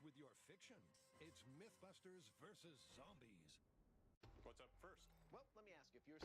with your fiction. It's Mythbusters versus Zombies. What's up first? Well, let me ask you, if you're...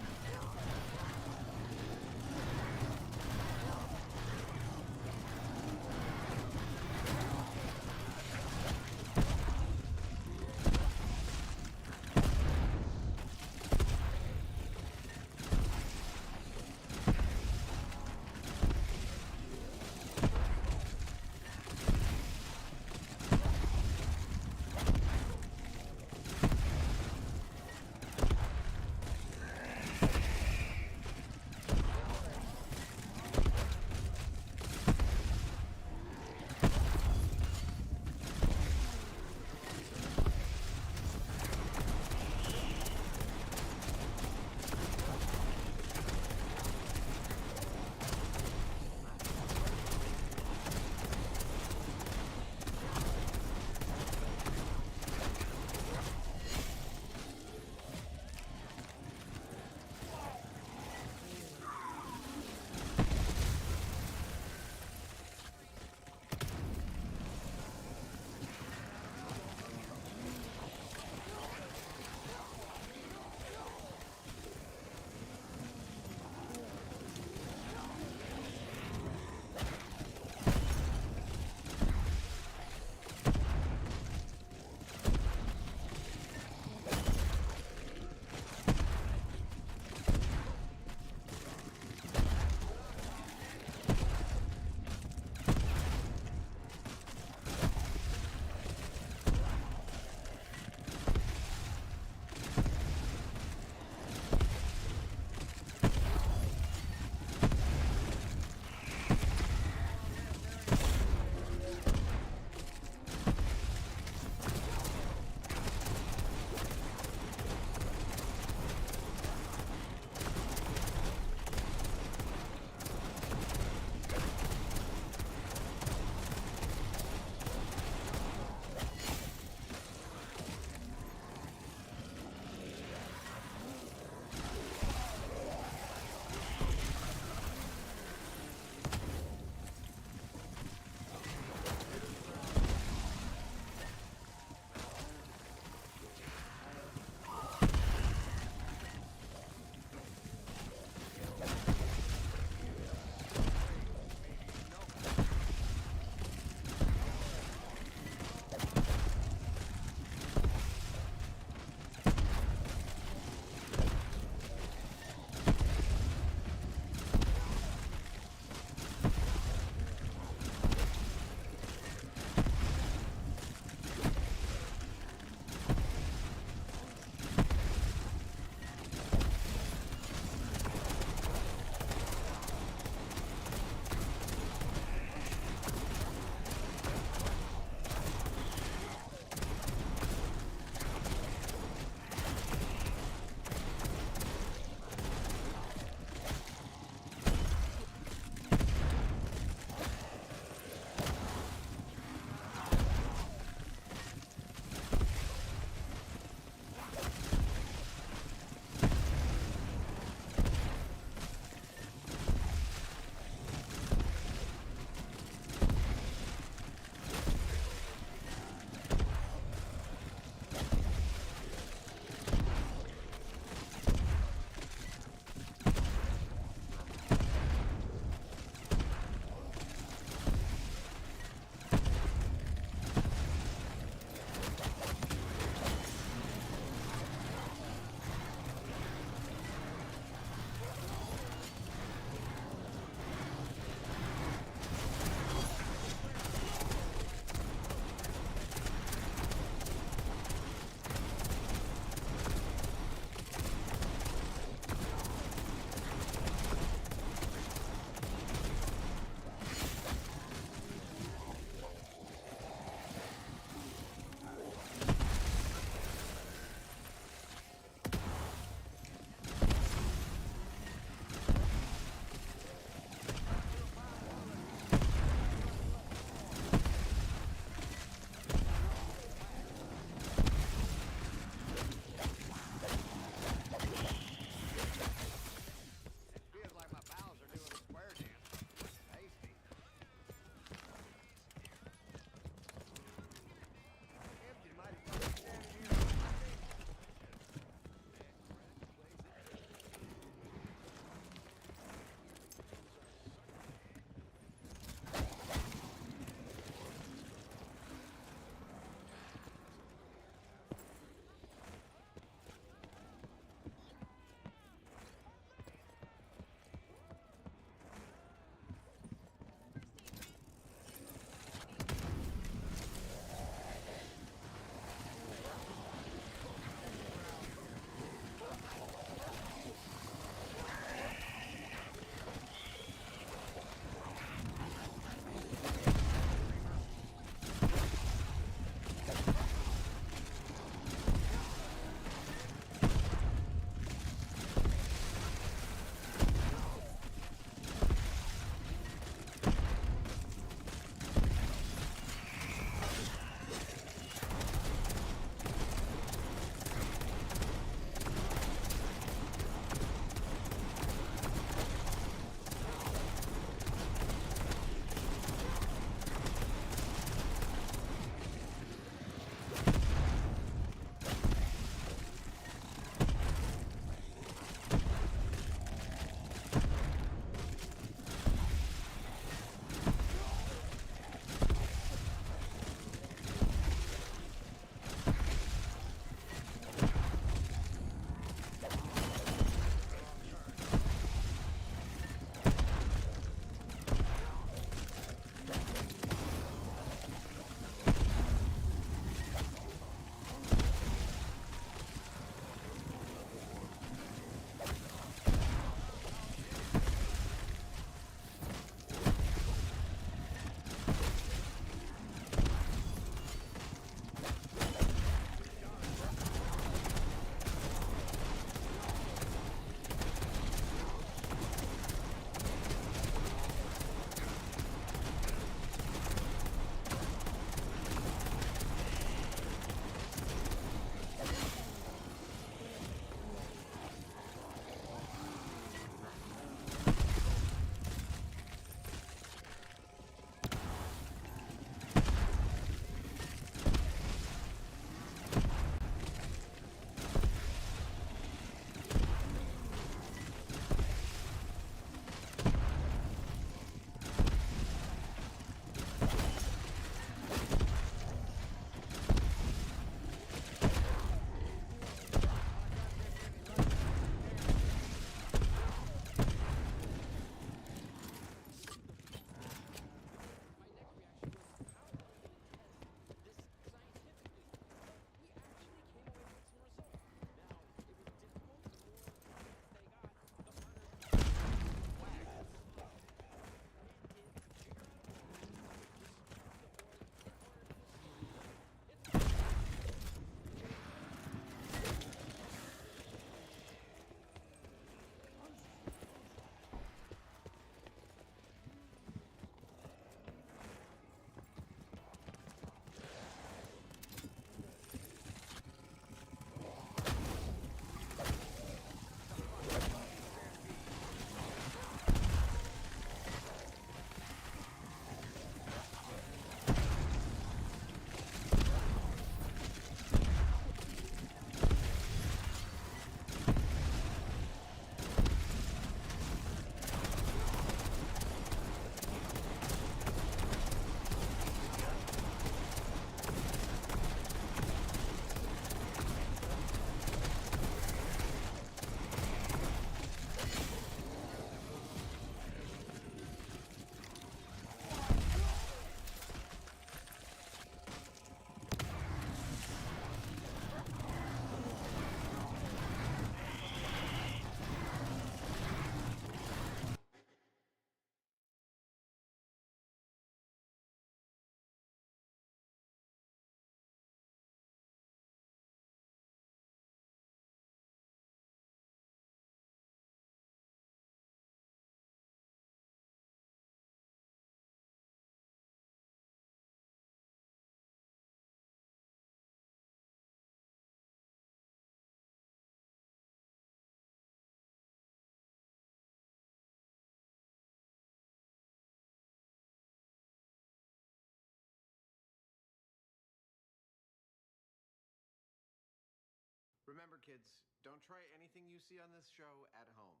kids, don't try anything you see on this show at home.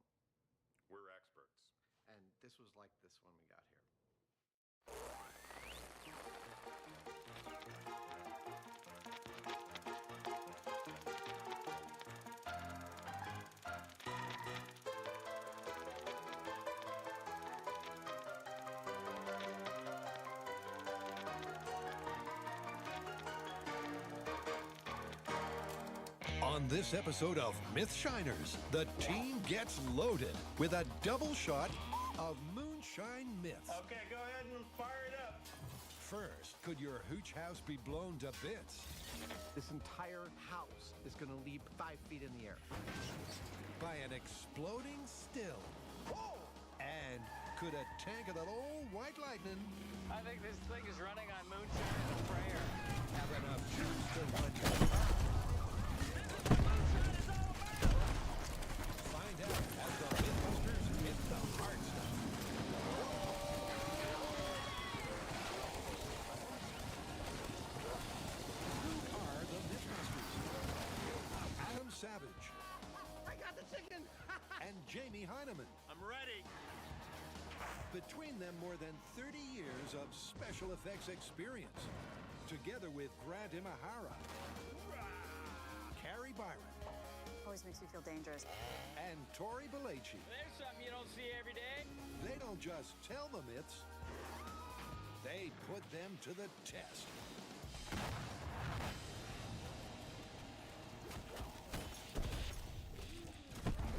We're experts. And this was like this when we got here. On this episode of Myth Shiners, the team gets loaded with a double shot of moonshine myths. Okay, go ahead and fire it up. First, could your hooch house be blown to bits This entire house is going to leap 5 feet in the air. by an exploding still? And could a tank of that old white lightning I think this thing is running on moonshine and a prayer. have enough juice to run your mouth? Find out as the Mythbusters hit the hard stuff. Who are the Mythbusters? Adam Savage. I got the chicken! And Jamie Heineman. I'm ready. Between them, more than 30 years of special effects experience. Together with Grant Imahara, Carrie Byron, Always makes me feel dangerous. and Tori Belleci. There's something you don't see every day. They don't just tell the myths, they put them to the test.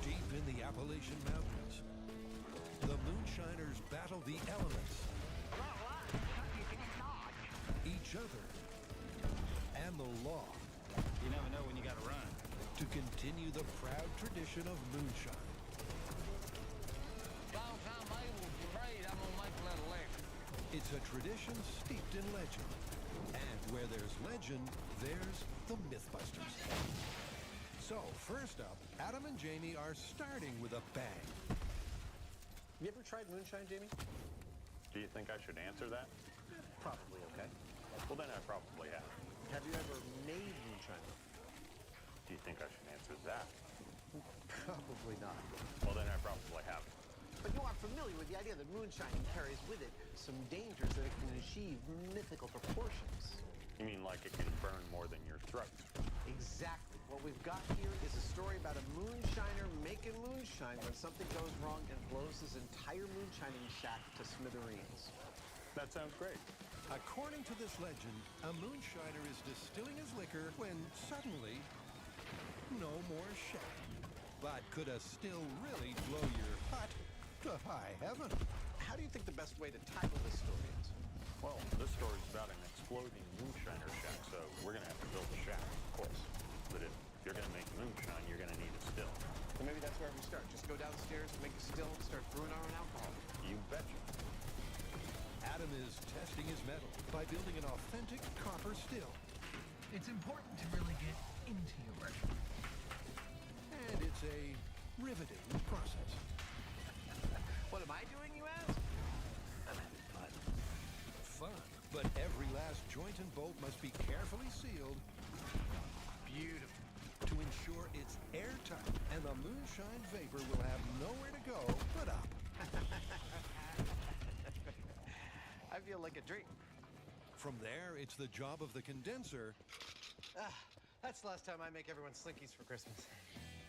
Deep in the Appalachian Mountains, the moonshiners battle the elements, each other, and the law You never know when you gotta run. to continue the proud tradition of moonshine. Downtown Maywood, you're right. I'm gonna make a little lick. It's a tradition steeped in legend. And where there's legend, there's the Mythbusters. So, first up, Adam and Jamie are starting with a bang. You ever tried moonshine, Jamie? Do you think I should answer that? Probably, okay. Well, then I probably have. Have you ever made moonshine? Do you think I should answer that? Probably not. Well, then I probably haven't. But you are familiar with the idea that moonshining carries with it some dangers that it can achieve mythical proportions. You mean like it can burn more than your throat? Exactly. What we've got here is a story about a moonshiner making moonshine when something goes wrong and blows his entire moonshining shack to smithereens. That sounds great. According to this legend, a moonshiner is distilling his liquor when suddenly, no more shack. But could a still really blow your hut to high heaven? How do you think the best way to tackle this story is? Well, this story's about an exploding moonshiner shack, so we're gonna have to build a shack, of course. But if you're gonna make moonshine, you're gonna need a still. Well, maybe that's where we start. Just go downstairs, make a still, and start brewing our own alcohol. You betcha. Adam is testing his metal by building an authentic copper still. It's important to really get into your work. And it's a riveting process. What am I doing, you ask? I'm having fun. Fun, but every last joint and bolt must be carefully sealed Beautiful. to ensure it's airtight and the moonshine vapor will have nowhere to go but up. I feel like a drink. From there, it's the job of the condenser That's the last time I make everyone Slinkies for Christmas.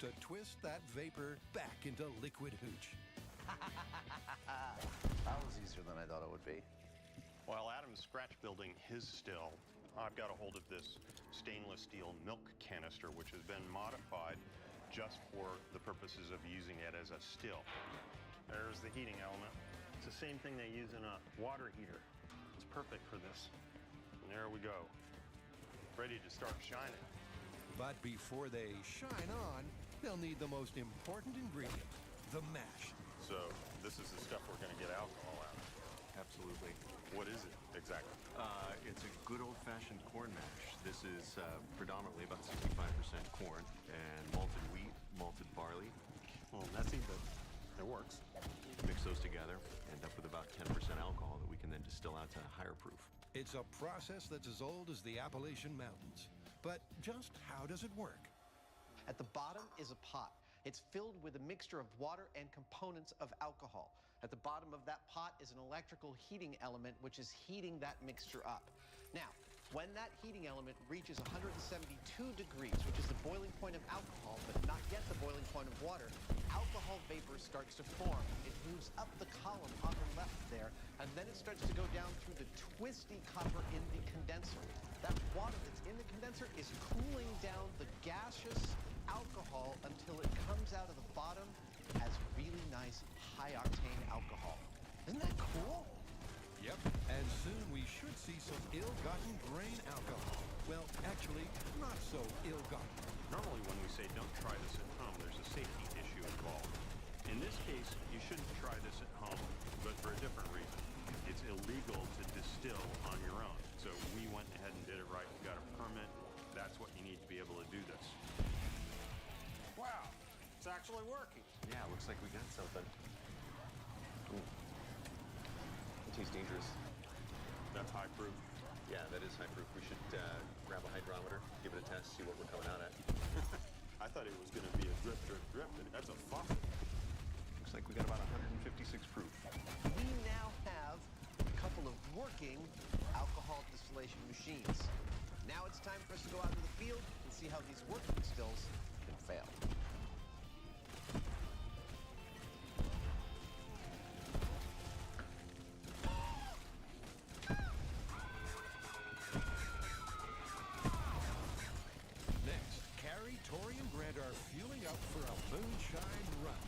to twist that vapor back into liquid hooch. That was easier than I thought it would be. While Adam's scratch building his still, I've got a hold of this stainless steel milk canister, which has been modified just for the purposes of using it as a still. There's the heating element. It's the same thing they use in a water heater. It's perfect for this. And there we go. Ready to start shining. But before they shine on, they'll need the most important ingredient, the mash. So this is the stuff we're going to get alcohol out of. Absolutely. What is it exactly? It's a good old-fashioned corn mash. This is predominantly about 65% corn and malted wheat, malted barley. Well, messy, but it works. Mix those together, end up with about 10% alcohol that we can then distill out to higher proof. It's a process that's as old as the Appalachian Mountains. But just how does it work? At the bottom is a pot. It's filled with a mixture of water and components of alcohol. At the bottom of that pot is an electrical heating element which is heating that mixture up. Now, when that heating element reaches 172 degrees, which is the boiling point of alcohol, but not yet the boiling point of water, alcohol vapor starts to form. It moves up the column on the left there, and then it starts to go down through the twisty copper in the condenser. That water that's in the condenser is cooling down the gaseous alcohol until it comes out of the bottom as really nice high-octane alcohol. Isn't that cool? Yep, and soon we should see some ill-gotten grain alcohol. Well, actually, not so ill-gotten. Normally when we say don't try this at home, there's a safety issue involved. In this case, you shouldn't try this at home, but for a different reason. It's illegal to distill on your own. So we went ahead and did it right. We got a permit. That's what you need to be able to do this. Wow, it's actually working. Yeah, looks like we got something. Ooh. It tastes dangerous. That's high proof. Yeah, that is high proof. We should grab a hydrometer, give it a test, see what we're coming out at. I thought it was going to be a drip, drip, drip. That's a faucet. Looks like we got about 156 proof. We now have a couple of working alcohol distillation machines. Now it's time for us to go out into the field and see how these working stills can fail. Next, Carrie, Tori, and Grant are fueling up for a moonshine run.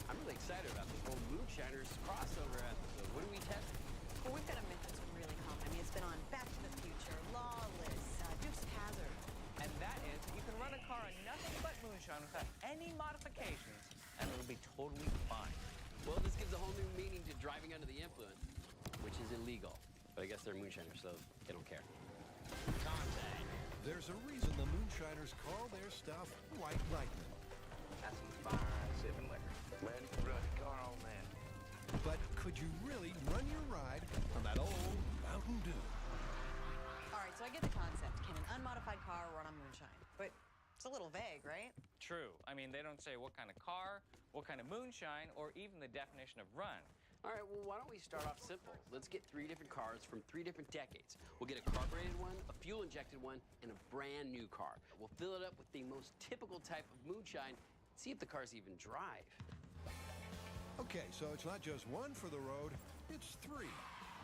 I'm really excited about this whole Moonshiners crossover episode. What are we testing? Well, we've got a myth that's really common. I mean, it's been on Back to the Future, Lawless, Dukes of Hazzard. And that is, you can run a car on nothing but moonshine without any modifications, and it'll be totally fine. Well, this gives a whole new meaning to driving under the influence, which is illegal. But I guess they're moonshiners, so they don't care. Contact. There's a reason the moonshiners call their stuff White Lightning. That's some fine sipping liquor. Ready to run the car on that. But could you really run your ride on that old Mountain Dew? All right, so I get the concept. Can an unmodified car run on moonshine? But it's a little vague, right? True. I mean, they don't say what kind of car, what kind of moonshine, or even the definition of run. All right, well, why don't we start off simple? Let's get 3 different cars from 3 different decades. We'll get a carbureted one, a fuel-injected one, and a brand new car. We'll fill it up with the most typical type of moonshine, see if the cars even drive. Okay, so it's not just one for the road, it's 3.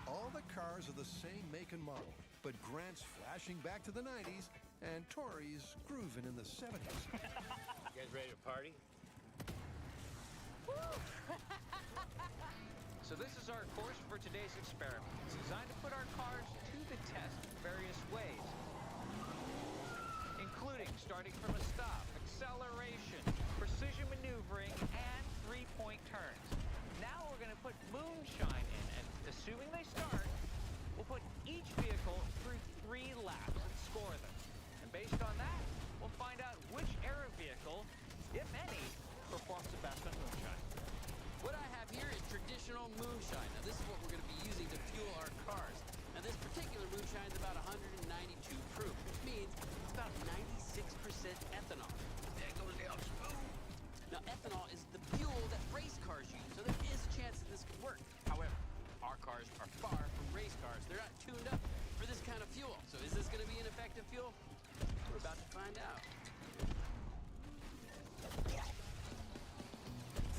All the cars are the same make and model, but Grant's flashing back to the 90s, and Tori's grooving in the 70s. You guys ready to party? So this is our course for today's experiment. It's designed to put our cars to the test in various ways, including starting from a stop, acceleration, precision maneuvering, and 3-point turns. Now we're going to put moonshine in, and assuming they start, we'll put each vehicle through 3 laps and score them. And based on that, we'll find out which era vehicle, if any, performs the best on moonshine. What I have here is traditional moonshine. Now, this is what we're going to be using to fuel our cars. Now, this particular moonshine is about 192 proof, which means it's about 96% ethanol. There goes the old spoon. Now, ethanol is the fuel that race cars use, so there is a chance that this could work. However, our cars are far from race cars. They're not tuned up for this kind of fuel. So is this going to be an effective fuel? We're about to find out.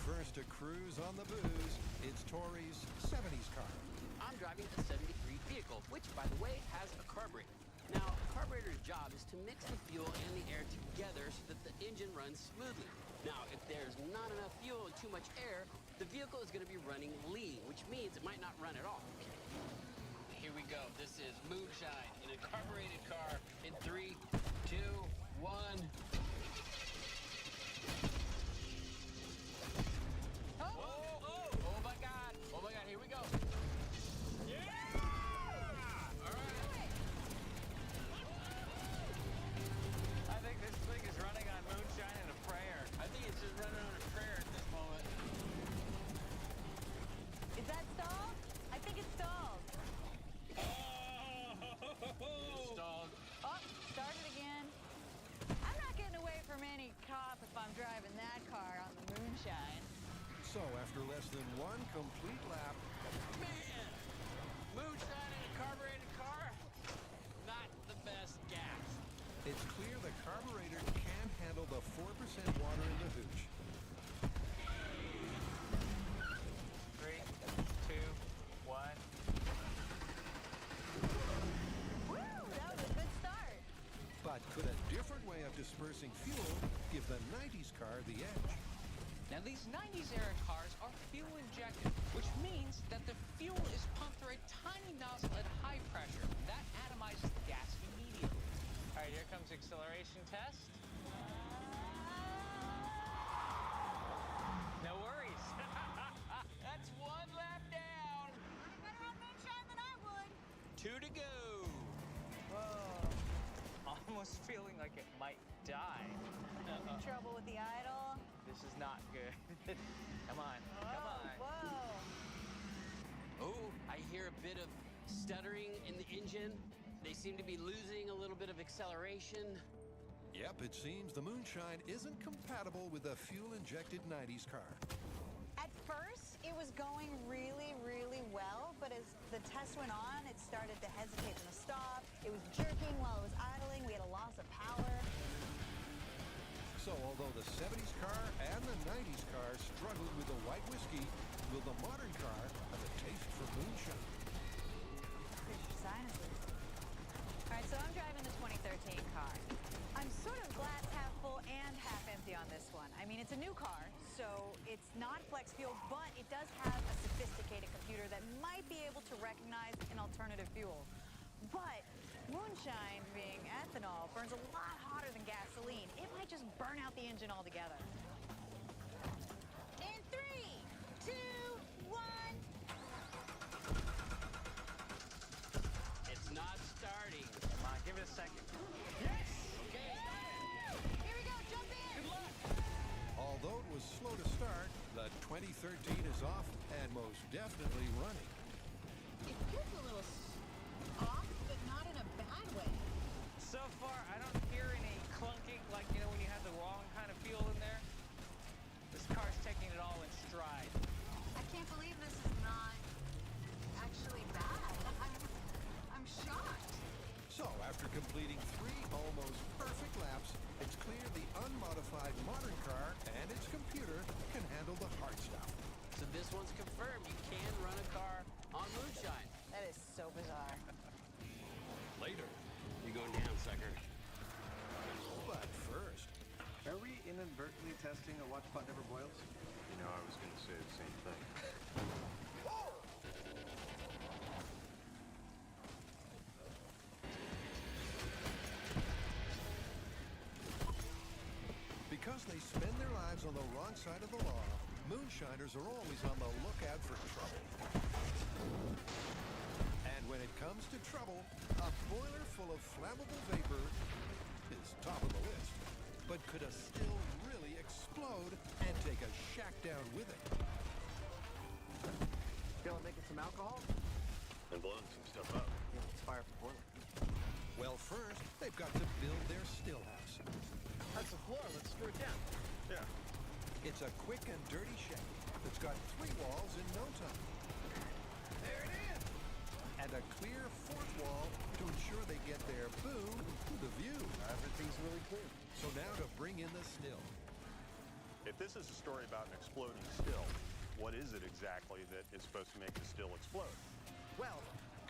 First to cruise on the booze, it's Tori's 70s car. I'm driving a 73 vehicle, which, by the way, has a carburetor. Now, a carburetor's job is to mix the fuel and the air together so that the engine runs smoothly. Now, if there's not enough fuel and too much air, the vehicle is going to be running lean, which means it might not run at all. Here we go. This is moonshine in a carbureted car in 3, 2, 1. Oh my God. Oh my God, here we go. Yeah! All right. I think this thing is running on moonshine and a prayer. I think it's just running on a prayer at this moment. Is that stalled? I think it's stalled. It's stalled. Oh, started again. I'm not getting a So after less than one complete lap, Man! Moonshine in a carbureted car? Not the best gas. it's clear the carburetor can't handle the 4% water in the hooch. 3, 2, 1. Woo! That was a good start. But could a different way of dispersing fuel give the 90s car the edge? Now, these 90s era cars are fuel injected, which means that the fuel is pumped through a tiny nozzle at high pressure. That atomizes the gas immediately. All right, here comes acceleration test. No worries. That's 1 lap down. Running better on moonshine than I would. 2 to go. Whoa. Almost feeling like it might die. Trouble with the idle. This is not good. Come on, come on. Whoa. Oh, I hear a bit of stuttering in the engine. They seem to be losing a little bit of acceleration. Yep, it seems the Moonshine isn't compatible with a fuel-injected 90s car. At first, it was going really, really well, but as the test went on, it started to hesitate from the stop. It was jerking while it was idling. We had a loss of power. So although the 70s car and the 90s car struggled with the white whiskey, will the modern car have a taste for moonshine? Good for sinuses. All right, so I'm driving the 2013 car. I'm sort of glass half full and half empty on this one. I mean, it's a new car, so it's not flex fuel, but it does have a sophisticated computer that might be able to recognize an alternative fuel. But moonshine, being ethanol, burns a lot hotter than gasoline. It might just burn out the engine altogether. In 3, 2, 1. It's not starting. Come on, give it a second. Yes! Okay. Here we go, jump in! Good luck! Although it was slow to start, the 2013 is off and most definitely running. It feels a little off, but not in a bad way. So far, I don't hear any clunking, like, you know, when you have the wrong kind of fuel in there. This car's taking it all in stride. I can't believe this is not actually bad. I'm shocked. So after completing 3 almost perfect laps, it's clear the unmodified modern car and its computer can handle the hard stuff. So this one's confirmed. You can run a car on moonshine. That is so bizarre. Later. You going down, sucker. But first, Are we inadvertently testing a watch pot never boils? You know, I was going to say the same thing. because they spend their lives on the wrong side of the law, moonshiners are always on the lookout for trouble. And when it comes to trouble, a boiler full of flammable vapor is top of the list. But could a still really explode and take a shack down with it? Feeling making some alcohol? And blowing some stuff up. Yeah, let's fire up the boiler. Well, first, they've got to build their still house. That's the floor. Let's screw it down. Yeah. It's a quick and dirty shack that's got 3 walls in no time. There it is! And a clear 4th wall to ensure they get their boo to the view. Everything's really clear. So now to bring in the still. If this is a story about an exploding still, what is it exactly that is supposed to make the still explode? Well,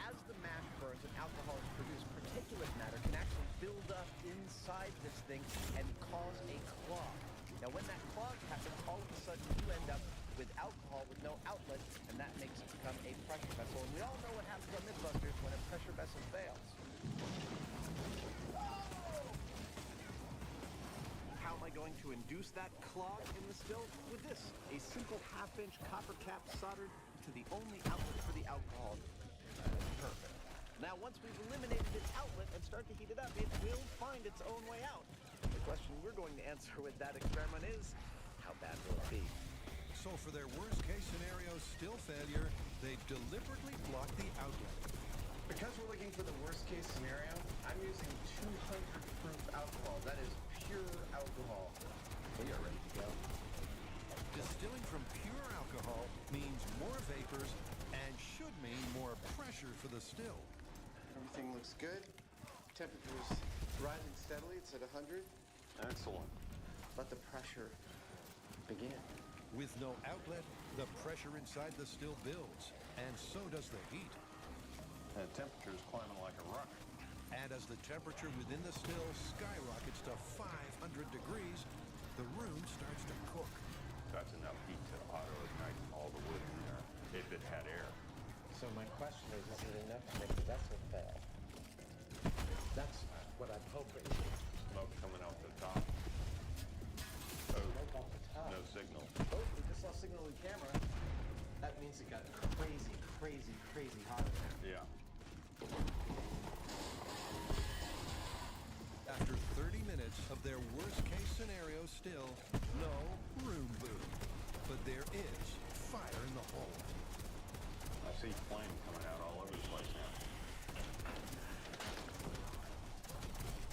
as the mash burns and alcohol is produced, particulate matter can actually build up inside this thing and cause a clog. Now, when that clog happens, all of a sudden you end up with alcohol with no outlet, and that makes it become a pressure vessel. And we all know what happens on Mythbusters when a pressure vessel fails. How am I going to induce that clog in the still? With this, a simple half-inch copper cap soldered to the only outlet for the alcohol. Perfect. Now, once we've eliminated its outlet and start to heat it up, it will find its own way out. The question we're going to answer with that experiment is, how bad will it be? So for their worst-case scenario still failure, they've deliberately blocked the outlet. Because we're looking for the worst-case scenario, I'm using 200 proof alcohol. That is pure alcohol. We are ready to go. Distilling from pure vapors and should mean more pressure for the still. Everything looks good. Temperature's rising steadily. It's at 100. Excellent. Let the pressure begin. With no outlet, the pressure inside the still builds, and so does the heat. And the temperature's climbing like a rocket. And as the temperature within the still skyrockets to 500 degrees, the room starts to cook. That's enough heat to auto-ignite all the wood in there, if it had air. So my question is it enough to make the vessel fail? That's what I'm hoping. Smoke coming out the top. Oh, Smoke off the top. no signal. Oh, we just saw signal in camera. That means it got crazy, crazy, crazy hot in there. Yeah. After 30 minutes of their worst-case scenario still, no room boom. But there is fire in the hole. I see flame coming out all over the place now.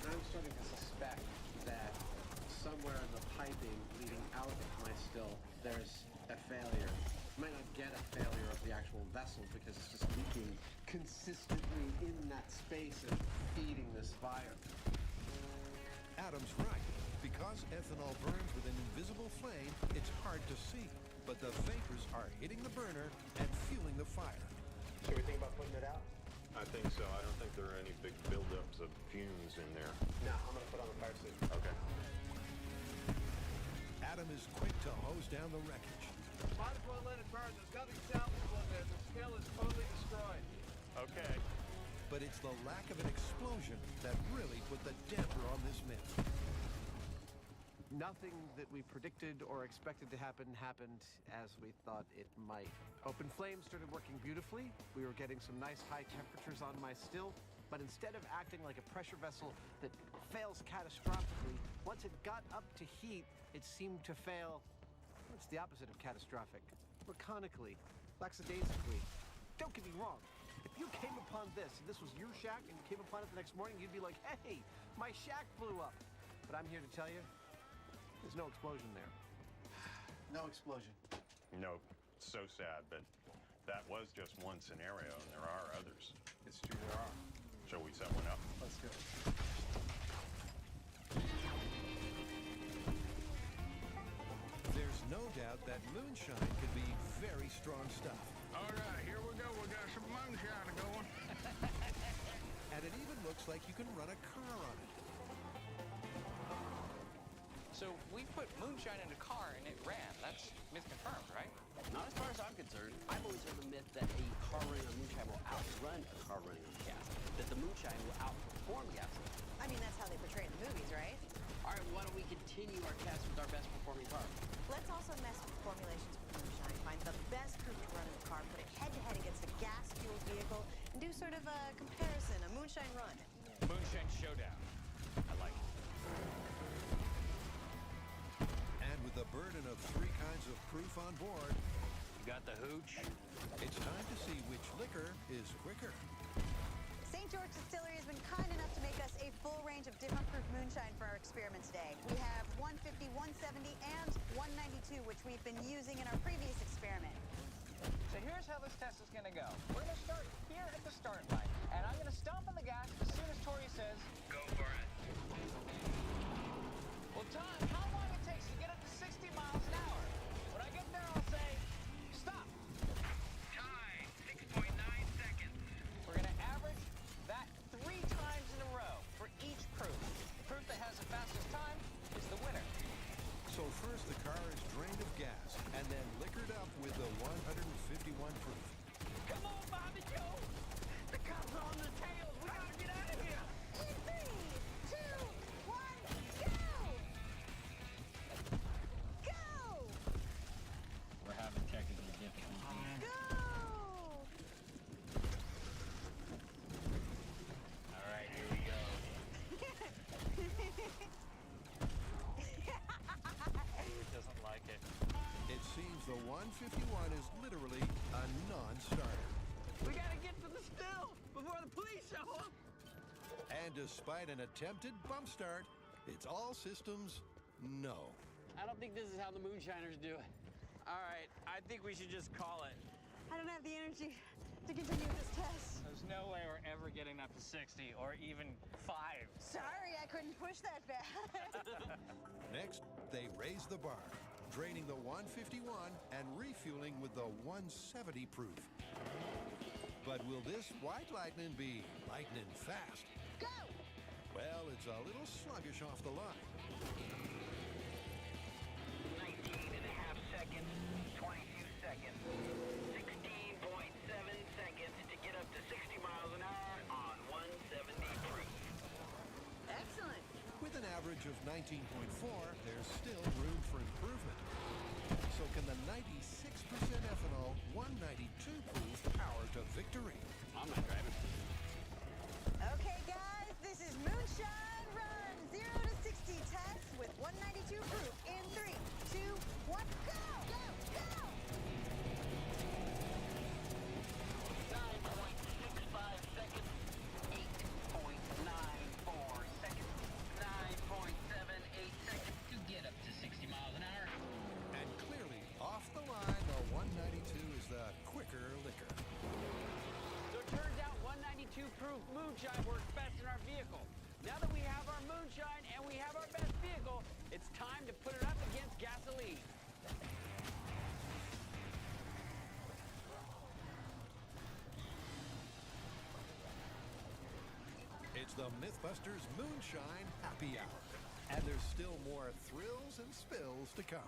I'm starting to suspect that somewhere in the piping leading out of my still, there's a failure. You might not get a failure of the actual vessel because it's just leaking consistently in that space and feeding this fire. Adam's right. Because ethanol burns with an invisible flame, it's hard to see. But the vapors are hitting the burner and fueling the fire. Should we think about putting it out? I think so. I don't think there are any big buildups of fumes in there. No, I'm gonna put on the fire suit. Okay. Adam is quick to hose down the wreckage. Might as well let it burn. There's nothing salvageable in there. The still is totally destroyed. Okay. But it's the lack of an explosion that really put the damper on this myth. Nothing that we predicted or expected to happen happened as we thought it might. Open flames started working beautifully. We were getting some nice high temperatures on my still, but instead of acting like a pressure vessel that fails catastrophically, once it got up to heat, it seemed to fail. It's the opposite of catastrophic. Laconically, lackadaisically. Don't get me wrong. If you came upon this, and this was your shack, and you came upon it the next morning, you'd be like, hey, my shack blew up. But I'm here to tell you, there's no explosion there. No explosion. No, so sad, but that was just one scenario, and there are others. It's true, there are. Shall we set one up? Let's do it. There's no doubt that moonshine can be very strong stuff. All right, here we go. We got some moonshine going. And it even looks like you can run a car on it. So we put moonshine in a car and it ran. That's myth confirmed, right? Not as far as I'm concerned. I've always heard the myth that a car running on moonshine will outrun a car running on gas. That the moonshine will outperform gasoline. I mean, that's how they portray it in the movies, right? All right, why don't we continue our test with our best performing car? Let's also mess with formulations for moonshine, find the best proof to run in the car, put it head-to-head against a gas-fueled vehicle, and do sort of a comparison, a moonshine run. Moonshine showdown. I like it. And with the burden of 3 kinds of proof on board, You got the hooch? it's time to see which liquor is quicker. St. George Distillery has been kind enough to make us a full range of different proof moonshine for our experiment today. We have 150, 170, and 192, which we've been using in our previous experiment. So here's how this test is going to go. We're going to start here at the start line, and I'm going to stomp on the gas as soon as Tori says, Go for it. well, Tom, how long it takes to get up to 60 miles an hour? When I get there, I'll say, stop. Time, 6.9 seconds. We're going to average that 3 times in a row for each proof. The proof that has the fastest time is the winner. So first the car is drained of gas and then liquored up with the 151 proof. Come on, Bobby Joe. The cops are on the tail. We got to get out of here. 3, 2, 1, go! Go! We're having technical difficulties. Go! All right, here we go. It doesn't like it. It seems the 151 is literally a non-starter. We gotta get to the still before the police show up. And despite an attempted bump start, it's all systems no. I don't think this is how the moonshiners do it. All right, I think we should just call it. I don't have the energy to continue this test. There's no way we're ever getting up to 60 or even 5. Sorry, I couldn't push that fast. Next, they raise the bar, draining the 151 and refueling with the 170 proof. But will this white lightning be lightning fast? Go! Well, it's a little sluggish off the line. 19 and a half seconds, 22 seconds, 16.7 seconds to get up to 60 miles an hour on 170 proof. Excellent. With an average of 19.4, there's still room for improvement. So can the 96% ethanol 192 proof power to victory? I'm not driving. Okay, guys, this is Moonshine Run 0 to 60 test with 192 proof in 3, 2, 1, go! Go! Go! 9.65 seconds, 8.94 seconds, 9.78 seconds to get up to 60 miles an hour. And clearly, off the line, the 192 is the quicker liquor. So it turns out 192 proof moonshine works best in our vehicle. Now that we have our moonshine and we have our best vehicle, it's time to put it up against gasoline. It's the Mythbusters Moonshine Happy Hour. And there's still more thrills and spills to come.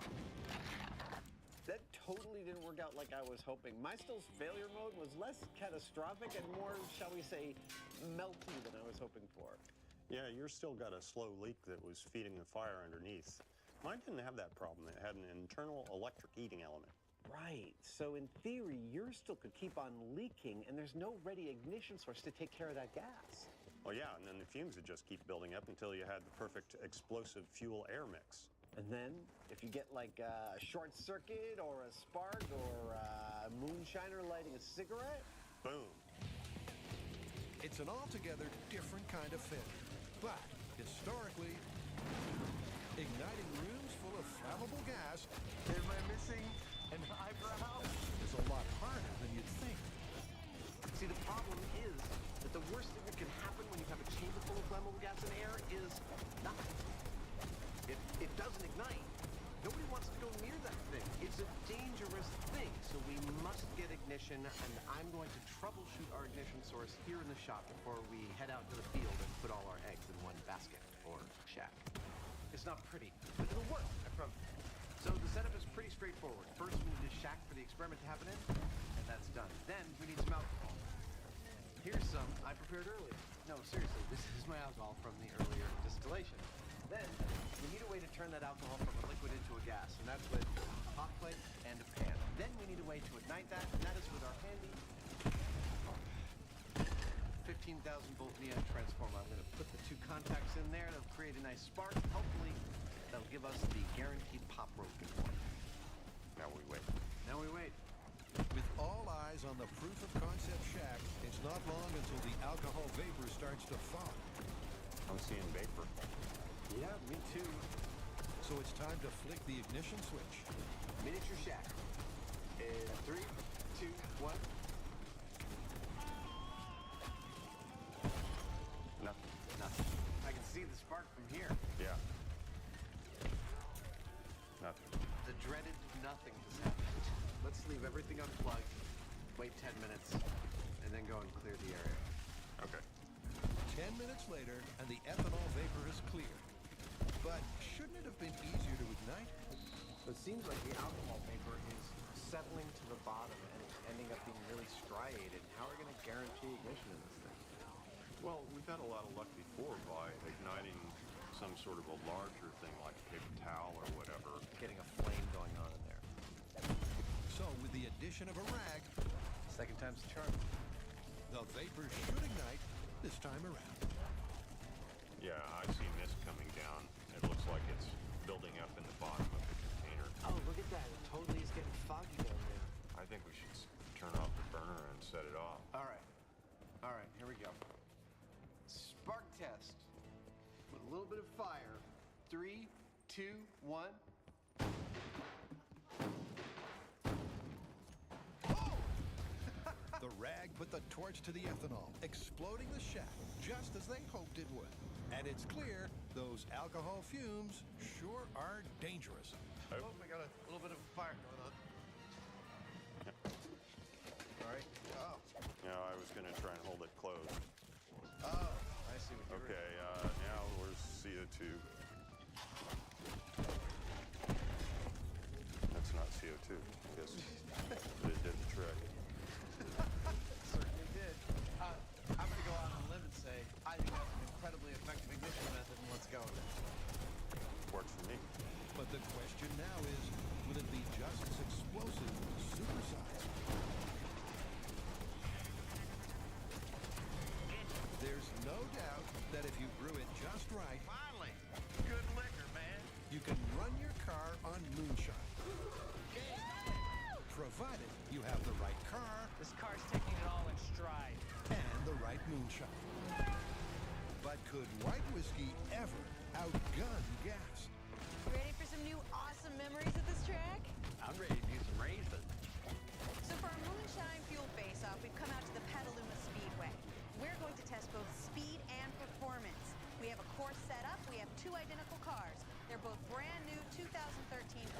That totally didn't work out like I was hoping. MyStill's failure mode was less catastrophic and more, shall we say, melty than I was hoping for. Yeah, you're still got a slow leak that was feeding the fire underneath. Mine didn't have that problem. It had an internal electric heating element. Right. So in theory, yours still could keep on leaking, and there's no ready ignition source to take care of that gas. Well, yeah, and then the fumes would just keep building up until you had the perfect explosive fuel-air mix. And then, if you get like a short circuit or a spark or a moonshiner lighting a cigarette, boom. It's an altogether different kind of failure. But historically, igniting rooms full of flammable gas am I missing an eyebrow? is a lot harder than you'd think. See, the problem is that the worst thing that can happen when you have a chamber full of flammable gas and air is nothing. It doesn't ignite. Nobody wants to go near that thing. It's a dangerous thing, so we must get ignition, and I'm going to troubleshoot our ignition source here in the shop before we head out to the field and put all our eggs in one basket, or shack. It's not pretty, but it'll work, I promise. So the setup is pretty straightforward. First, we need a shack for the experiment to happen in, and that's done. Then, we need some alcohol. Here's some I prepared earlier. No, seriously, this is my alcohol from the earlier distillation. Then, we need a way to turn that alcohol from a liquid into a gas, and that's with a hot plate and a pan. Then we need a way to ignite that, and that is with our handy 15,000 volt neon transformer. I'm going to put the two contacts in there. That'll create a nice spark. Hopefully, that'll give us the guaranteed pop we're looking for. Now we wait. Now we wait. With all eyes on the proof of concept shack, it's not long until the alcohol vapor starts to fog. I'm seeing vapor. Yeah, me too. So it's time to flick the ignition switch. Miniature shack. In 3, 2, 1. Nothing. Nothing. I can see the spark from here. Yeah. Nothing. The dreaded nothing has happened. Let's leave everything unplugged, wait 10 minutes, and then go and clear the area. Okay. 10 minutes later, and the ethanol vapor is clear. But shouldn't it have been easier to ignite? So it seems like the alcohol vapor is settling to the bottom and it's ending up being really striated. How are we going to guarantee ignition in this thing? Well, we've had a lot of luck before by igniting some sort of a larger thing like a paper towel or whatever. Getting a flame going on in there. So with the addition of a rag, second time's the charm. The vapor should ignite this time around. Yeah, I see mist coming down. It looks like it's building up in the bottom of the container. Oh, look at that. It totally is getting foggy down there. I think we should turn off the burner and set it off. All right. All right, here we go. Spark test. With a little bit of fire. 3, 2, 1. Oh! put the torch to the ethanol, exploding the shack just as they hoped it would. And it's clear those alcohol fumes sure are dangerous. Oh, we got a little bit of a fire going on. All right. Oh. Now I was going to try and hold it closed. Oh, I see what you're doing. Okay, now where's CO2? That's not CO2, I guess. But it did the trick. Certainly did. I'm going to go out on a limb and say I think that's an incredibly effective ignition method, and let's go with it. Works for me. But the question now is, will it be just as explosive, supersized? There's no doubt that if you brew it just right, Finally, good liquor, man. you can run your car on moonshine. Provided you have the right car This car's taking it all in stride. and the right moonshine. But could white whiskey ever outgun gas? Ready for some new awesome memories at this track? I'm ready to do some racing. So for our Moonshine Fuel Face-Off, we've come out to the Petaluma Speedway. We're going to test both speed and performance. We have a course set up. We have two identical cars. They're both brand new 2013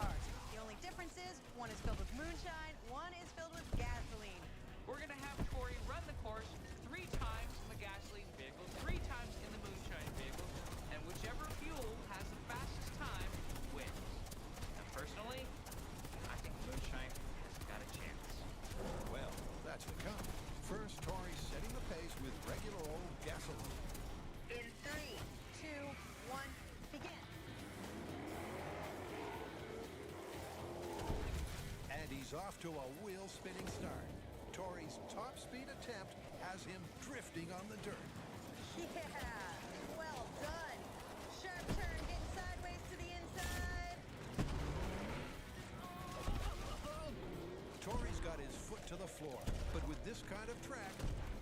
cars. The only difference is one is filled with moonshine, one is filled with gasoline. We're going to have Tori run the course 3 times in the gasoline vehicle, 3 times in the moonshine vehicle, and whichever fuel has the fastest time wins. And personally, I think moonshine has got a chance. Well, that's to come. First, Tori setting the pace with regular old gasoline. In 3, 2, 1, begin. And he's off to a wheel-spinning start. Tori's top speed attempt has him drifting on the dirt. Yeah, well done. Sharp turn, getting sideways to the inside. Tori's got his foot to the floor, but with this kind of track,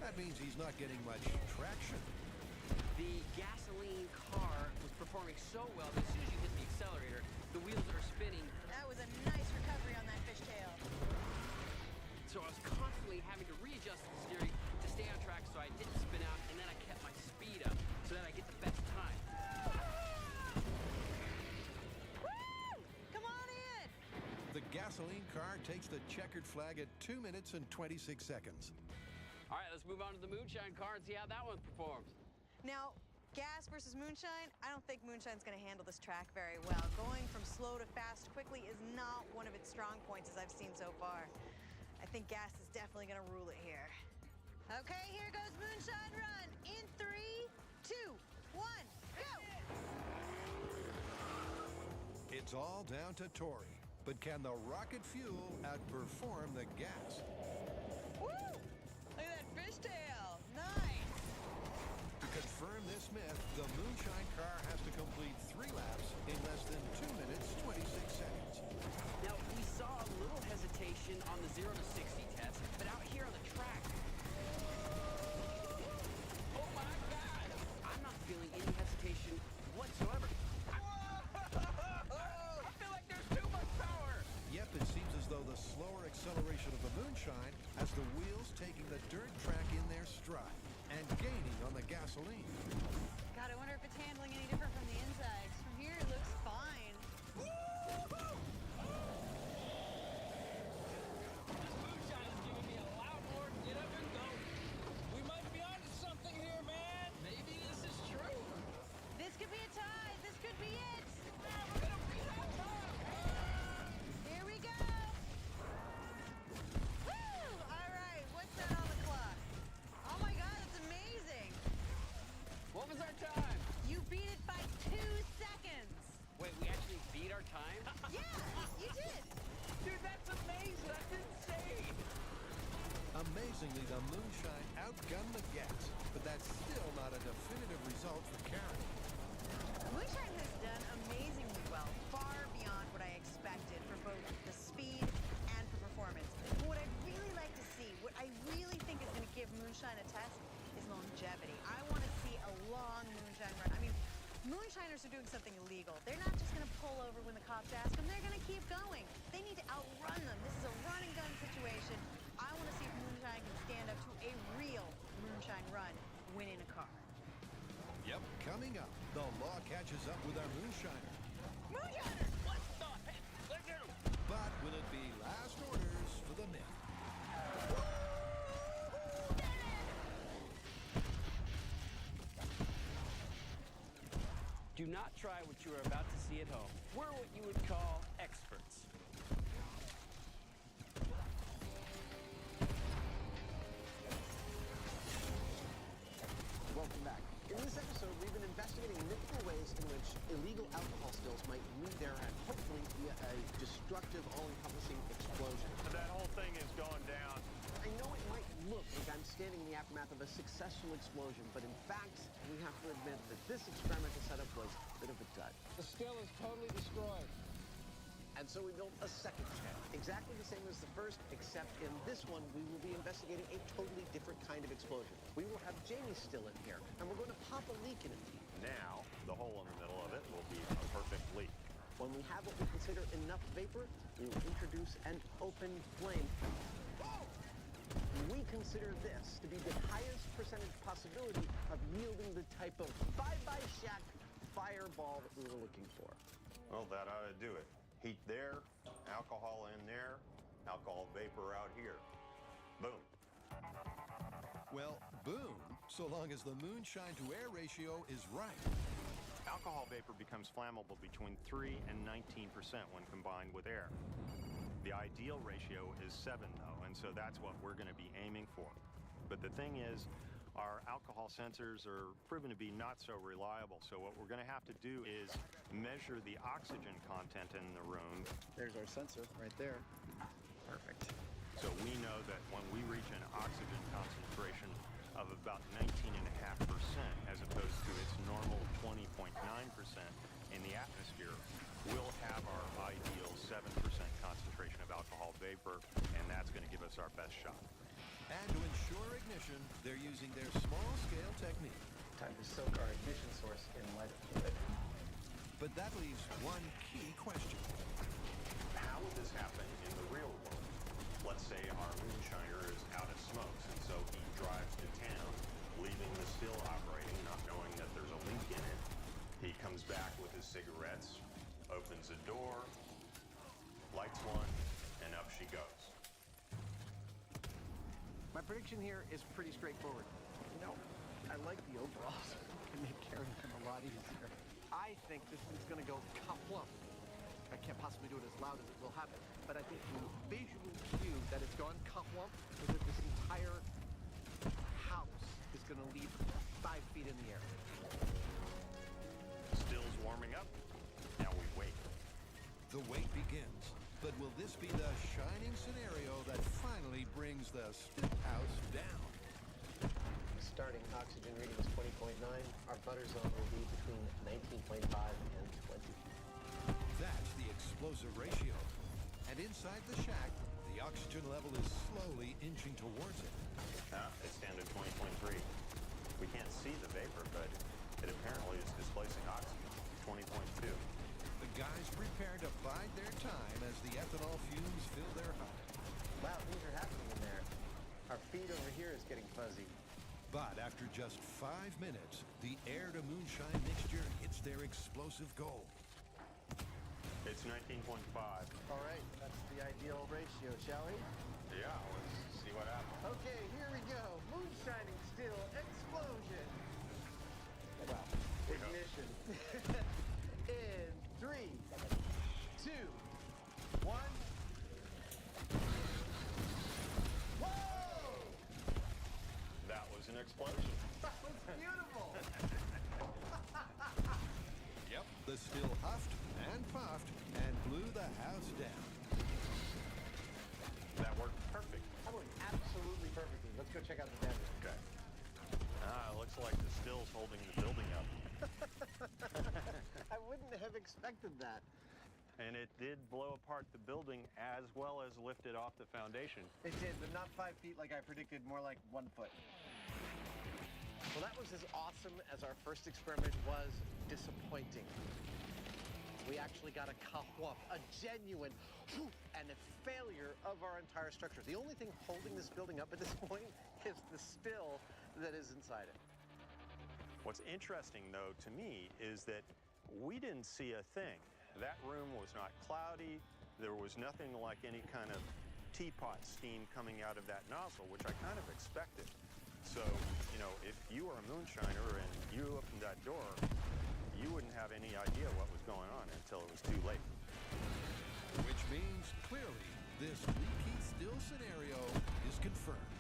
that means he's not getting much traction. The gasoline car was performing so well that as soon as you hit the accelerator, the wheels are spinning. That was a nice recovery on that fishtail. So I was constantly having to readjust the steering to stay on track so I didn't spin out, and then I kept my speed up so that I get the best time. Woo! Come on in. The gasoline car takes the checkered flag at 2 minutes and 26 seconds. All right, let's move on to the moonshine car and see how that one performs. Now, gas versus moonshine, I don't think moonshine's going to handle this track very well. Going from slow to fast quickly is not one of its strong points as I've seen so far. I think gas is definitely going to rule it here. Okay, here goes moonshine run. In 3, 2, 1, go! It's all down to Tori, but can the rocket fuel outperform the gas? Woo! Look at that fishtail. Nice. To confirm this myth, the moonshine car has to complete 3 laps in less than 2 minutes, 26 seconds. Now, we saw a little hesitation on the 0 to 60 test, but out here on the track, oh my God! I'm not feeling any hesitation whatsoever. I feel like there's too much power! Yep, it seems as though the slower acceleration of the moonshine has the wheels taking the dirt track in their stride and gaining on the gasoline. God, I wonder if it's handling any different from the inside. From here, it looks fine. Moonshine is giving me a lot more get up and go. We might be onto something here, man. Maybe this is true. This could be a tie. This could be it. We're gonna beat that time. Here we go. Woo! All right, what's that on the clock? Oh my God, that's amazing. What was our time? You beat it by 2 seconds. Wait, we actually beat our time? Yeah, you did. Dude, that's amazing. That's insane. Amazingly, the moonshine outgunned the gas, but that's still not a definitive result for Karen. Moonshine has done amazingly well, far beyond what I expected for both the speed and for performance. But what I'd really like to see, what I really think is going to give Moonshine a test, is longevity. I want to see a long moonshine run. I mean, moonshiners are doing something illegal. They're not just going to pull over when the cops ask them. They're going to keep going. They need to outrun them. This is a run and gun situation. I want to see if Moonshine can stand up to a is up with our moonshiner. Moonshiner! What the heck? Let's get him! But will it be last orders for the myth? Do not try what you are about to see at home. We're what you would call experts. Welcome back. In this episode, we've been investigating mythical ways in which illegal alcohol stills might lead there and hopefully be a destructive, all-encompassing explosion. That whole thing is going down. I know it might look like I'm standing in the aftermath of a successful explosion, but in fact, we have to admit that this experimental setup was a bit of a dud. The still is totally destroyed. And so we built a second channel, exactly the same as the first, except in this one, we will be investigating a totally different kind of explosion. We will have Jamie still in here, and we're going to pop a leak in it. Now, the hole in the middle of it will be a perfect leak. When we have what we consider enough vapor, we will introduce an open flame. We consider this to be the highest percentage possibility of yielding the type of bye-bye shack fireball that we were looking for. Well, that ought to do it. Heat there, alcohol in there, alcohol vapor out here. Boom. Well, boom, so long as the moonshine to air ratio is right. Alcohol vapor becomes flammable between 3 and 19% when combined with air. The ideal ratio is 7, though, and so that's what we're going to be aiming for. But the thing is, our alcohol sensors are proven to be not so reliable, so what we're going to have to do is measure the oxygen content in the room. There's our sensor right there. Perfect. So we know that when we reach an oxygen concentration of about 19.5% as opposed to its normal 20.9% in the atmosphere, we'll have our ideal 7% concentration of alcohol vapor, and that's going to give us our best shot. And to ensure ignition, they're using their small-scale technique. Time to soak our ignition source in lighter fluid. But that leaves one key question. How would this happen in the real world? Let's say our moonshiner is out of smokes, and so he drives to town, leaving the still operating, not knowing that there's a leak in it. He comes back with his cigarettes, opens the door, lights one, and up she goes. My prediction here is pretty straightforward. You know, I like the overalls. It make carrying them a lot easier. I think this thing's gonna go kaplump. I can't possibly do it as loud as it will happen, but I think the visual cue that it's gone kaplump is that this entire house is gonna leap 5 feet in the air. Still's warming up. Now we wait. The wait begins. But will this be the shining scenario that finally brings the still house down? Starting oxygen reading is 20.9. Our butter zone will be between 19.5 and 20. That's the explosive ratio. And inside the shack, the oxygen level is slowly inching towards it. It's down to 20.3. We can't see the vapor, but it apparently is displacing oxygen. 20.2. The guys prepare to bide their time as the ethanol fumes fill their hut. Wow, things are happening in there. Our feed over here is getting fuzzy. But after just 5 minutes, the air to moonshine mixture hits their explosive goal. It's 19.5. All right, that's the ideal ratio, shall we? Yeah, let's see what happens. Okay, here we go. Moonshining still explosion. Wow. Ignition. In 3, 2, 1. Whoa! That was an explosion. That was beautiful. Yep, the still huffed and puffed and blew the house down. That worked perfect. That worked absolutely perfectly. Let's go check out the damage. Okay. It looks like the still's holding the building up. I wouldn't have expected that. And it did blow apart the building as well as lift it off the foundation. It did, but not 5 feet like I predicted, more like 1 foot. Well, that was as awesome as our first experiment was disappointing. We actually got a kahwap, a genuine and a failure of our entire structure. The only thing holding this building up at this point is the still that is inside it. What's interesting, though, to me, is that We didn't see a thing. That room was not cloudy. There was nothing like any kind of teapot steam coming out of that nozzle, which I kind of expected. So, you know, if you were a moonshiner and you opened that door, you wouldn't have any idea what was going on until it was too late. Which means, clearly, this leaky still scenario is confirmed.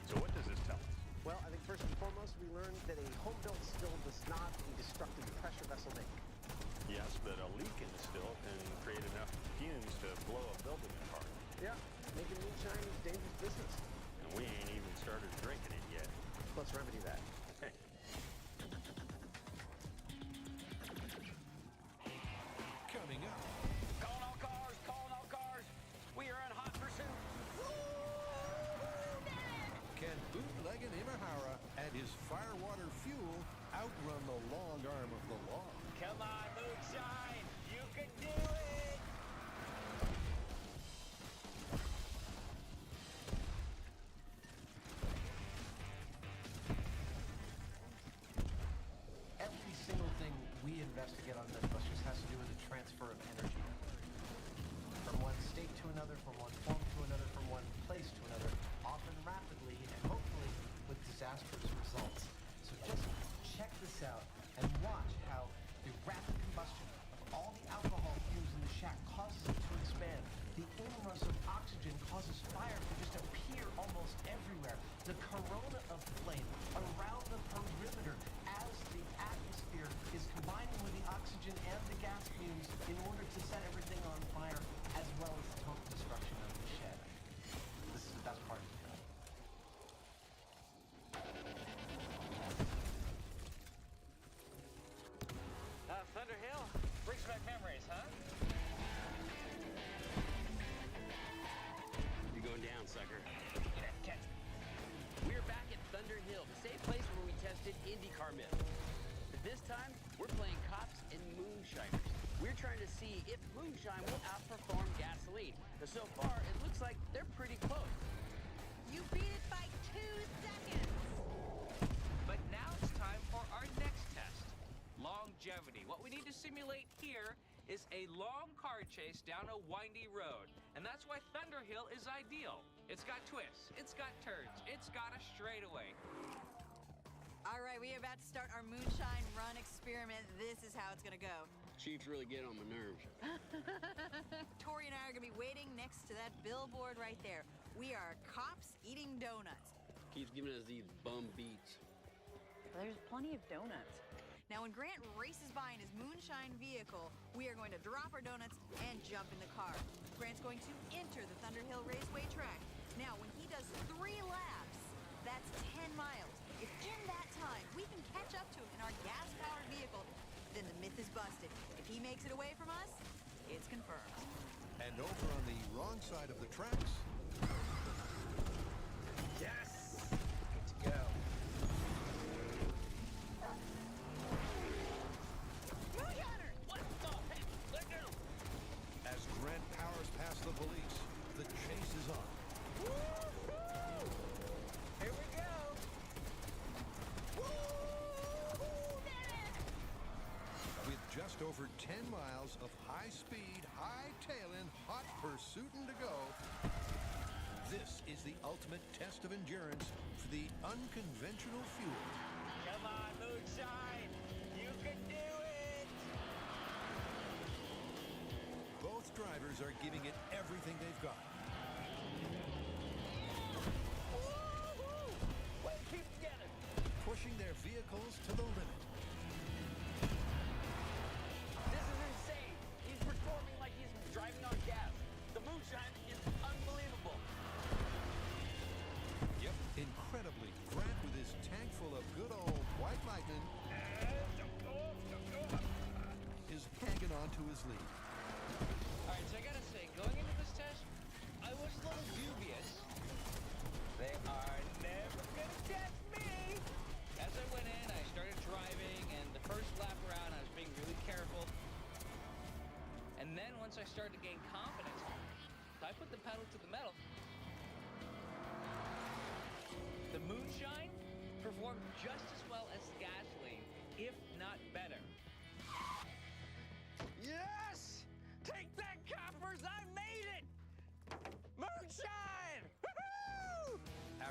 So what does this tell us? Well, I think first and foremost, we learned that a home-built still does not a destructive pressure vessel make. Yes, but a leak in the still can create enough fumes to blow a building apart. Yeah, making moonshine is dangerous business. And we ain't even started drinking it yet. Let's remedy that. Okay. Coming up, Calling all cars, calling all cars. We are in hot pursuit. can bootlegging Imahara and his firewater fuel outrun the long arm of the law? Come on, moonshine. You can do it. Every single thing we investigate on Mythbusters has to do with the transfer of energy. From one state to another, from one form to another, from one place to another, often rapidly and hopefully with disastrous results. So just check this out and watch how the rapid combustion of all the alcohol fumes in the shack causes it to expand. The inrush of oxygen causes fire to just appear almost everywhere. The corona of flame around the perimeter as the atmosphere is combining with the oxygen and the gas fumes in order to set everything on fire, as well as the total destruction of the shed. This is the best part of the film. Thunder Hill brings back memories, huh? You're going down, sucker. Catch me. We're back at Thunder Hill, the same place where we tested IndyCar myth. But this time, we're playing cops and moonshiners. We're trying to see if moonshine will outperform gasoline. But so far, it looks like they're pretty close. You beat it by 2 seconds. But now it's time for our next test. Longevity. What we need to simulate here is a long car chase down a windy road. And that's why Thunder Hill is ideal. It's got twists, it's got turns, it's got a straightaway. All right, we are about to start our moonshine run experiment. This is how it's gonna go. Chiefs really get on my nerves. Tori and I are gonna be waiting next to that billboard right there. We are cops eating donuts. Keeps giving us these bum beats. There's plenty of donuts. Now, when Grant races by in his moonshine vehicle, we are going to drop our donuts and jump in the car. Grant's going to enter the Thunder Hill Raceway track. Now, when he does 3 laps, that's 10 miles. If in that time we can catch up to him in our gas-powered vehicle, then the myth is busted. If he makes it away from us, it's confirmed. And over on the wrong side of the tracks, Yes! Good to go. Moonshiner! What the heck? Let go. as Grant powers past the police, the chase is on. Here we go. With just over 10 miles of high-speed, high-tailing, hot pursuitin' to go, this is the ultimate test of endurance for the unconventional fuel. Come on, moonshine. You can do it. Both drivers are giving it everything they've got. Woo-hoo! Way to keep together. Pushing their vehicles to the limit. This is insane. He's performing like he's driving on gas. The moonshine is unbelievable. Yep. Incredibly, Grant with his tank full of good old white lightning is hanging on to his lead. All right, so I gotta say, going into this test, I was a little dubious. They are never gonna catch me. As I went in, I started driving, and the first lap around, I was being really careful. And then once I started to gain confidence, I put the pedal to the metal. The moonshine performed just as well as gasoline, if not better.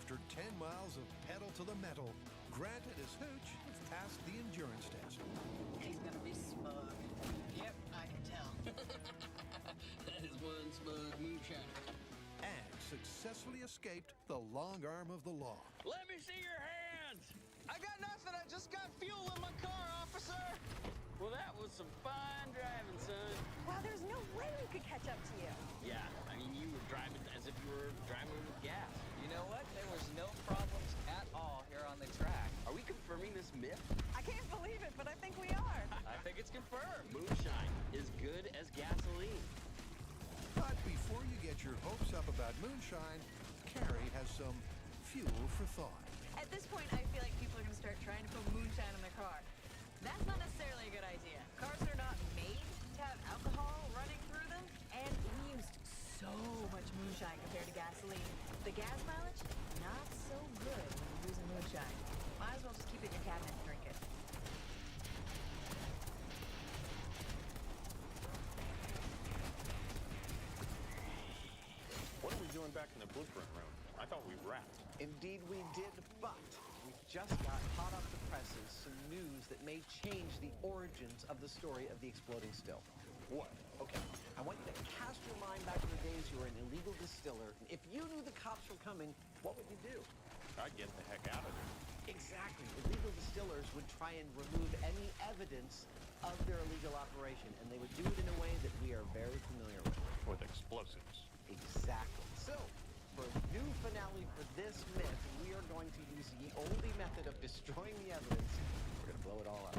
After 10 miles of pedal to the metal, Grant and his hooch have passed the endurance test. He's gonna be smug. Yep, I can tell. That is one smug moonshiner. And successfully escaped the long arm of the law. Let me see your hands! I got nothing. I just got fuel in my car, officer. Well, that was some fine driving, son. Wow, there's no way we could catch up to you. Yeah, I mean, you were driving as if you were driving with gas. You know what? There was no problems at all here on the track. Are we confirming this myth? I can't believe it, but I think we are. I think it's confirmed. Moonshine is good as gasoline. But before you get your hopes up about moonshine, Carrie has some fuel for thought. At this point, I feel like people are going to start trying to put moonshine in their car. That's not necessarily a good idea. Cars are not made to have alcohol running through them, and we used so much moonshine compared to gasoline. The gas mileage, not so good when you're using moonshine. Might as well just keep it in your cabinet and drink it. What are we doing back in the blueprint room? I thought we wrapped. Indeed we did, but we just got hot off the presses some news that may change the origins of the story of the exploding still. What? Okay, I want you to cast your mind back to the days you were an illegal distiller. If you knew the cops were coming, what would you do? I'd get the heck out of there. Exactly. Illegal distillers would try and remove any evidence of their illegal operation, and they would do it in a way that we are very familiar with. With explosives. Exactly. So, for a new finale for this myth, we are going to use the oldie method of destroying the evidence. We're going to blow it all up.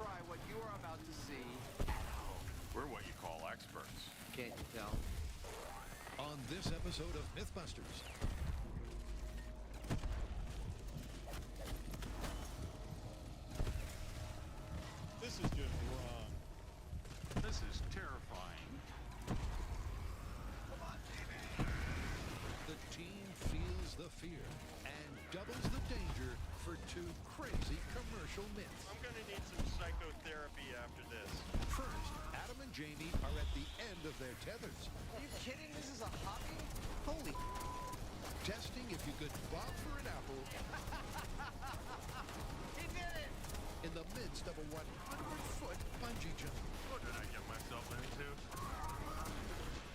try what you are about to see at home. We're what you call experts. Can't you tell? On this episode of Mythbusters. This is just wrong. This is terrifying. Come on, baby. The team feels the fear and doubles the danger for two crazy commercial myths. I'm gonna need some psychotherapy after this. First, Adam and Jamie are at the end of their tethers, Are you kidding? This is a hobby? Holy. testing if you could bob for an apple He did it! in the midst of a 100-foot bungee jump. What did I get myself into?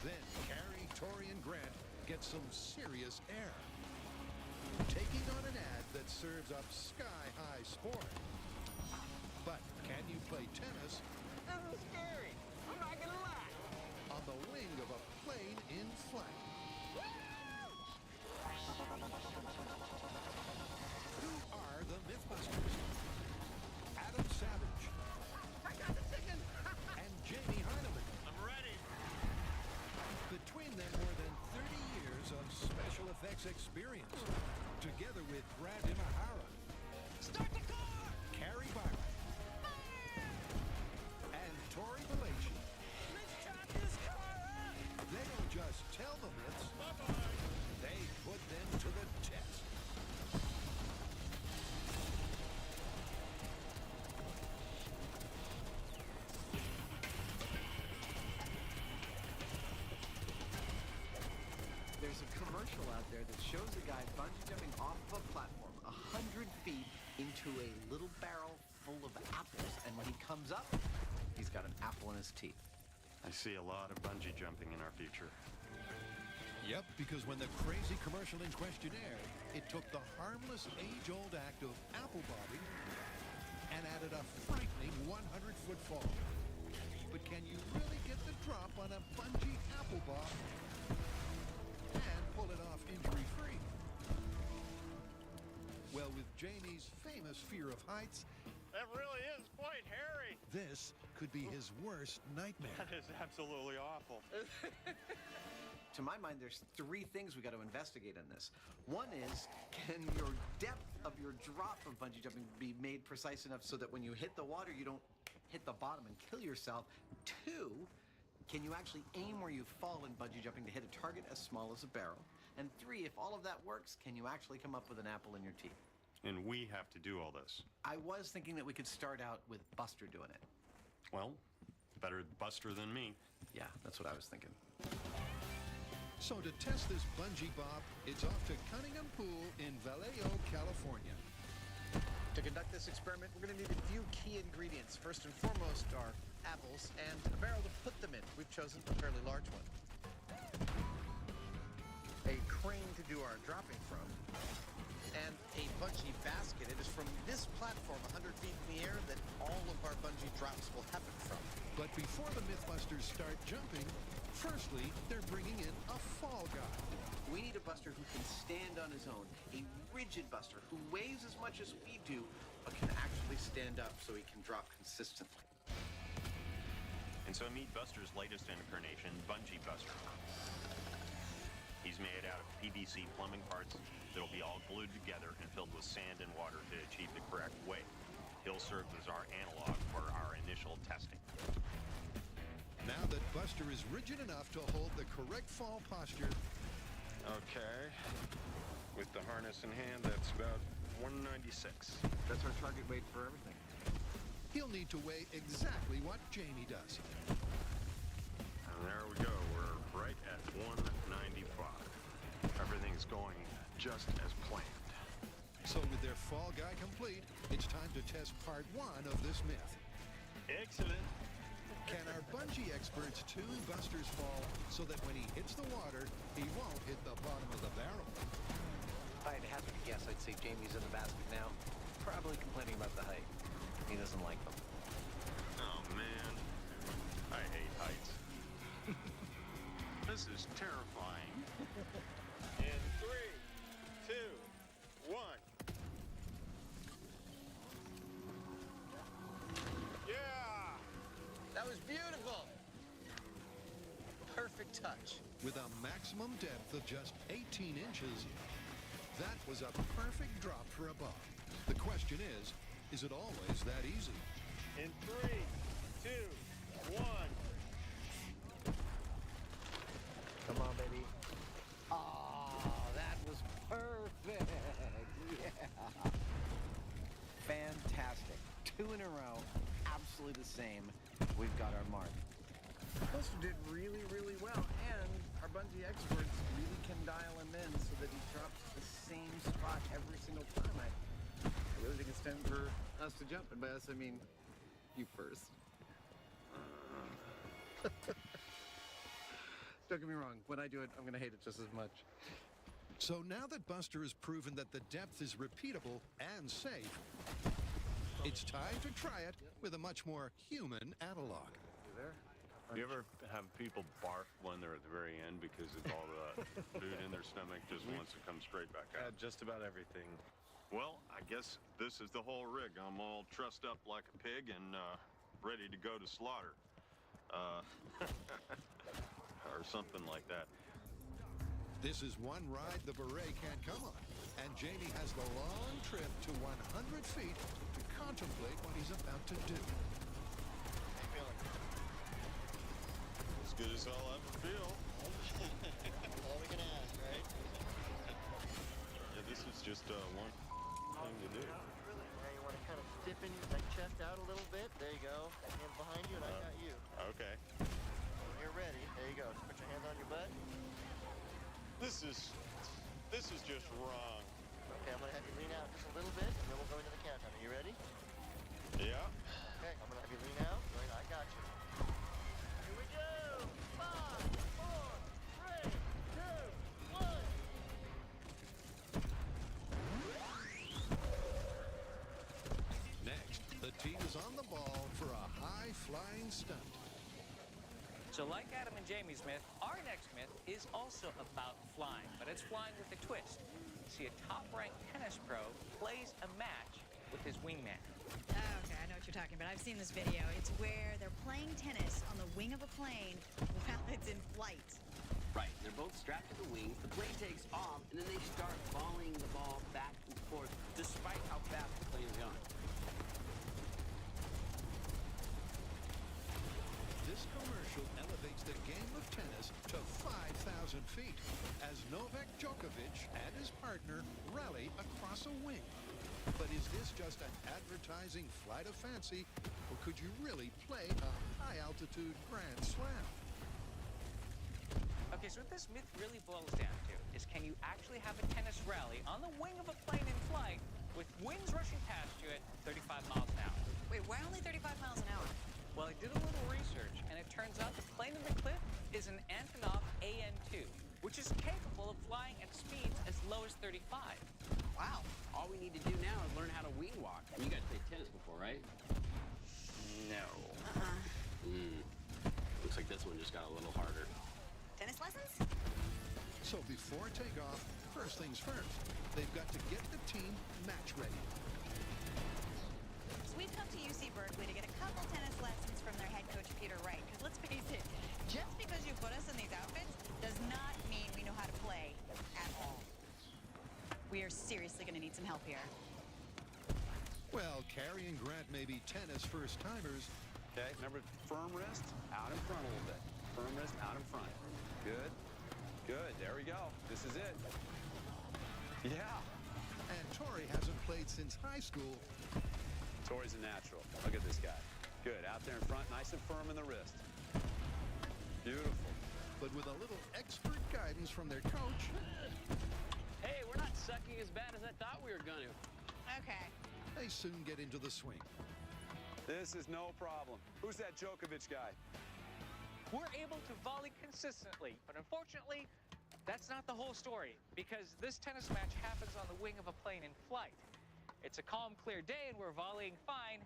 Then Carrie, Tori, and Grant get some serious air, taking on an ad that serves up sky-high sport. But can you play tennis This is scary. I'm not gonna lie. on the wing of a plane in flight? Who are the Mythbusters? Adam Savage. I got the chicken. And Jamie Heineman. I'm ready. Between them, more than 30 years of special effects experience, together with Brad Imahara, Start the car. Carrie Byron, and Tori Belleci. Let's chop this car up. They don't just tell the myths, they put them to the test. There's a commercial out there that shows a guy bungee jumping off of a platform 100 feet into a little barrel full of apples, and when he comes up, he's got an apple in his teeth. I see a lot of bungee jumping in our future. Yep, because when the crazy commercial in question aired, it took the harmless age-old act of apple bobbing and added a frightening 100-foot fall. But can you really get the drop on a bungee apple bob and pull it off injury-free? Well, with Jamie's famous fear of heights, That really is quite hairy. this could be his worst nightmare. That is absolutely awful. To my mind, there's three things we got to investigate in this. One is, can your depth of your drop of bungee jumping be made precise enough so that when you hit the water, you don't hit the bottom and kill yourself? Two, can you actually aim where you fall in bungee jumping to hit a target as small as a barrel? And three, if all of that works, can you actually come up with an apple in your teeth? And we have to do all this. I was thinking that we could start out with Buster doing it. Well, better Buster than me. Yeah, that's what I was thinking. So to test this bungee bob, it's off to Cunningham Pool in Vallejo, California. To conduct this experiment, we're going to need a few key ingredients. First and foremost are apples and a barrel to put them in. We've chosen a fairly large one. A crane to do our dropping from. And a bungee basket. It is from this platform 100 feet in the air that all of our bungee drops will happen from. But before the Mythbusters start jumping, firstly, they're bringing in a fall guy. We need a Buster who can stand on his own. A rigid Buster who weighs as much as we do, but can actually stand up so he can drop consistently. And so meet Buster's latest incarnation, Bungee Buster. He's made out of PVC plumbing parts that'll be all glued together and filled with sand and water to achieve the correct weight. He'll serve as our analog for our initial testing. Now that Buster is rigid enough to hold the correct fall posture, Okay. With the harness in hand, that's about 196. That's our target weight for everything. he'll need to weigh exactly what Jamie does. And there we go. We're right at 195. Everything's going just as planned. So with their fall guy complete, it's time to test part one of this myth. Excellent. Can our bungee experts tune Buster's fall so that when he hits the water, he won't hit the bottom of the barrel? If I had to hazard a guess, I'd say Jamie's in the basket now. Probably complaining about the height. He doesn't like them. Oh, man. I hate heights. This is terrifying. In 3, 2, 1. touch. With a maximum depth of just 18 inches, that was a perfect drop for a bug. The question is it always that easy? In 3, 2, 1. Come on, baby. Oh, that was perfect. Yeah. Fantastic. 2 in a row, absolutely the same. We've got our mark. Buster did really, really well, and our bungee experts really can dial him in so that he drops the same spot every single time. I really think it's time for us to jump, and by us I mean you first. Don't get me wrong, when I do it, I'm gonna hate it just as much. So now that Buster has proven that the depth is repeatable and safe, it's time to try it with a much more human analog. You there? You ever have people barf when they're at the very end because of all the food in their stomach just wants to come straight back out? Just about everything. Well, I guess this is the whole rig. I'm all trussed up like a pig and ready to go to slaughter. Or something like that. This is one ride the Beret can't come on, and Jamie has the long trip to 100 feet to contemplate what he's about to do. How you feeling? As good as I'll ever feel. All we can ask, right? Yeah, this is just one thing to do. Really? Now you want to kind of stiffen that chest out a little bit. There you go. Hands behind you, and I got you. Okay. When you're ready, there you go. Just put your hands on your butt. This is just wrong. Okay, I'm gonna have you lean out just a little bit, and then we'll go into the countdown. Are you ready? Yeah. Okay, I'm gonna have you lean out. Right, I got you. Here we go. 5, 4, 3, 2, 1. Next, the team is on the ball for a high-flying stunt. So like Adam and Jamie Smith, our next myth is also about flying, but it's flying with a twist. See, a top-ranked tennis pro plays a match with his wingman. Okay, I know what you're talking about. I've seen this video. It's where they're playing tennis on the wing of a plane while it's in flight. Right, they're both strapped to the wings, the plane takes off, and then they start volleying the ball back and forth, despite how fast the plane is going. This commercial elevates the game of tennis to 5,000 feet as Novak Djokovic and his partner rally across a wing. But is this just an advertising flight of fancy, or could you really play a high-altitude Grand Slam? Okay, so what this myth really boils down to is, can you actually have a tennis rally on the wing of a plane in flight with winds rushing past you at 35 miles an hour? Wait, why only 35 miles an hour? Well, I did a little research, and it turns out the plane in the clip is an Antonov AN-2, which is capable of flying at speeds as low as 35. Wow. All we need to do now is learn how to wing walk. You guys played tennis before, right? No. Looks like this one just got a little harder. Tennis lessons? So before takeoff, first things first, they've got to get the team match ready. So we've come to UC Berkeley to get a couple tennis lessons from their head coach, Peter Wright. Because let's face it, just because you put us in these outfits does not mean we know how to play at all. We are seriously going to need some help here. Well, Carrie and Grant may be tennis first-timers. Okay, remember firm wrist, out in front a little bit. Firm wrist, out in front. Good, good, there we go. This is it. Yeah. And Tori hasn't played since high school. Tori's a natural. Look at this guy. Good, out there in front, nice and firm in the wrist. Beautiful. But with a little expert guidance from their coach, Hey, we're not sucking as bad as I thought we were going to. Okay. they soon get into the swing. This is no problem. Who's that Djokovic guy? We're able to volley consistently, but unfortunately, that's not the whole story, because this tennis match happens on the wing of a plane in flight. It's a calm, clear day, and we're volleying fine,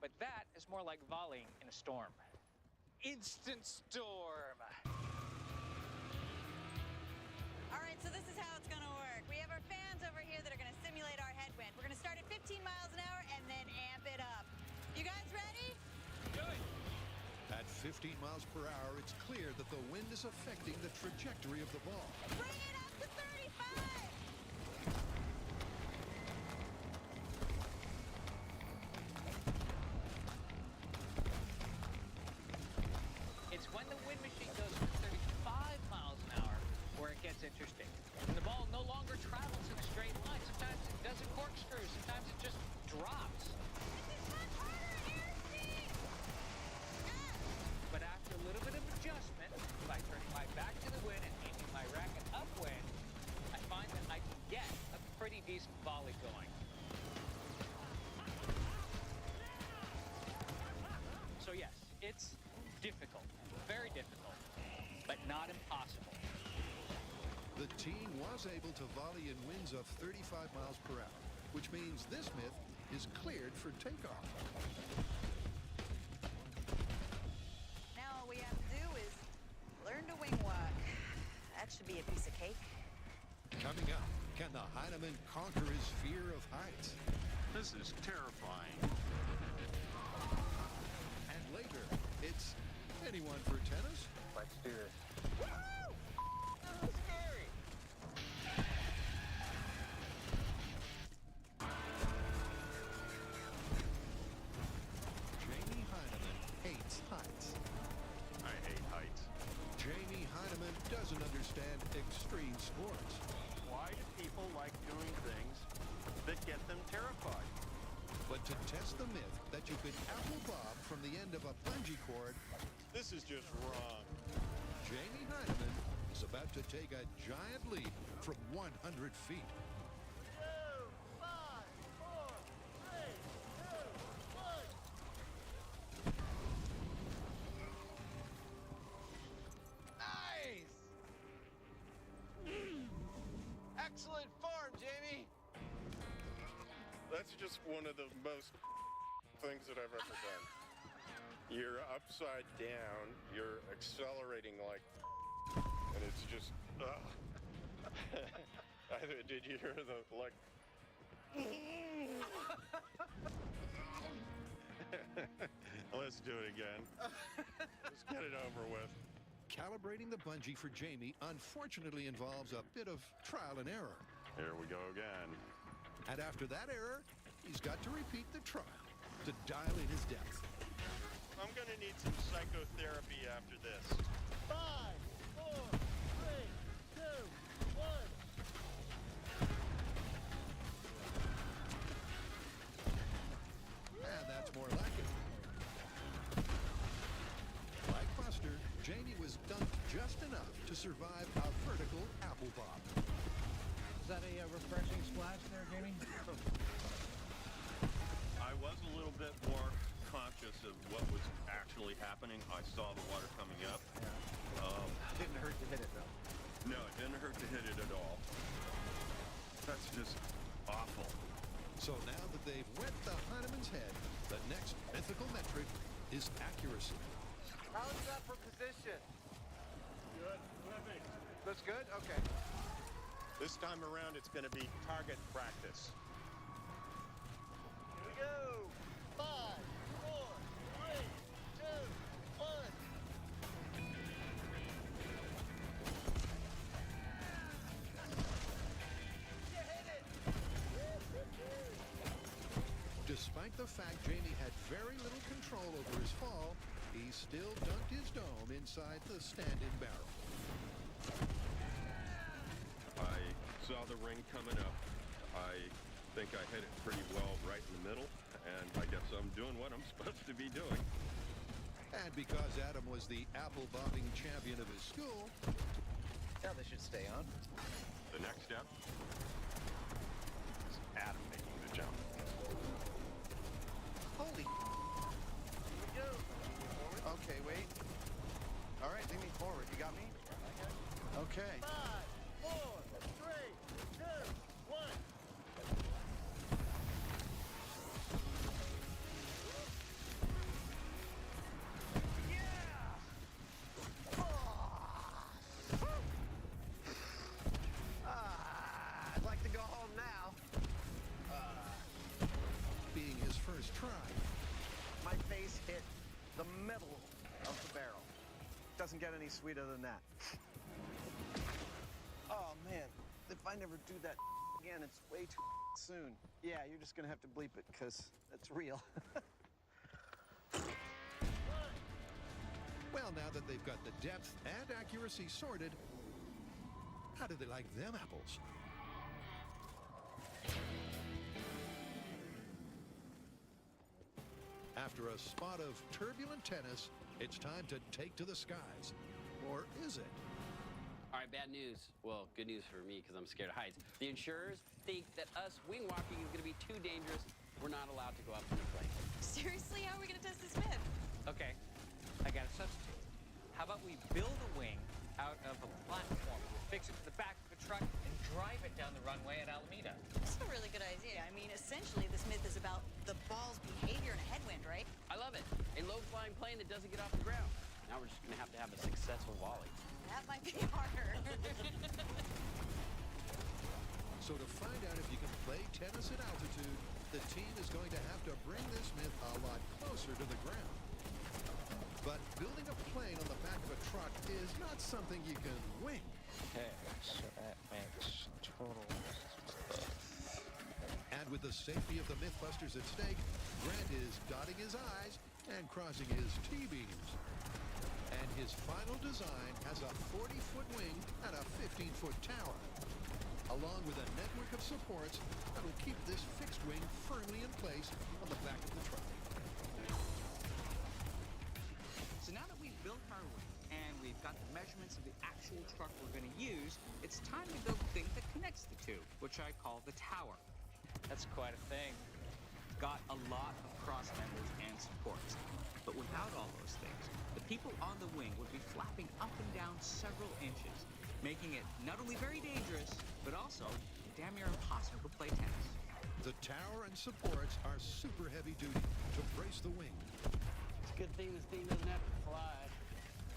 but that is more like volleying in a storm. Instant storm. All right, so this is how it's going to work. We have our fans over here that are going to simulate our headwind. We're going to start at 15 miles an hour and then amp it up. You guys ready? Good. At 15 miles per hour, it's clear that the wind is affecting the trajectory of the ball. Bring it up to 35! It's when the wind machine goes to 35 miles an hour where it gets interesting. And the ball no longer travels in a straight line. Sometimes it does a corkscrew. Sometimes it just drops. But after a little bit of adjustment, by turning my back to the wind and aiming my racket upwind, I find that I can get a pretty decent volley going. So yes, it's difficult, very difficult, but not impossible. The team was able to volley in winds of 35 miles per hour, which means this myth is cleared for takeoff. Now all we have to do is learn to wing walk. That should be a piece of cake. Coming up, can the Heineman conquer his fear of heights? This is terrifying. And later, it's anyone for tennis? Let's do this. Jamie Heineman hates heights. I hate heights. Jamie Heineman doesn't understand extreme sports. Why do people like doing things that get them terrified? But to test the myth that you could apple bob from the end of a bungee cord, This is just wrong. Jamie Heineman is about to take a giant leap from 100 feet. Nice! Excellent form, Jamie! That's just one of the most things that I've ever done. You're upside down, you're accelerating like, and it's just, did you hear the, like, let's do it again. Let's get it over with. Calibrating the bungee for Jamie unfortunately involves a bit of trial and error. Here we go again. And after that error, he's got to repeat the trial to dial in his depth. I'm gonna need some psychotherapy after this. 5, 4, 3, 2, 1. And that's more like it. Like Buster, Jamie was dunked just enough to survive a vertical apple bob. Is that a refreshing splash there, Jamie? I was a little bit more conscious of what was actually happening. I saw the water coming up. Didn't hurt to hit it, though. No, it didn't hurt to hit it at all. That's just awful. So now that they've wet the Heineman's head, the next mythical metric is accuracy. How's that for position? Good. Perfect. That's good? Okay. This time around, it's going to be target practice. Here we go. 5, 4, 3, 2, 1. You hit it. Despite the fact Jamie had very little control over his fall, he still dunked his dome inside the stand-in barrel. I saw the ring coming up. I think I hit it pretty well right in the middle, and I guess I'm doing what I'm supposed to be doing. And because Adam was the apple bobbing champion of his school, Yeah, they should stay on. The next step is Adam making the jump. Holy. Here we go. Okay, wait. All right, lean me forward. You got me? Okay. 5, 4, 3, 2, 1. I'd like to go home now. being his first try, My face hit the middle of the barrel. any sweeter than that. Oh man, if I never do that again, it's way too soon. Yeah, you're just gonna have to bleep it because it's real. Well, now that they've got the depth and accuracy sorted, how do they like them apples? After a spot of turbulent tennis, it's time to take to the skies. Or is it? All right, bad news. Well, good news for me because I'm scared of heights. The insurers think that us wing walking is going to be too dangerous. We're not allowed to go up in the plane. Seriously, how are we going to test this myth? Okay, I got a substitute. How about we build a wing out of a platform? We'll fix it to the back of a truck and drive it down the runway at Alameda. That's a really good idea. I mean, essentially, this myth is about the ball's behavior in a headwind, right? I love it. A low-flying plane that doesn't get off the ground. Now we're just going to have a successful volley. That might be harder. So to find out if you can play tennis at altitude, the team is going to have to bring this myth a lot closer to the ground. But building a plane on the back of a truck is not something you can wing. Okay, so that makes total. And with the safety of the Mythbusters at stake, Grant is dotting his I's and crossing his T-beams. And his final design has a 40-foot wing and a 15-foot tower, along with a network of supports that will keep this fixed wing firmly in place on the back of the truck. So now that we've built our wing and we've got the measurements of the actual truck we're going to use, it's time to build the thing that connects the two, which I call the tower. That's quite a thing. It's got a lot of cross members and supports. But without all those things, the people on the wing would be flapping up and down several inches, making it not only very dangerous, but also damn near impossible to play tennis. The tower and supports are super heavy duty to brace the wing. It's a good thing this thing doesn't have to fly.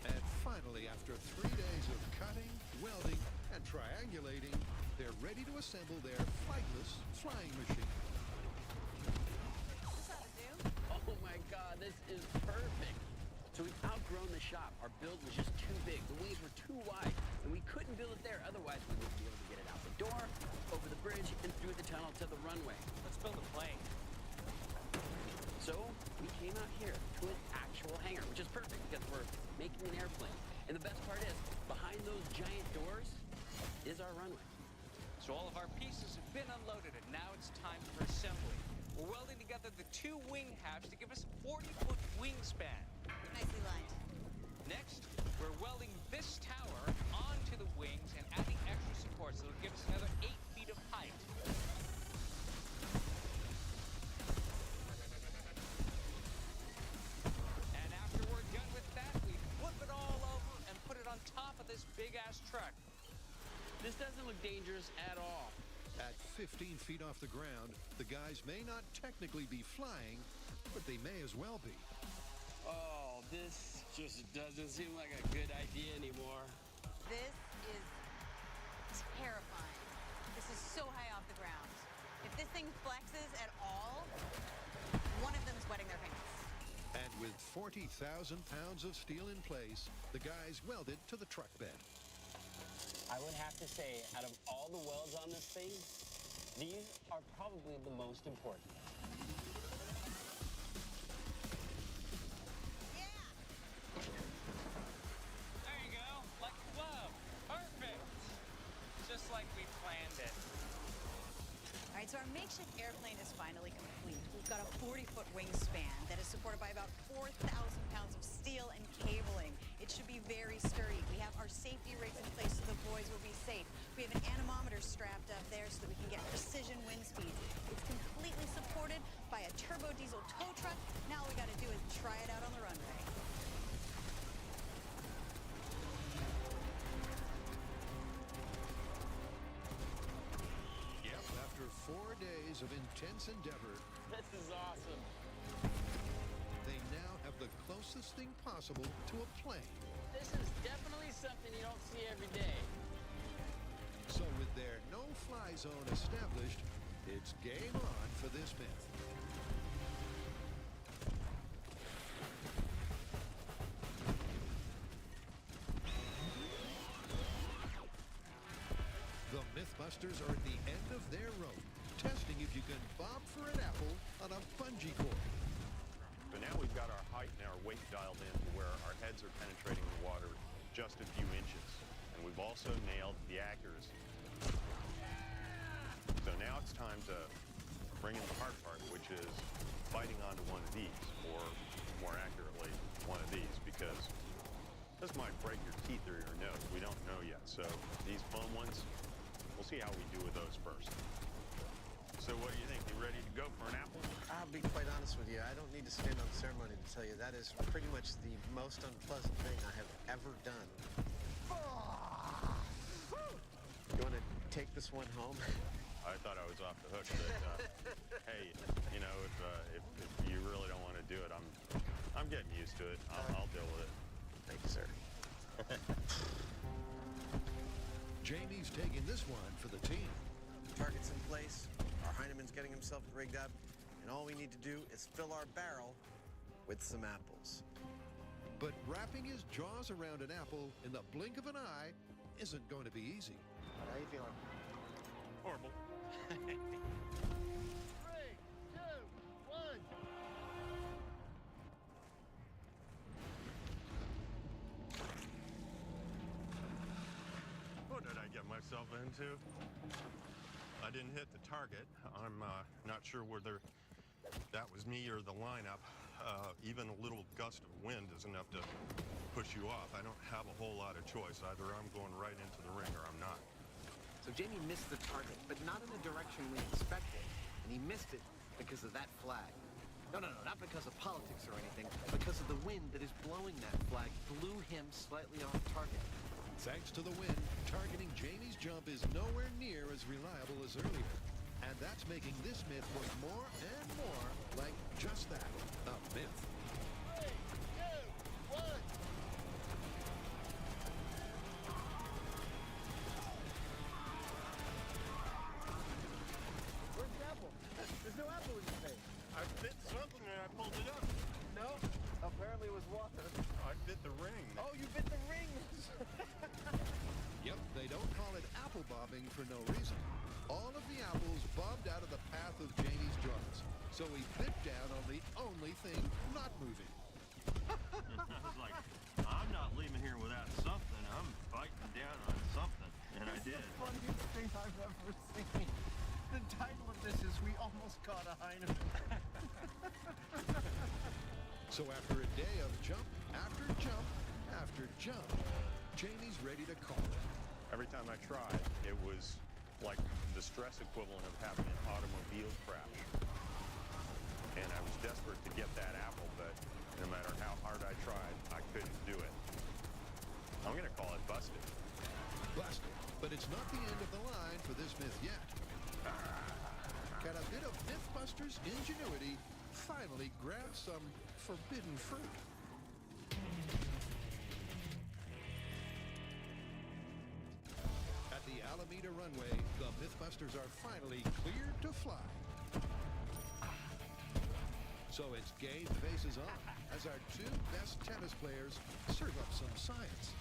And finally, after 3 days of cutting, welding, and triangulating, they're ready to assemble their flightless flying machine. Oh my God, this is perfect. So we've outgrown the shop. Our build was just too big. The wings were too wide, and we couldn't build it there. Otherwise, we wouldn't be able to get it out the door, over the bridge, and through the tunnel to the runway. Let's build a plane. So we came out here to an actual hangar, which is perfect because we're making an airplane. And the best part is, behind those giant doors is our runway. So all of our pieces have been unloaded, and now it's time for assembly. We're welding together the two wing halves to give us a 40-foot wingspan. Nicely lined. Next, we're welding this tower onto the wings and adding extra supports that'll give us another 8 feet of height. And after we're done with that, we flip it all over and put it on top of this big-ass truck. This doesn't look dangerous at all. At 15 feet off the ground, the guys may not technically be flying, but they may as well be. Oh, this just doesn't seem like a good idea anymore. This is terrifying. This is so high off the ground. If this thing flexes at all, one of them's wetting their pants. And with 40,000 pounds of steel in place, the guys welded to the truck bed. I would have to say, out of all the welds on this thing, these are probably the most important. There you go, like a glove. Perfect. Just like we planned it. All right, so our makeshift airplane is finally complete. We've got a 40-foot wingspan that is supported by about 4,000 pounds of steel and cabling. It should be very sturdy. We have our safety rigs in place so the boys will be safe. We have an anemometer strapped up there so that we can get precision wind speeds. It's completely supported by a turbo diesel tow truck. Now all we got to do is try it out on the runway. Yep, after 4 days of intense endeavor, This is awesome. they now have the closest thing possible to a plane. This is definitely something you don't see every day. So with their no-fly zone established, it's game on for this myth. Mythbusters are at the end of their rope, testing if you can bob for an apple on a bungee cord. But now we've got our height and our weight dialed in to where our heads are penetrating the water just a few inches. And we've also nailed the accuracy. So now it's time to bring in the hard part, which is biting onto one of these, or more accurately, one of these, because this might break your teeth or your nose. We don't know yet. So these foam ones, we'll see how we do with those first. So what do you think? You ready to go for an apple? I'll be quite honest with you. I don't need to stand on ceremony to tell you that is pretty much the most unpleasant thing I have ever done. You want to take this one home? I thought I was off the hook, but hey, you know, if you really don't want to do it, I'm getting used to it. I'll deal with it. Thank you, sir. Jamie's taking this one for the team. Target's in place. Our Heineman's getting himself rigged up, and all we need to do is fill our barrel with some apples. But wrapping his jaws around an apple in the blink of an eye isn't going to be easy. How you feeling? Horrible. 3, 2, 1. What did I get myself into? I didn't hit the target. I'm not sure whether that was me or the lineup. Even a little gust of wind is enough to push you off. I don't have a whole lot of choice. Either I'm going right into the ring or I'm not. So Jamie missed the target, but not in the direction we expected. And he missed it because of that flag. No, not because of politics or anything. Because of the wind that is blowing that flag blew him slightly off target. Thanks to the wind, targeting Jamie's jump is nowhere near as reliable as earlier. And that's making this myth look more and more like just that, a myth. 3, 2, 1. Where's the apple? There's no apple in your face. I bit something and I pulled it up. No? Apparently it was water. I bit the ring. Oh, you bit the ring! Yep, they don't call it apple bobbing for no reason. All of the apples bobbed out of the path of Jamie's jaws, so he bit down on the only thing not moving. I was like, I'm not leaving here without something. I'm biting down on something. And I did. It's the funniest thing I've ever seen. The title of this is We Almost Caught a Heineman. So after a day of jump after jump after jump, Jamie's ready to call it. Every time I tried, it was like the stress equivalent of having an automobile crash. And I was desperate to get that apple, but no matter how hard I tried, I couldn't do it. I'm going to call it busted. Busted. But it's not the end of the line for this myth yet. Can a bit of Mythbusters ingenuity finally grab some forbidden fruit? At the Alameda runway, the Mythbusters are finally cleared to fly. So it's game faces on as our two best tennis players serve up some science.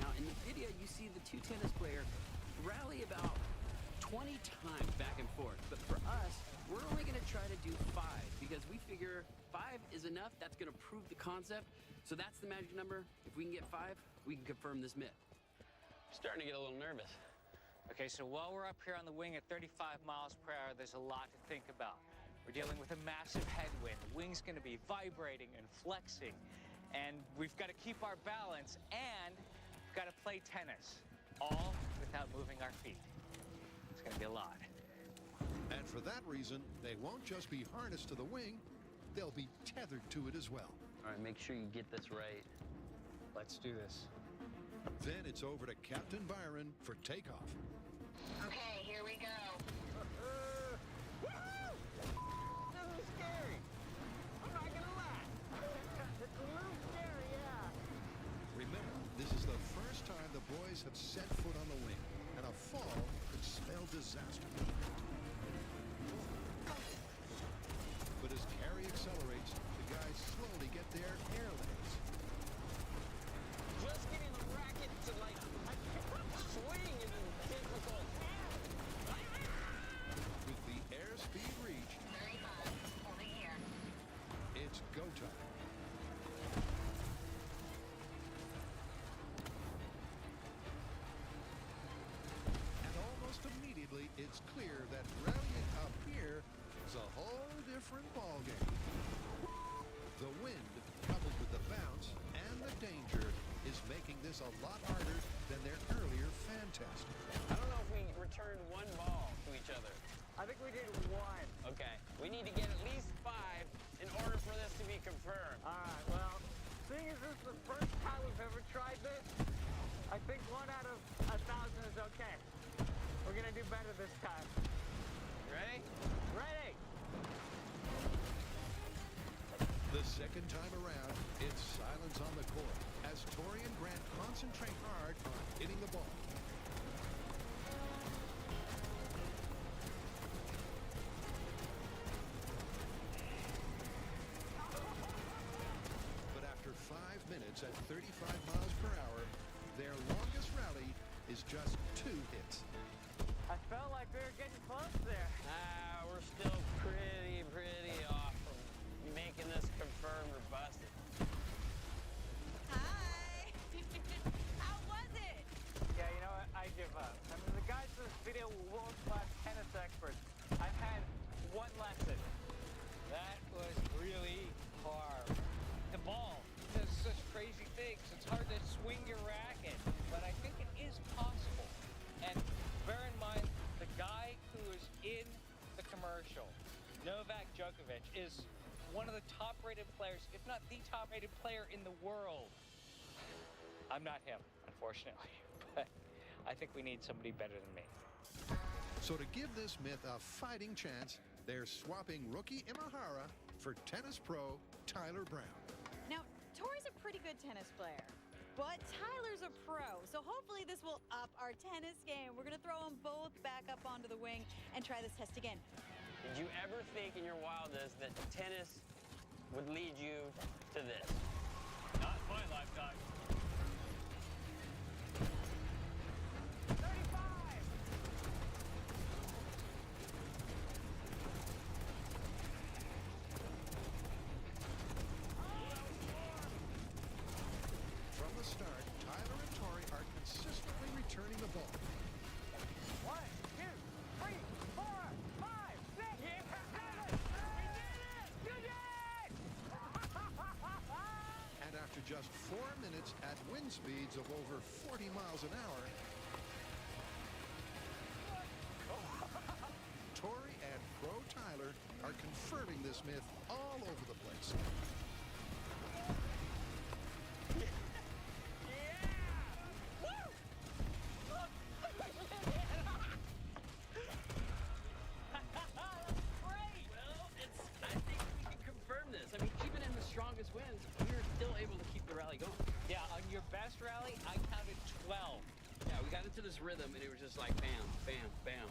Now, in the video, you see the two tennis players rally about 20 times back and forth. But for us, we're only going to try to do 5 because we figure 5 is enough. That's going to prove the concept. So that's the magic number. If we can get 5, we can confirm this myth. Starting to get a little nervous. Okay, so while we're up here on the wing at 35 miles per hour, there's a lot to think about. We're dealing with a massive headwind. The wing's going to be vibrating and flexing. And we've got to keep our balance, and we've got to play tennis, all without moving our feet. It's going to be a lot. And for that reason, they won't just be harnessed to the wing, they'll be tethered to it as well. All right, make sure you get this right. Let's do this. Then it's over to Captain Byron for takeoff. Okay, here we go. This is scary. I'm not gonna lie. It's a little scary, yeah. Remember, this is the first time the boys have set foot on the wing, and a fall could spell disaster. But as Carrie accelerates, the guys slowly get their air legs. Just getting the racket to like swing is difficult. it's clear that rallying up here is a whole different ballgame. The wind, coupled with the bounce and the danger, is making this a lot harder than their earlier fan test. I don't know if we returned one ball to each other. I think we did one. Okay, we need to get at least 5 in order for this to be confirmed. All right, well, seeing as this is the first time we've ever tried this, I think 1 out of 1,000 is okay. We're gonna do better this time. Ready? Ready! The second time around, it's silence on the court as Tori and Grant concentrate hard on hitting the ball. But after 5 minutes at 35 miles per hour, their longest rally is just 2 hits. I felt like we were getting close there. We're still pretty off from making this confirmed or busted. Hi! How was it? Yeah, you know what? I give up. I mean, the guys in this video were world-class tennis experts. I've had 1 lesson. That was really hard. The ball does such crazy things. It's hard to swing your racket, but I think it is possible. And bear in mind, the guy who is in the commercial, Novak Djokovic, is one of the top-rated players, if not the top-rated player in the world. I'm not him, unfortunately, but I think we need somebody better than me. So to give this myth a fighting chance, they're swapping rookie Imahara for tennis pro Tyler Brown. Now, Tori's a pretty good tennis player, but Tyler's a pro, so hopefully this will up our tennis game. We're going to throw them both back up onto the wing and try this test again. Did you ever think in your wildest that tennis would lead you to this? Not in my lifetime. 35! From the start, Tyler and Tori are consistently returning the ball. 1, 2, 3, 4, 5, 6, 7. We did it! You did it! And after just 4 minutes at wind speeds of over 40 miles an hour, Tori and pro Tyler are confirming this myth all over the place. I think we can confirm this. I mean, even in the strongest winds, we were still able to keep the rally going. Yeah, on your best rally, I counted 12. Yeah, we got into this rhythm, and it was just like bam, bam, bam.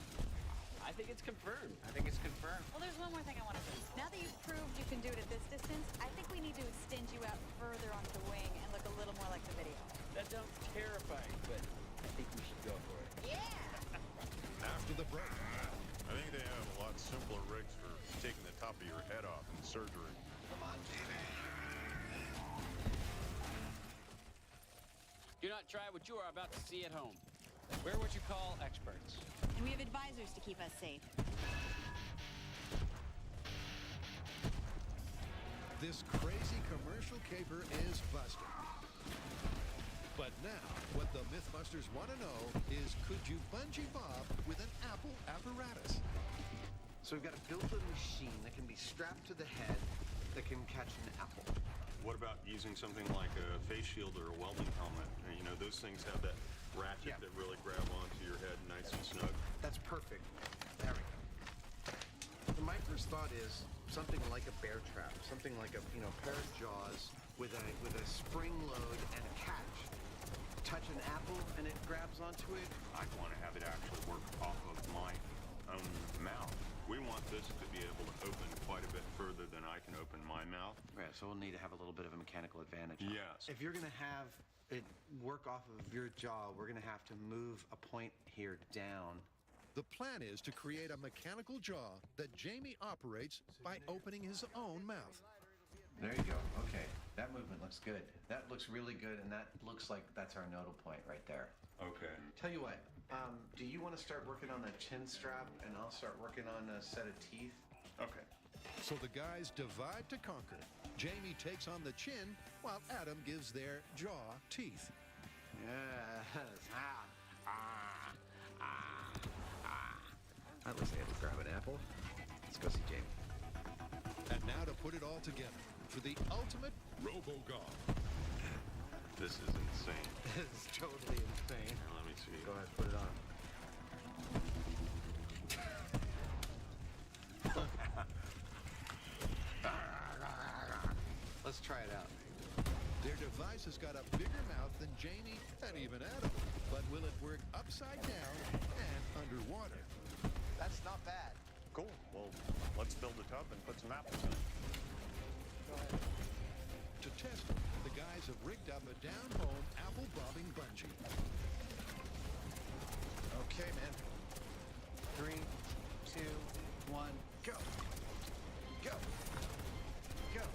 I think it's confirmed. I think it's confirmed. Well, there's one more thing I want to do. Now that you've proved you can do it at this distance, I think we need to extend you out further onto the wing and look a little more like the video. That sounds terrifying, but I think we should go for it. Yeah! After the break, I think they have a lot simpler rigs for taking the top of your head off in surgery. Come on, Jimmy. Do not try what you are about to see at home. We're what you call experts. And we have advisors to keep us safe. this crazy commercial caper is busted. But now, what the Mythbusters want to know is, could you bungee bob with an Apple apparatus? So we've got a built-in machine that can be strapped to the head that can catch an apple. What about using something like a face shield or a welding helmet? You know, those things have that ratchet that really grab onto your head nice and snug. That's perfect. There we go. So my first thought is something like a bear trap, something like a pair of jaws with a spring load and a catch. Touch an apple and it grabs onto it. I want to have it actually work off of my own mouth. We want this to be able to open quite a bit further than I can open my mouth. Right, so we'll need to have a little bit of a mechanical advantage. Yes. If you're going to have it work off of your jaw, we're going to have to move a point here down. The plan is to create a mechanical jaw that Jamie operates by opening his own mouth. There you go. Okay, that movement looks good. That looks really good, and that looks like that's our nodal point right there. Okay. Tell you what, do you want to start working on the chin strap, and I'll start working on a set of teeth? Okay. So the guys divide to conquer. Jamie takes on the chin, while Adam gives their jaw teeth. Yes. That looks like I had to grab an apple. Let's go see Jamie. And now to put it all together for the ultimate RoboGolf. This is insane. It's totally insane. Here, let me see. Go ahead, put it on. Let's try it out. Their device has got a bigger mouth than Jamie and even Adam. But will it work upside down and underwater? That's not bad. Cool. Well, let's build a tub and put some apples in it. Go ahead. To test it, the guys have rigged up a down-home apple bobbing bungee. Okay, man. 3, 2, 1, go. Go. Go.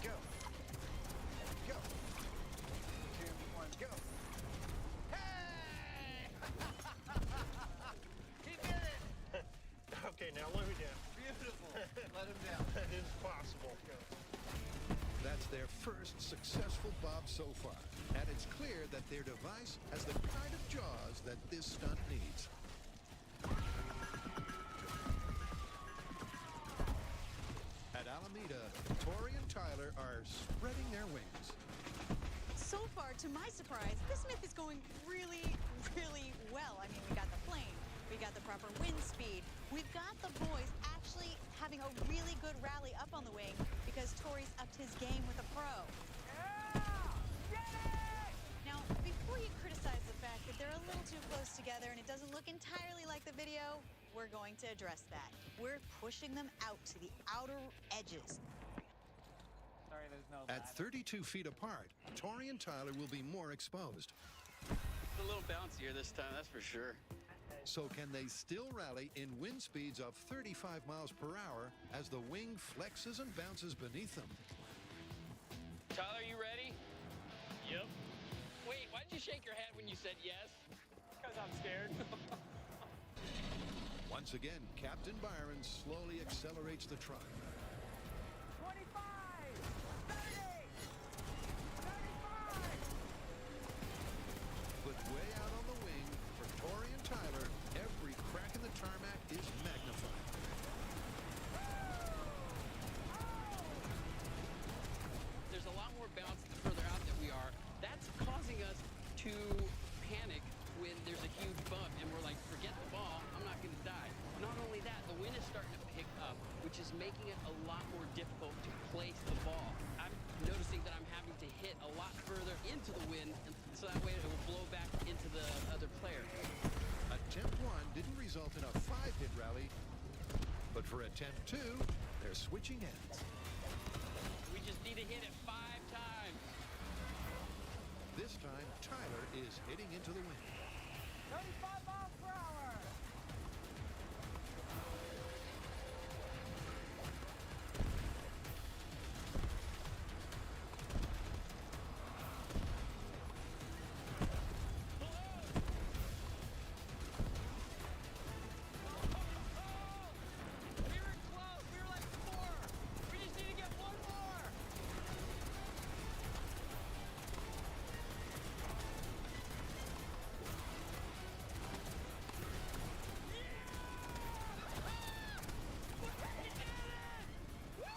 Go. Go. 2, 1, go. Hey! He did it! Okay, now let me down. Beautiful. Let him down. That is possible. That's their first successful bob so far. And it's clear that their device has the kind of jaws that this stunt needs. At Alameda, Tori and Tyler are spreading their wings. So far, to my surprise, this myth is going really, really well. I mean, we got the plane, we got the proper wind speed, we've got the boys actually having a really good rally up on the wing because Tori's upped his game with a pro. Now, before you criticize the fact that they're a little too close together and it doesn't look entirely like the video, we're going to address that. We're pushing them out to the outer edges. Sorry, there's no At 32 feet apart, Tori and Tyler will be more exposed. It's a little bouncier this time, that's for sure. So can they still rally in wind speeds of 35 miles per hour as the wing flexes and bounces beneath them? Tyler, you ready? Yep. Wait, why did you shake your head when you said yes? Because I'm scared. Once again, Captain Byron slowly accelerates the truck. 25! 30! 35! But way out on the wing, for Tori and Tyler, every crack in the tarmac is magnified. There's a lot more bounce the further out that we are. That's causing us to panic when there's a huge bump and we're like, forget the ball, I'm not going to die. Not only that, the wind is starting to pick up, which is making it a lot more difficult to place the ball. I'm noticing that I'm having to hit a lot further into the wind, and so that way it will blow back into the other player. Attempt 1 didn't result in a 5-hit rally, but for attempt 2, they're switching ends. We just need to hit it 5 times. This time, Tyler is hitting into the wind. 35 miles per hour! We were close. We were like 4. We just need to get 1 more. Woo!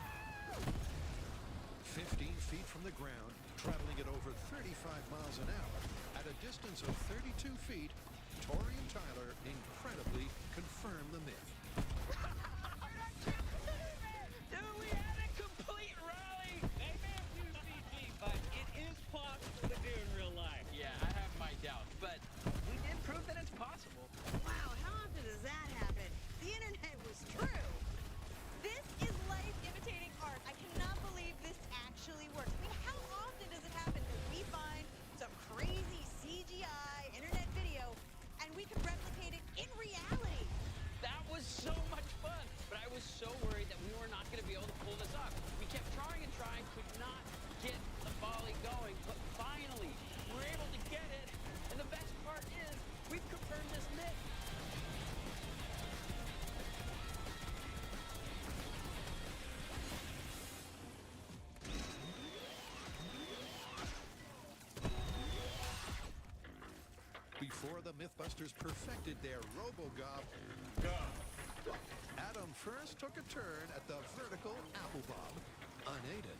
15 feet from the ground, traveling at over 35 miles an hour. At a distance of 32 feet, Tori and Tyler incredibly confirm the myth. Dude, we had a complete rally! They may have used CG, but it is possible to do in real life. Yeah, I have my doubts, but we did prove that it's possible. Wow, how often does that happen? The internet was true. This is life imitating art. I cannot believe this actually works. I mean, how often does it happen that we find some crazy CGI internet video before the Mythbusters perfected their RoboGob, Adam first took a turn at the vertical apple bob, unaided.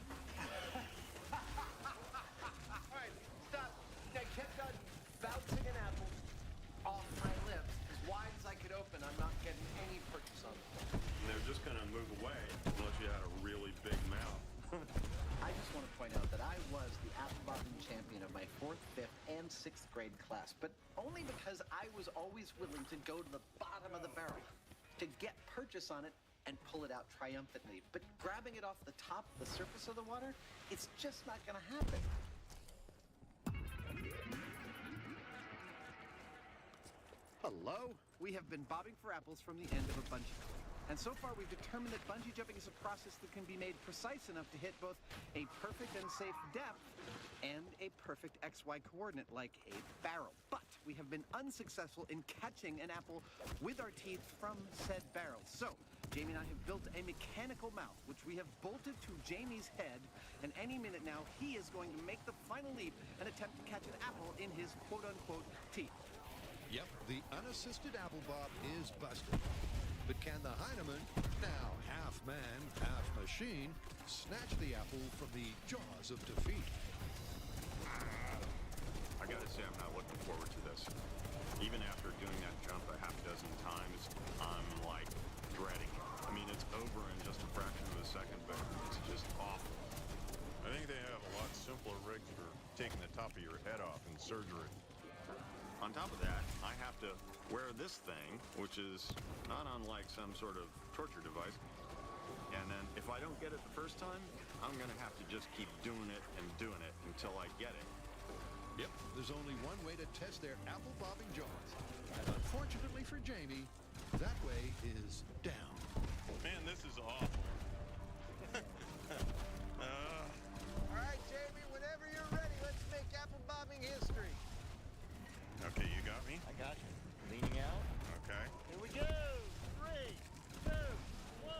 All right, stop. I kept on bouncing an apple off my lips as wide as I could open. I'm not getting any purchase on them. They're just going to move away unless you had a really big mouth. I just want to point out that I was the apple bobbing champion of my 4th, 5th, and 6th grade class, but only because I was always willing to go to the bottom of the barrel to get purchase on it and pull it out triumphantly. But grabbing it off the top, the surface of the water, it's just not going to happen. Hello. We have been bobbing for apples from the end of a bungee cord. And so far, we've determined that bungee jumping is a process that can be made precise enough to hit both a perfect and safe depth and a perfect XY coordinate like a barrel. But we have been unsuccessful in catching an apple with our teeth from said barrel. So, Jamie and I have built a mechanical mouth, which we have bolted to Jamie's head, and any minute now, he is going to make the final leap and attempt to catch an apple in his quote-unquote teeth. Yep, the unassisted apple bob is busted. But can the Heinemann, now half man, half machine, snatch the apple from the jaws of defeat? I gotta say, I'm not looking forward to this. Even after doing that jump a half dozen times, I'm like dreading it. I mean, it's over in just a fraction of a second, but it's just awful. I think they have a lot simpler rigs for taking the top of your head off in surgery. On top of that, I have to wear this thing, which is not unlike some sort of torture device. And then if I don't get it the first time, I'm gonna have to just keep doing it until I get it. Yep, there's only one way to test their apple bobbing jaws. And unfortunately for Jamie, that way is down. Man, this is awful. All right, Jamie, whenever you're ready, let's make apple bobbing history. Okay, you got me? I got you. Leaning out. Okay. Here we go. 3, 2, 1.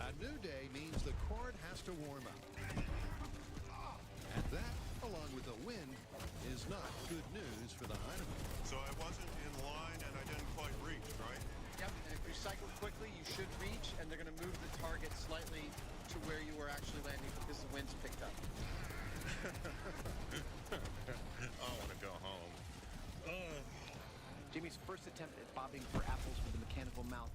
A new day means the cord has to warm up. And that, along with the wind, is not good news for the Heinemann. So I wasn't in line and I didn't quite reach, right? Yep, and if you cycle quickly, you should reach, and they're going to move the target slightly to where you were actually landing because the wind's picked up. I want to go home. Jimmy's first attempt at bobbing for apples with the mechanical mouth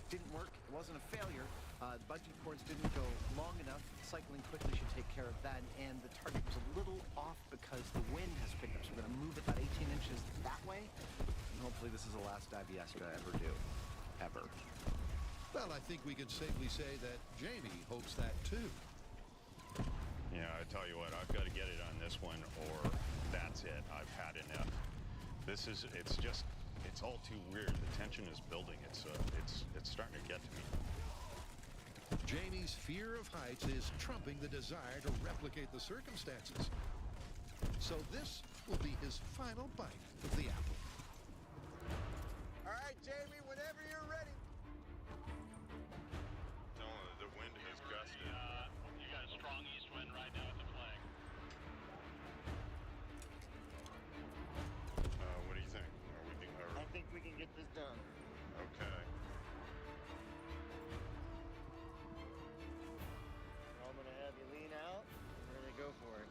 didn't work. It wasn't a failure. The bungee cords didn't go long enough. Cycling quickly should take care of that, and the target was a little off because the wind has picked up. So we're going to move it about 18 inches that way, and hopefully this is the last dive Yesca ever do. Ever. Well, I think we can safely say that Jamie hopes that too. Yeah, I tell you what, I've got to get it on this one, or that's it. I've had enough. It's all too weird. The tension is building. It's starting to get to me. Jamie's fear of heights is trumping the desire to replicate the circumstances. So this will be his final bite of the apple. All right, Jamie, whenever you're ready. The wind has gusted. You got a strong east wind right now at the flag. What do you think? I think we can get this done. Okay. I'm going to have you lean out and really go for it.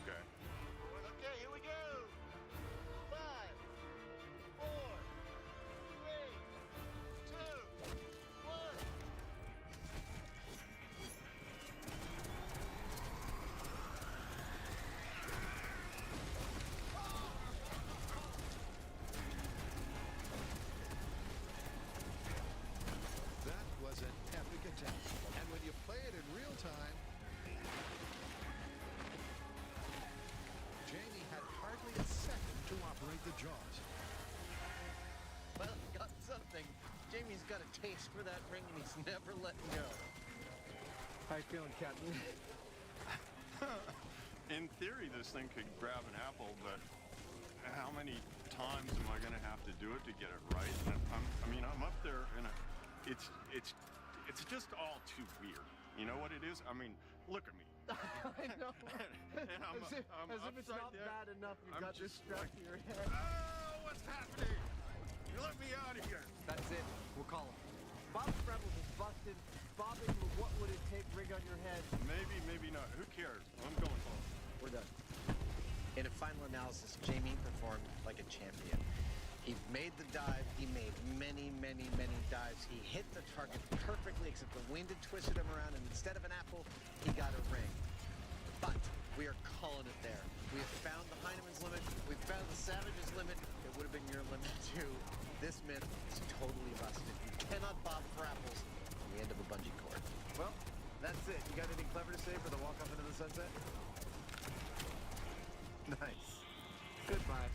Okay. Okay, here we go. 5, 4, 3, 2, 1. That was an epic attempt. And when you play it in real time, Jamie had hardly a second to operate the jaws. Well, got something. Jamie's got a taste for that ring, and he's never letting go. How you feeling, Captain? In theory, this thing could grab an apple, but how many times am I going to have to do it to get it right? And I'm up there, and it's just all too weird. You know what it is? I mean, look at me. I know. And I'm as if it's upside not down. bad enough you've I'm got this just strapped to your head. Oh, what's happening? You let me out of here. That's it. We'll call him. Bob Rebels is busted. Bobbing with what would it take rig on your head. Maybe, maybe not. Who cares? I'm going home. We're done. In a final analysis, Jamie performed like a champion. He made the dive. He made many, many, many dives. He hit the target perfectly, except the wind had twisted him around, and instead of an apple, he got a ring. But we are calling it there. We have found the Heineman's limit. We've found the Savage's limit. It would have been your limit, too. This myth is totally busted. You cannot bob for apples on the end of a bungee cord. Well, that's it. You got anything clever to say for the walk off into the sunset? Nice. Goodbye.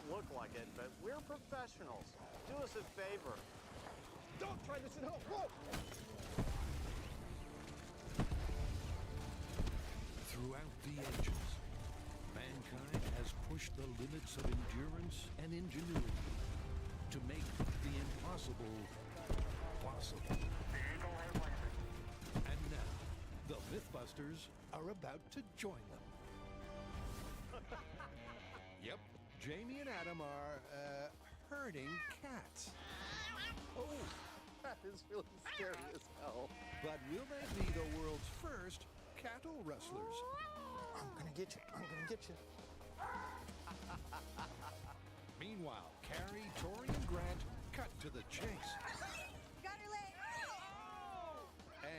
Look like it, but we're professionals. Do us a favor. Don't try this at home. Whoa! Throughout the ages, mankind has pushed the limits of endurance and ingenuity to make the impossible possible. And now, the Mythbusters are about to join them. Yep, Jamie and Adam are, herding cats. Oh, that is really scary as hell. But will they be the world's first cattle rustlers? I'm gonna get you. I'm gonna get you. Meanwhile, Carrie, Tori, and Grant cut to the chase Got her leg.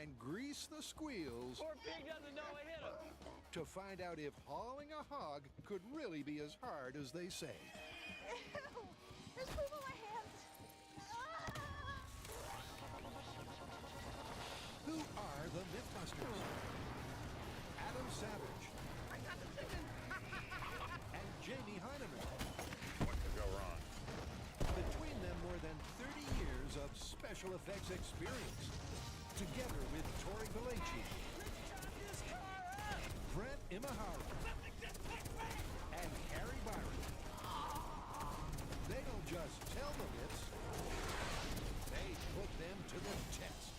and grease the squeals Poor pig doesn't know I hit him. to find out if hauling a hog could really be as hard as they say. Ew, there's poop on my hands. Who are the Mythbusters? Adam Savage. I got the chicken. And Jamie Heineman. What could go wrong? Between them, more than 30 years of special effects experience. Together with Tori Belleci, Brent Imahara, and Carrie Byron. They don't just tell the myths, they put them to the test.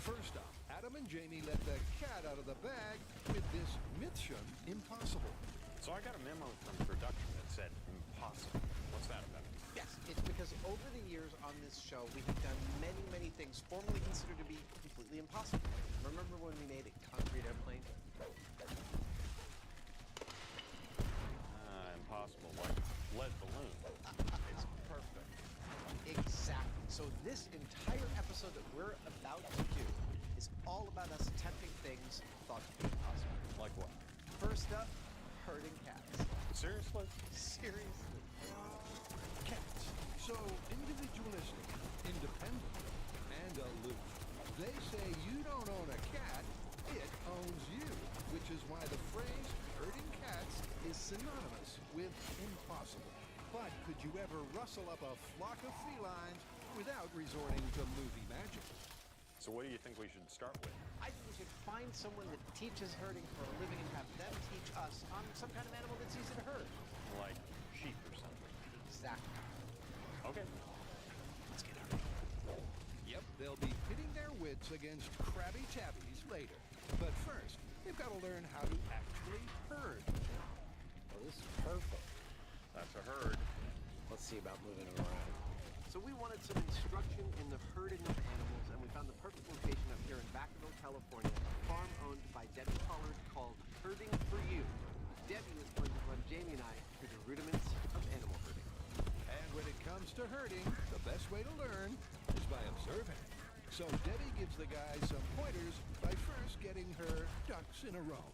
First up, Adam and Jamie let the cat out of the bag with this Mission Impossible. So I got a memo from production that said impossible. What's that about? Yes, it's because over the years on this show, we have done many, many things formerly considered to be completely impossible. Remember when we made a concrete airplane? Impossible, like lead balloon. It's perfect. Exactly. So this entire episode that we're about to do is all about us attempting things thought to be impossible. Like what? First up, herding cats. Seriously? Seriously. Cats, so individualistic, independent, and aloof. They say you don't own a cat, it owns you, which is why the phrase herding cats is synonymous with impossible. But could you ever rustle up a flock of felines without resorting to movie magic? So what do you think we should start with? I think we should find someone that teaches herding for a living and have them teach us on some kind of animal that's easy to herd. like sheep or something. Exactly. Okay. Let's get out of here. Yep, they'll be pitting their wits against Krabby Tabbies later. But first, they've got to learn how to actually herd. Well, this is perfect. That's a herd. Let's see about moving them around. So we wanted some instruction in the herding of animals, and we found the perfect location up here in Vacaville, California, a farm owned by Debbie Pollard called Herding for You. Debbie is going to run Jamie and I through the rudiments of animal herding. And when it comes to herding, the best way to learn is by observing. So Debbie gives the guys some pointers by first getting her ducks in a row.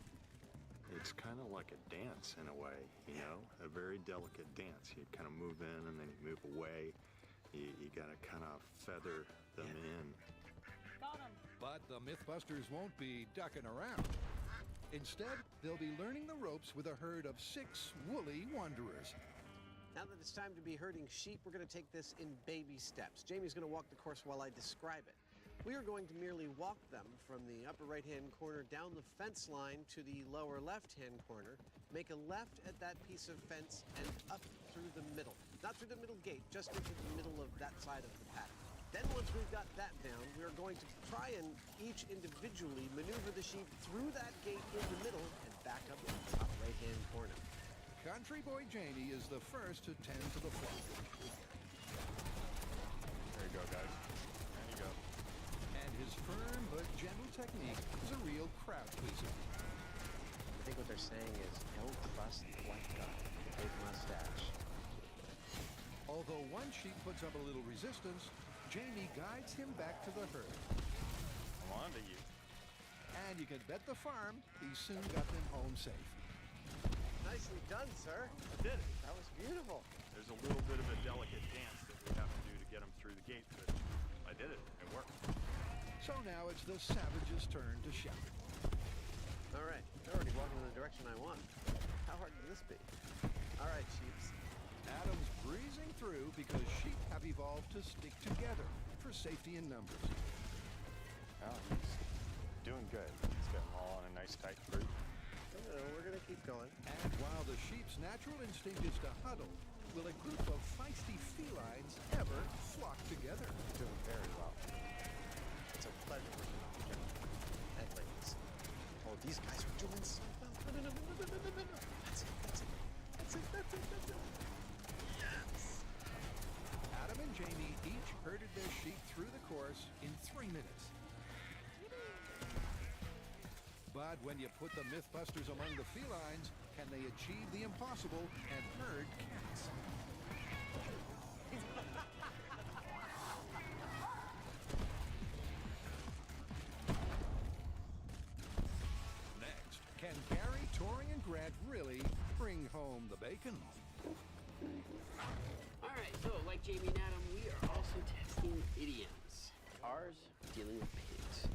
It's kind of like a dance in a way, you know, a very delicate dance. You kind of move in and then you move away. You got to kind of feather them in. Got him. But the Mythbusters won't be ducking around. Instead, they'll be learning the ropes with a herd of 6 woolly wanderers. Now that it's time to be herding sheep, we're going to take this in baby steps. Jamie's going to walk the course while I describe it. We are going to merely walk them from the upper right-hand corner down the fence line to the lower left-hand corner, make a left at that piece of fence, and up through the middle. Not through the middle gate, just into the middle of that side of the paddock. Then once we've got that down, we are going to try and each individually maneuver the sheep through that gate in the middle and back up to the top right-hand corner. Country boy Jamie is the first to tend to the flock. There you go, guys. There you go. And his firm but gentle technique is a real crowd pleaser. I think what they're saying is, don't trust the white guy, the big mustache. Although one sheep puts up a little resistance, Jamie guides him back to the herd. I'm on to you. And you can bet the farm he soon got them home safe. Nicely done, sir. I did it. That was beautiful. There's a little bit of a delicate dance that we have to do to get them through the gate, but I did it. It worked. So now it's the savage's turn to shout. All right, they're already walking in the direction I want. How hard can this be? All right, sheeps. Adam's breezing through because sheep have evolved to stick together for safety in numbers. Oh, he's doing good. He's got them all on a nice tight group. We're gonna keep going. And while the sheep's natural instinct is to huddle, will a group of feisty felines ever flock together? Doing very well. It's a pleasure working with you, gentlemen and ladies. Oh, these guys are doing so well. No. That's it. Yes! Adam and Jamie each herded their sheep through the course in 3 minutes. But when you put the Mythbusters among the felines, can they achieve the impossible and herd cats? Next, can Gary, Tori, and Grant really bring home the bacon? All right, so like Jamie and Adam, we are also testing idioms. Ours, dealing with pigs.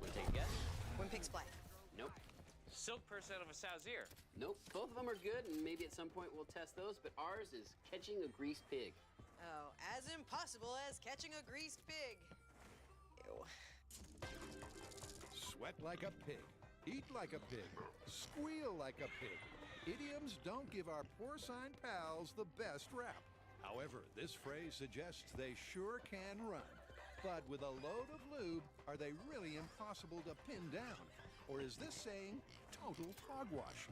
Want to take a guess? When pigs fly. Nope. Silk purse out of a sow's ear. Nope. Both of them are good, and maybe at some point we'll test those, but ours is catching a greased pig. Oh, as impossible as catching a greased pig. Ew. Sweat like a pig, eat like a pig, squeal like a pig. Idioms don't give our porcine pals the best rap. However, this phrase suggests they sure can run. But with a load of lube, are they really impossible to pin down? Or is this saying total hogwash?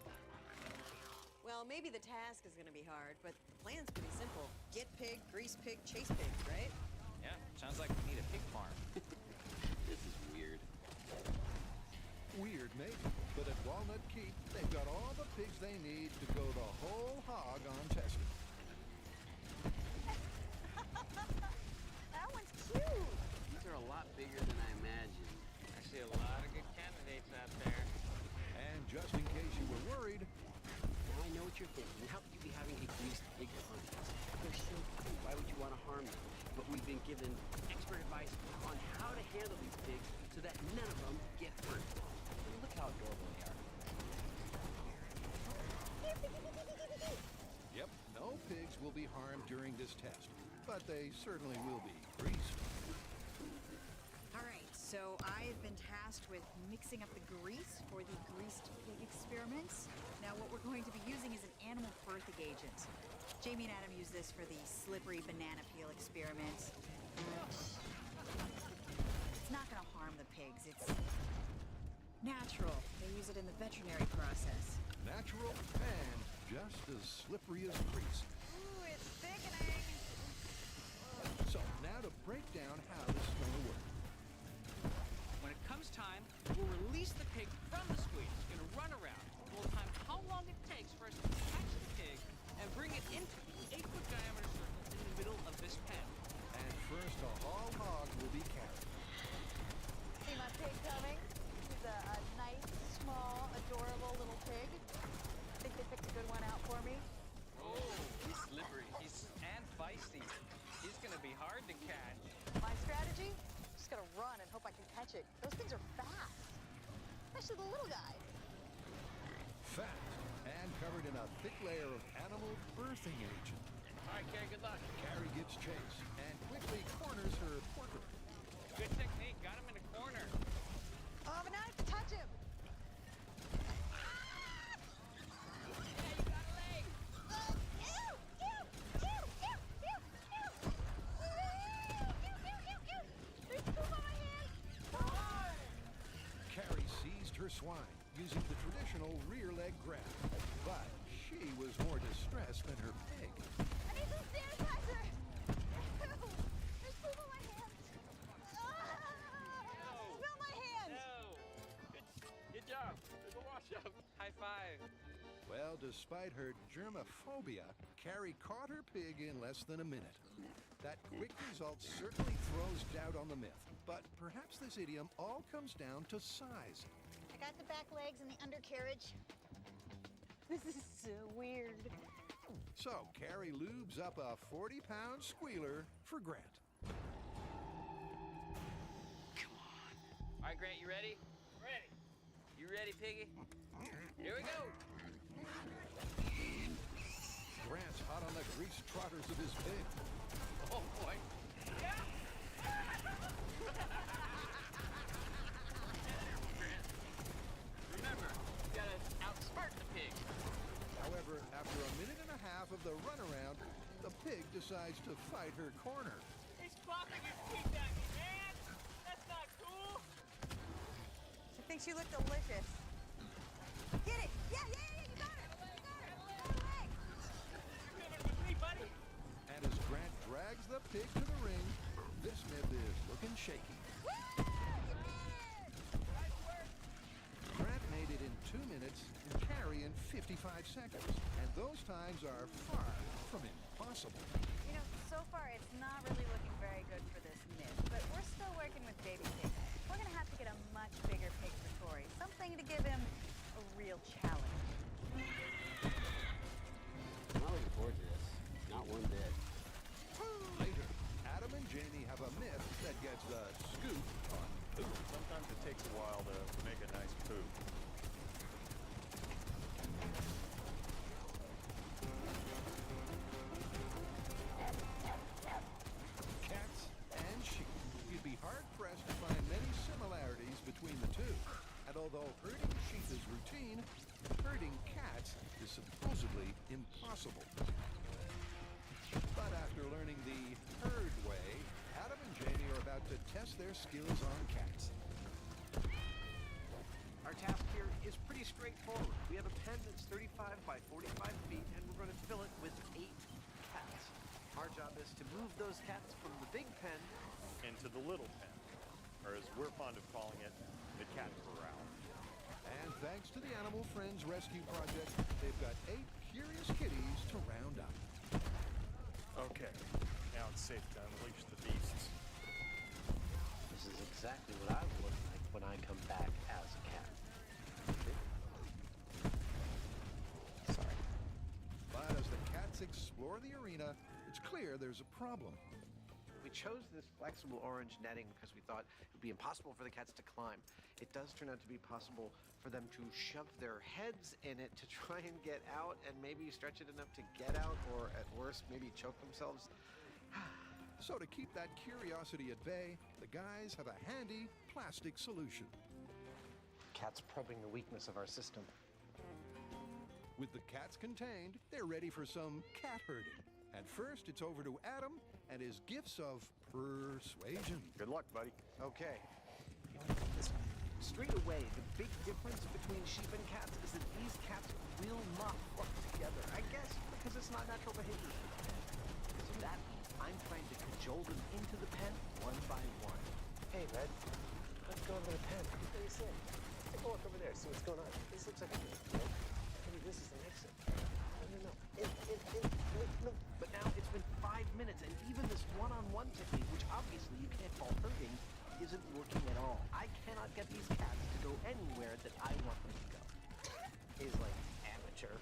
Well, maybe the task is going to be hard, but the plan's pretty simple. Get pig, grease pig, chase pig, right? Yeah, sounds like we need a pig farm. This is weird. Weird, maybe, but at Walnut Keep, they've got all the pigs they need to go the whole hog on testing. That one's cute. These are a lot bigger than I imagined. I see a lot of good candidates out there. And just in case you were worried, Now I know what you're thinking. How could you be having a greased pig contest? They're so cute. Why would you want to harm them? But we've been given expert advice on how to handle these pigs so that none of them get hurt. And look how adorable they are. yep, no pigs will be harmed during this test, but they certainly will be greased. All right, So I've been tasked with mixing up the grease for the greased pig experiments. Now what we're going to be using is an animal birthing agent. Jamie and Adam use this for the slippery banana peel experiment. It's not gonna harm the pigs. It's natural. They use it in the veterinary process. Natural and just as slippery as grease. Ooh, it's thickening. So now to break down how this is going to work. When it comes time, we'll release the pig from the squeeze. It's going to run around. We'll time how long it takes for us to catch the pig and bring it into the 8-foot diameter circle in the middle of this pen. And first, a whole hog will be carried. See my pig coming? He's a nice, small, adorable little pig. Think they picked a good one out for me? Oh, he's slippery. And feisty. He's gonna be hard to catch. My strategy? Just gotta run and hope I can catch it. Those things are fast. Especially the little guy. Fast and covered in a thick layer of animal birthing agent. All right, Carrie, good luck. Carrie gives chase and quickly corners her porker. Good technique. Got him in a corner. Oh, but now I have to touch him. Carrie seized her swine using the traditional rear leg grab, but she was more distressed than her pig. I need some sanitizer. There's poop on my hands. Smell my hands. No. Good job. There's a wash up. High five. Well, despite her germophobia, Carrie caught her pig in less than a minute. That quick result certainly throws doubt on the myth, but perhaps this idiom all comes down to size. I got the back legs and the undercarriage. This is so weird. So Carrie lubes up a 40-pound squealer for Grant. All right, Grant, you ready? Ready. You ready, piggy? Here we go. Grant's hot on the grease trotters of his pig. Oh, boy. Remember, you gotta outsmart the pig. However, after a minute and a half of the runaround, the pig decides to fight her corner. He's flopping his teeth at me, man. That's not cool. She thinks you look delicious. Get it! Yeah, you got her! You got her! Go away! You're coming with me, buddy. And as Grant drags the pig to the ring, this myth is looking shaky. Woo! You did! Nice work. Grant made it in 2 minutes and Carrie in 55 seconds. And those times are far from impossible. You know, so far it's not really looking very good for this myth, but we're still working with baby pigs. We're gonna have to get a much bigger pig for Tori. Something to give him a real challenge. I'm not looking forward to this. Not one bit. Later, Adam and Jamie have a myth that gets the scoop on poop. Sometimes it takes a while to make a nice poop. Cats and sheep. You'd be hard-pressed to find many similarities between the two. And although herding sheep is routine, herding cats is supposedly impossible. But after learning the herd way, Adam and Jamie are about to test their skills on cats. Our task here is pretty straightforward. We have a pen that's 35 by 45 feet, and we're going to fill it with 8 cats. Our job is to move those cats from the big pen Into the little pen, or as we're fond of calling it, the cat corral. And thanks to the Animal Friends Rescue Project, they've got 8 curious kitties to round up. Okay, now it's safe to unleash the beasts. This is exactly what I will look like when I come back as a cat. Sorry. But as the cats explore the arena, it's clear there's a problem. We chose this flexible orange netting because we thought it would be impossible for the cats to climb. It does turn out to be possible for them to shove their heads in it to try and get out, and maybe stretch it enough to get out, or at worst, maybe choke themselves. So to keep that curiosity at bay, the guys have a handy plastic solution. Cat's probing the weakness of our system. With the cats contained, they're ready for some cat herding. And first, it's over to Adam and his gifts of persuasion. Good luck, buddy. Okay. Straight away, the big difference between sheep and cats is that these cats will not work together. I guess because it's not natural behavior. So that means I'm trying to cajole them into the pen one by one. Hey, Red, let's go over to the pen. What do you say? Take a look over there, see what's going on. This looks like a right? Maybe this is an exit. No. No. But now it's been 5 minutes, and even this one-on-one technique, which obviously you can't call herding, isn't working at all. I cannot get these cats to go anywhere that I want them to go. He's like amateur.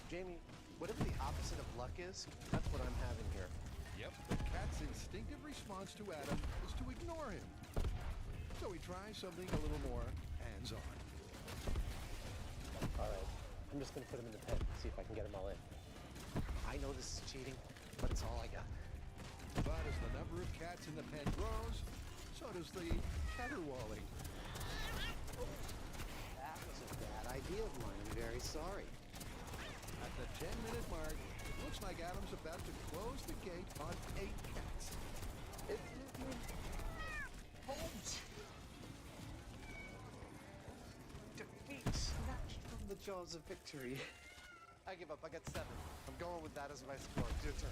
Jamie, whatever the opposite of luck is, that's what I'm having here. Yep, the cat's instinctive response to Adam is to ignore him. So he tries something a little more hands-on. All right, I'm just gonna put him in the pen, see if I can get him all in. I know this is cheating, but it's all I got. But as the number of cats in the pen grows, so does the caterwauling. That was a bad idea of mine. I'm very sorry. At the 10-minute mark, it looks like Adam's about to close the gate on 8 cats. Defeat snatched from the jaws of victory. I give up. I got 7. I'm going with that as my score. It's your turn.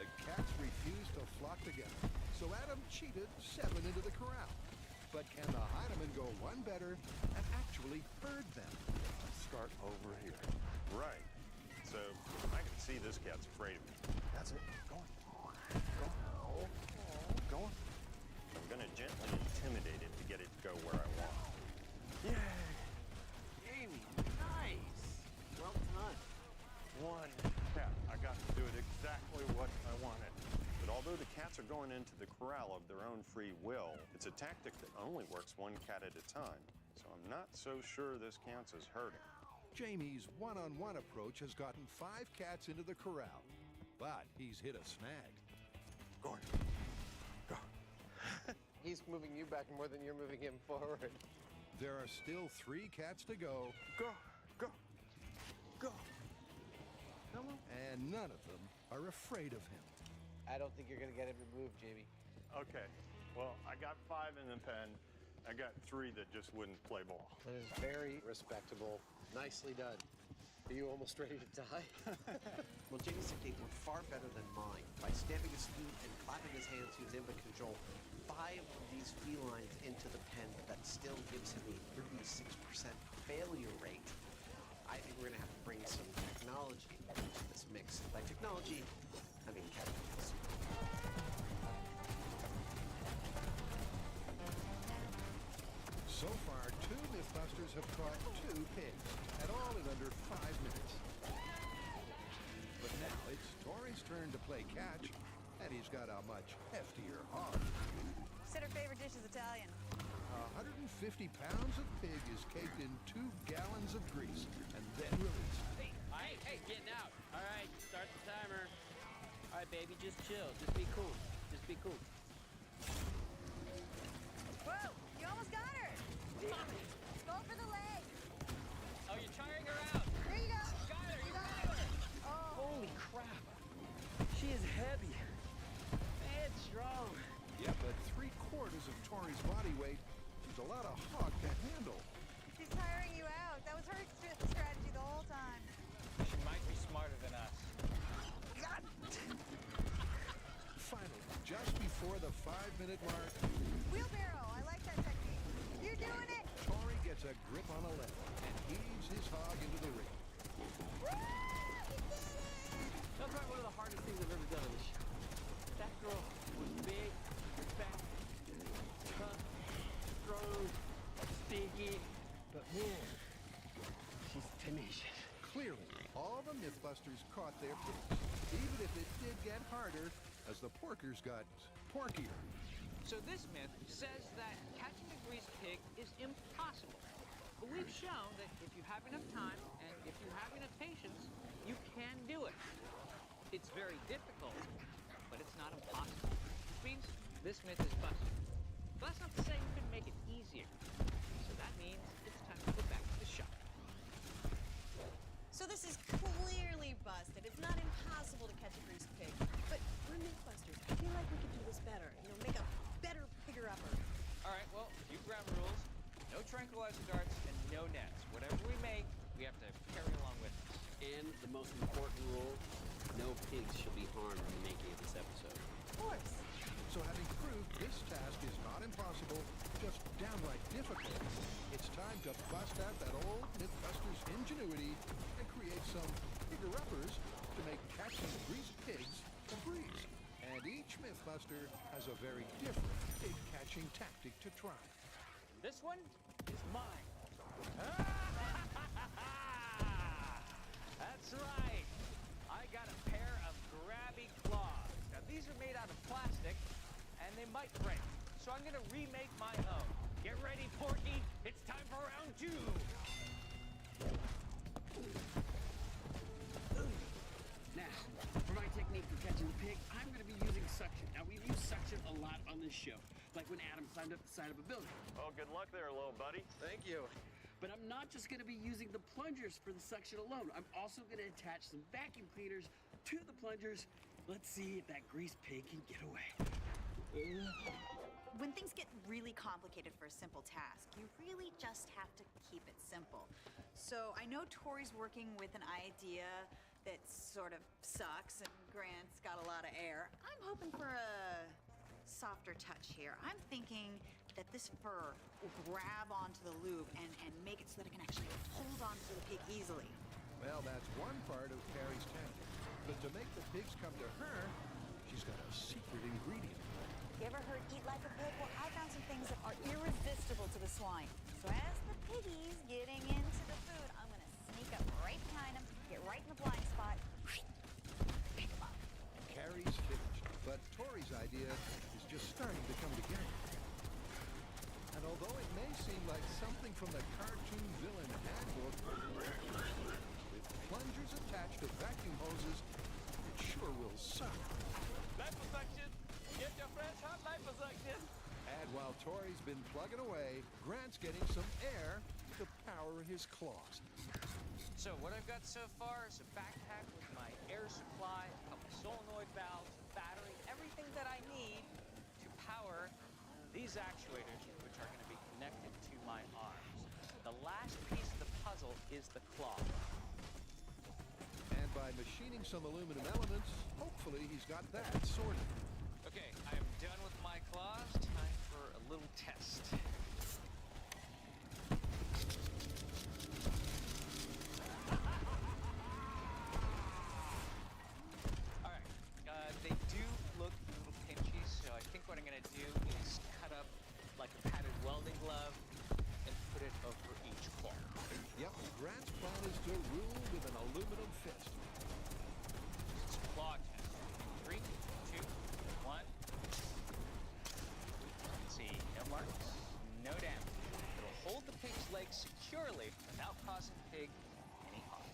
The cats refuse to flock together, so Adam cheated 7 into the corral. But can the Heineman go one better and actually herd them? Let's start over here. Right. So I can see this cat's afraid of me. That's it. Go on. Go on. I'm going to gently intimidate it to get it to go where I want. Jamie, nice. Well done. One cat. I got to do it exactly what I wanted. But although the cats are going into the corral of their own free will, it's a tactic that only works one cat at a time. So I'm not so sure this counts as herding. Jamie's one-on-one approach has gotten 5 cats into the corral, but he's hit a snag. Go on. Go. He's moving you back more than you're moving him forward. There are still 3 cats to go. Go. And none of them are afraid of him. I don't think you're going to get him removed, Jamie. Okay. Well, I got 5 in the pen. I got 3 that just wouldn't play ball. That is very respectable. Nicely done. Are you almost ready to die? Well, Jamie's technique were far better than mine. By stamping his feet and clapping his hands, he was able to cajole 5 of these felines into the pen, but that still gives him a 36% failure rate. I think we're going to have to bring some technology into this mix. By technology, I mean chemicals. So far, 2 Mythbusters have caught 2 pigs, and all in under 5 minutes. But now it's Tori's turn to play catch, and he's got a much heftier hog. Said her favorite dish is Italian. 150 pounds of pig is caked in 2 gallons of grease and then released. Hey, getting out. All right, start the timer. All right, baby, just chill. Just be cool. Whoa, you almost got her. Go for the leg. Oh, you're tiring her out. There you go. Got her. You got her. Oh. Holy crap. She is heavy and strong. Yeah, but 3/4 of Tori's body weight is a lot of hog to handle. She's tiring you out. That was her strategy the whole time. She might be smarter than us. God. Finally, just before the 5-minute mark, Wheelbarrow. I like that technique. You're doing it. Tori gets a grip on a leg and heaves his hog into the ring. Woo! You did it. That's probably one of the hardest things I've ever done on the show. That girl was big, fat, tough, strong, stinky, but man, she's tenacious. Clearly, all the Mythbusters caught their pigs, even if it did get harder as the porkers got porkier. So this myth says that catching a greased pig is impossible. But we've shown that if you have enough time and if you have enough patience, you can do it. It's very difficult, but it's not impossible. Which means this myth is busted. But that's not to say we couldn't make it easier. So that means it's time to go back to the shop. So this is clearly busted. It's not impossible to catch a greased pig. But we're Mythbusters. I feel like we could do this better. Make a better pigger-upper. All right, well, a few ground rules. No tranquilizer darts and no nets. Whatever we make, we have to carry along with us. And the most important rule, no pigs shall be harmed in the making of this episode. Of course. So having proved this task is not impossible, just downright difficult, it's time to bust out that old Mythbusters ingenuity and create some pigger-uppers to make catching greased pigs a breeze. And each Mythbuster has a very different pig-catching tactic to try. This one is mine. That's right. I got a pair of grabby claws. Now, these are made out of plastic, and they might break. So I'm going to remake my own. Get ready, Porky. It's time for round 2. Now, for my technique for catching the pig, I'm going to be using suction. Now, we've used suction a lot on this show, like when Adam climbed up the side of a building. Oh, good luck there, little buddy. Thank you. But I'm not just going to be using the plungers for the suction alone. I'm also going to attach some vacuum cleaners to the plungers. Let's see if that greased pig can get away. When things get really complicated for a simple task, you really just have to keep it simple. So I know Tori's working with an idea that sort of sucks, and Grant's got a lot of air. I'm hoping for a softer touch here. I'm thinking that this fur will grab onto the lube and make it so that it can actually hold on to the pig easily. Well, that's one part of Carrie's tactic. But to make the pigs come to her, she's got a secret ingredient. You ever heard eat like a pig? Well, I found some things that are irresistible to the swine. So as the piggy's getting into the food, I'm gonna sneak up right behind them, get right in the blind spot, pick them up. Carrie's finished, but Tori's idea is just starting to come together. And although it may seem like something from the cartoon villain handbook, with plungers attached to vacuum hoses, it sure will suck. Liposuction! Get your fresh hot liposuction! And while Tori's been plugging away, Grant's getting some air to power his claws. So what I've got so far is a backpack with my air supply, a couple solenoid valves, a battery, everything that I need to power these actuators, which are going to be connected to my arms. The last piece of the puzzle is the claw. And by machining some aluminum elements, hopefully he's got that sorted. Okay, I am done with my claws. Time for a little test. All right, they do look a little pinchy, so I think what I'm going to do is cut up like a padded welding glove and put it over each claw. Yep, Grant's plan is to rule with an aluminum fist. It's a claw test. 3, 2, 1. Let's see, no marks, no damage. It'll hold the pig's legs securely without causing the pig any harm.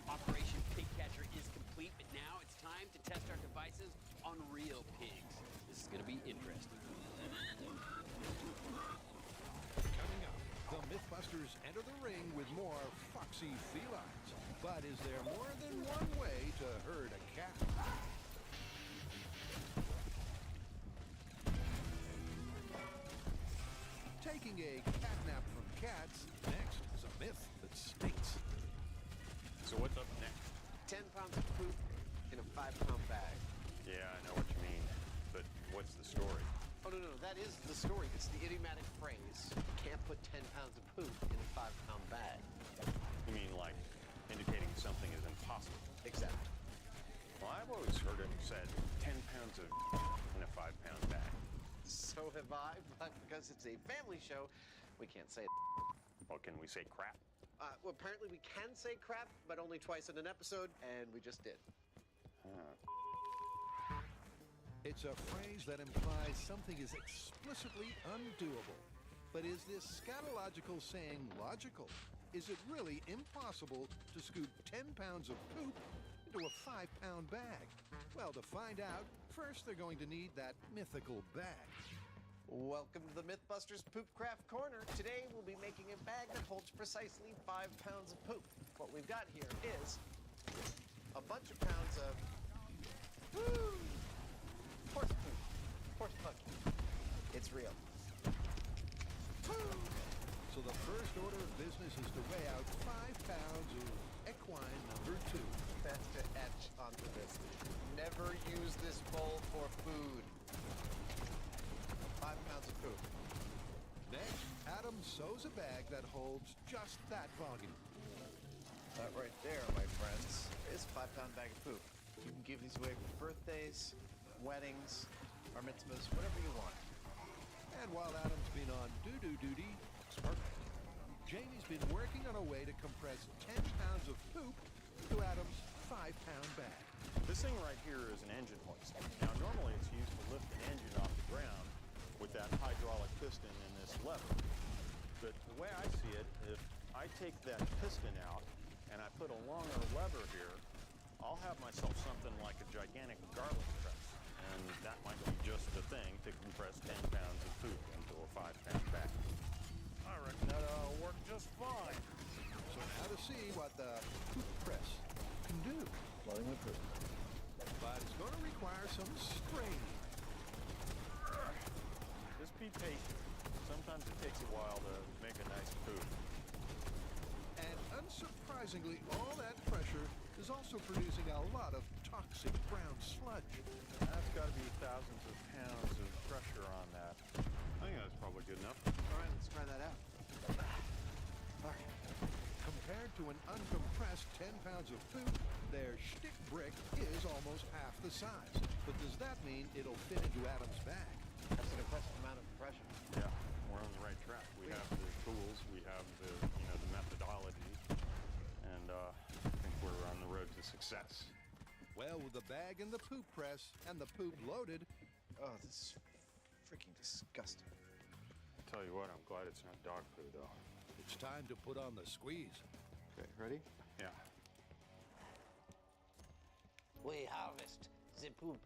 Operation Pig Catcher is complete, but now it's time to test our devices on real pigs. This is going to be interesting. Coming up, the Mythbusters enter the ring with more foxy felines. But is there more than one way to herd a cat? Taking a catnap from cats, next is a myth that stinks. So what's up next? 10 pounds of poop in a 5-pound bag. Yeah, I know what you mean. But what's the story? Oh, no, that is the story. It's the idiomatic phrase. You can't put 10 pounds of poop in a 5-pound bag. You mean like indicating something is impossible? Exactly. Well, I've always heard it said 10 pounds of in a 5-pound bag. So have I, but because it's a family show, we can't say it. Well, can we say crap? Well, apparently we can say crap, but only twice in an episode, and we just did. It's a phrase that implies something is explicitly undoable. But is this scatological saying logical? Is it really impossible to scoop 10 pounds of poop into a 5-pound bag? Well, to find out, first they're going to need that mythical bag. Welcome to the Mythbusters Poop Craft Corner. Today we'll be making a bag that holds precisely 5 pounds of poop. What we've got here is a bunch of pounds of horse poop, horse monkey. It's real. So the first order of business is to weigh out 5 pounds of equine number 2. That's to etch onto this. Never use this bowl for food. 5 pounds of poop. Next, Adam sews a bag that holds just that volume. That right there, my friends, is a 5-pound bag of poop. You can give these away for birthdays, weddings, bar mitzvahs, whatever you want. And while Adam's been on doo-doo duty, Jamie's been working on a way to compress 10 pounds of poop into Adam's 5-pound bag. This thing right here is an engine hoist. Now, normally it's used to lift an engine off the ground with that hydraulic piston and this lever. But the way I see it, if I take that piston out and I put a longer lever here, I'll have myself something like a gigantic garlic press. And that might be just the thing to compress 10 pounds of poop into a 5-pound bag. I reckon that'll work just fine. So now to see what the poop press can do. Loading the poop. But it's going to require some straining. Just be patient. Sometimes it takes a while to make a nice poop. And unsurprisingly, all that pressure is also producing a lot of toxic brown sludge. That's got to be thousands of pounds of pressure on that. I think that's probably good enough. All right, let's try that out. All right. Compared to an uncompressed 10 pounds of poop, their shtick brick is almost half the size. But does that mean it'll fit into Adam's bag? That's an impressive amount of pressure. Yeah, we're on the right track. We have the tools, we have the methodology, and I think we're on the road to success. Well, with the bag and the poop press and the poop loaded. Oh, this is freaking disgusting. I'll tell you what, I'm glad it's not dog food, though. It's time to put on the squeeze. Okay, ready? Yeah. We harvest the poop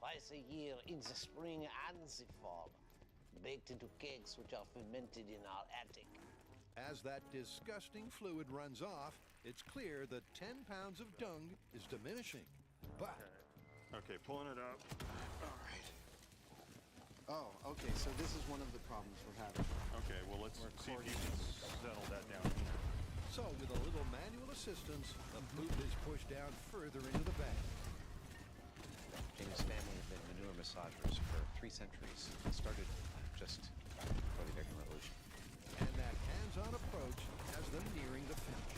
twice a year in the spring and the fall, baked into cakes which are fermented in our attic. As that disgusting fluid runs off, it's clear that 10 pounds of dung is diminishing. But... Okay, pulling it up. All right. Oh, okay, so this is one of the problems we're having. Okay, well, let's see if you can settle that down. So, with a little manual assistance, the poop is pushed down further into the bag. Jamie's family have been manure massagers for 3 centuries. It started just before the American Revolution. And that hands-on approach has them nearing the finish.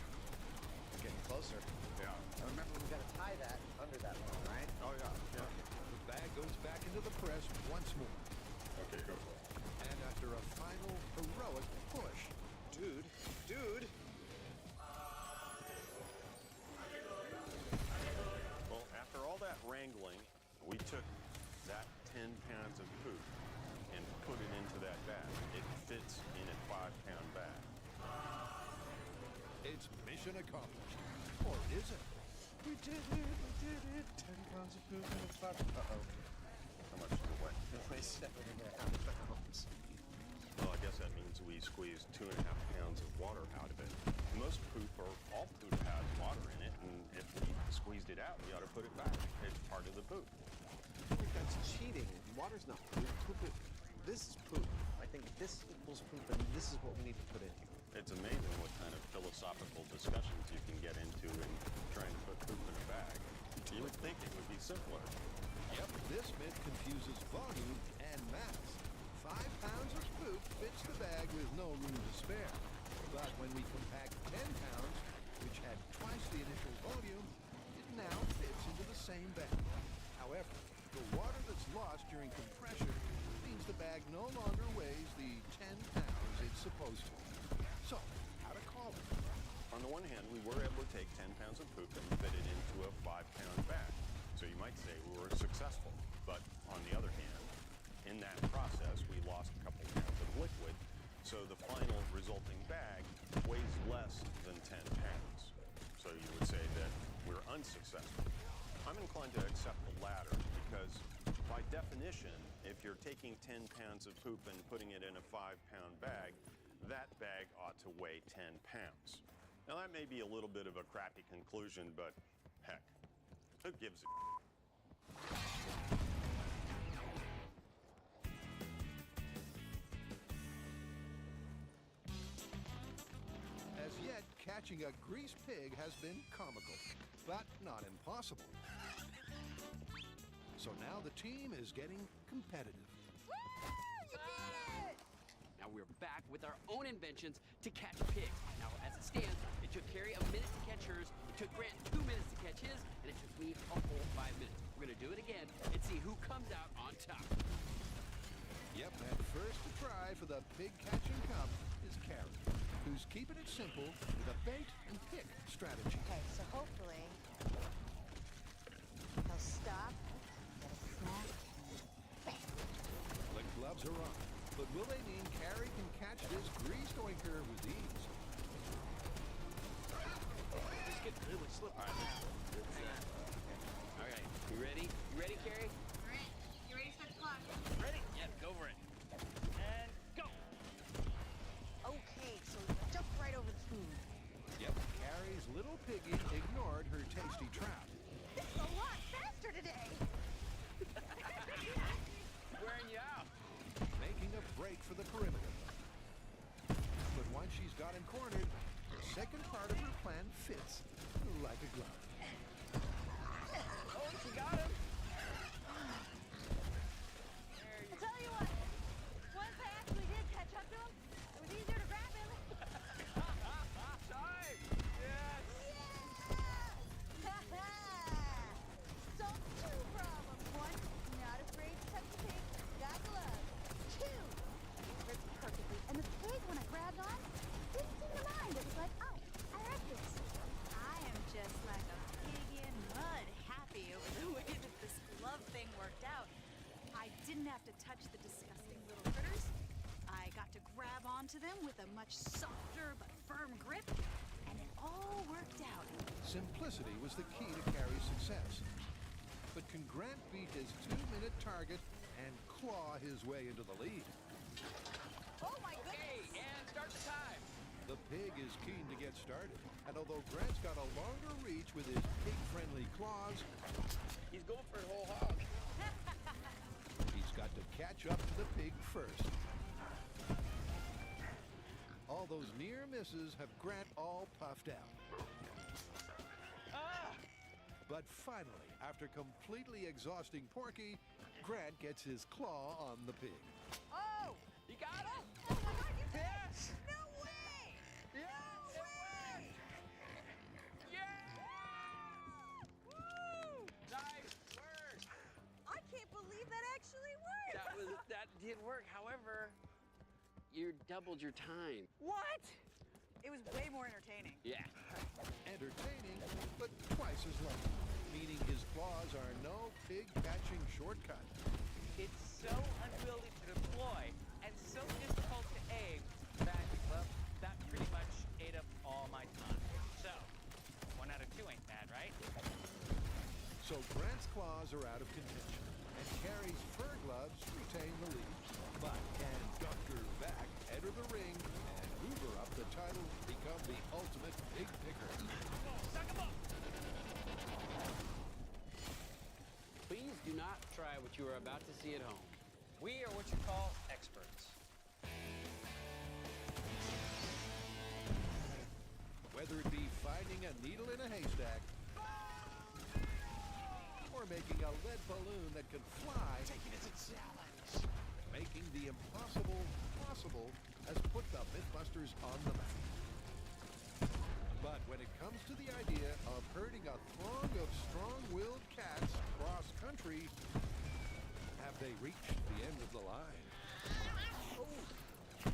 We're getting closer. Yeah. Now remember, we've got to tie that under that one, right? Oh, yeah. The bag goes back into the press once more. Okay, go for it. And after a final heroic push... Dude! Well, after all that wrangling, we took that 10 pounds of poop and put it into that bag. It fits in a 5-pound bag. It's mission accomplished. Or is it? We did it! 10 pounds of poop in a 5... Uh-oh. How much does it weigh? It weighs 7.5 pounds. Well, I guess that means we squeezed 2.5 pounds of water out of it. Most poop, or all poop, has water in it, and if we squeezed it out, we ought to put it back. It's part of the poop. I think that's cheating. Water's not poop. This is poop. I think this equals poop, and this is what we need to put in here. It's amazing what kind of philosophical discussions you can get into in trying to put poop in a bag. You would think it would be simpler. Yep, this myth confuses volume and mass. 5 pounds of poop fits the bag with no room to spare. But when we compact 10 pounds, which had twice the initial volume, it now fits into the same bag. However, the water that's lost during compression means the bag no longer weighs the 10 pounds it's supposed to. So, how to call it? On the one hand, we were able to take 10 pounds of poop and fit it into a 5-pound bag. So you might say we were successful. But on the other hand, in that process, we lost a couple pounds of liquid. So the final resulting bag weighs less than 10 pounds. So you would say that we're unsuccessful. I'm inclined to accept the latter because, by definition, if you're taking 10 pounds of poop and putting it in a 5-pound bag, that bag ought to weigh 10 pounds. Now, that may be a little bit of a crappy conclusion, but heck, who gives a As yet, catching a greased pig has been comical, but not impossible. So now the team is getting competitive. Now we're back with our own inventions to catch pigs. Now, as it stands, it took Carrie a minute to catch hers, it took Grant 2 minutes to catch his, and it took me a whole 5 minutes. We're gonna do it again and see who comes out on top. Yep, and first to try for the pig catching cup is Carrie, who's keeping it simple with a bait and pick strategy. Okay, so hopefully he'll stop, get a snack, bam. The gloves are on, but will they mean Carrie can catch this greased oinker with ease? It's getting really slippery. All right, you ready? You ready, Carrie? Grant, you ready to start the clock? Ready? Yeah, go for it. And go! Okay, so jump right over the food. Yep, Carrie's little piggy ignored her tasty trap. This is a lot faster today. Wearing you out. Making a break for the perimeter. But once she's got him cornered, the second part of her plan fits like a glove. Oh, she got him. I tell you what, once I actually did catch up to him, it was easier to grab him. Time! Yes! Solved 2 problems. 1, not afraid to touch the pig, got gloves. 2, worked perfectly. And the pig, when I grabbed on, didn't seem to mind. It was like, oh, I like this. I am just like a pig in mud, happy over the way that this glove thing worked out. I didn't have to touch the disgusting little critters. I got to grab onto them with a much softer but firm grip, and it all worked out. Simplicity was the key to Carrie's success. But can Grant beat his 2-minute target and claw his way into the lead? Oh my goodness! Okay, and start the time. The pig is keen to get started, and although Grant's got a longer reach with his pig-friendly claws, He's going for a whole hog. he's got to catch up to the pig first. All those near misses have Grant all puffed out. But finally, after completely exhausting Porky, Grant gets his claw on the pig. Oh! You got him? Oh my God, you did it! Yes! No way! Yes! No way! Yeah! Woo! Nice work! I can't believe that actually worked. That did work. However, you doubled your time. What? It was way more entertaining. Yeah. Entertaining, but twice as long, meaning his claws are no pig-catching shortcut. It's so unwieldy to deploy and so difficult to aim that, well, that pretty much ate up all my time. So, 1 out of 2 ain't bad, right? So Grant's claws are out of contention, and Carrie's fur gloves retain the lead. But can Dr. Vac enter the ring and hoover up the title, become the ultimate pig picker? Suck 'em up! Please do not try what you are about to see at home. We are what you call experts. Whether it be finding a needle in a haystack or making a lead balloon that can fly, Take it as a challenge. making the impossible possible has put the Mythbusters on the map. But when it comes to the idea of herding a throng of strong-willed cats cross-country, have they reached the end of the line?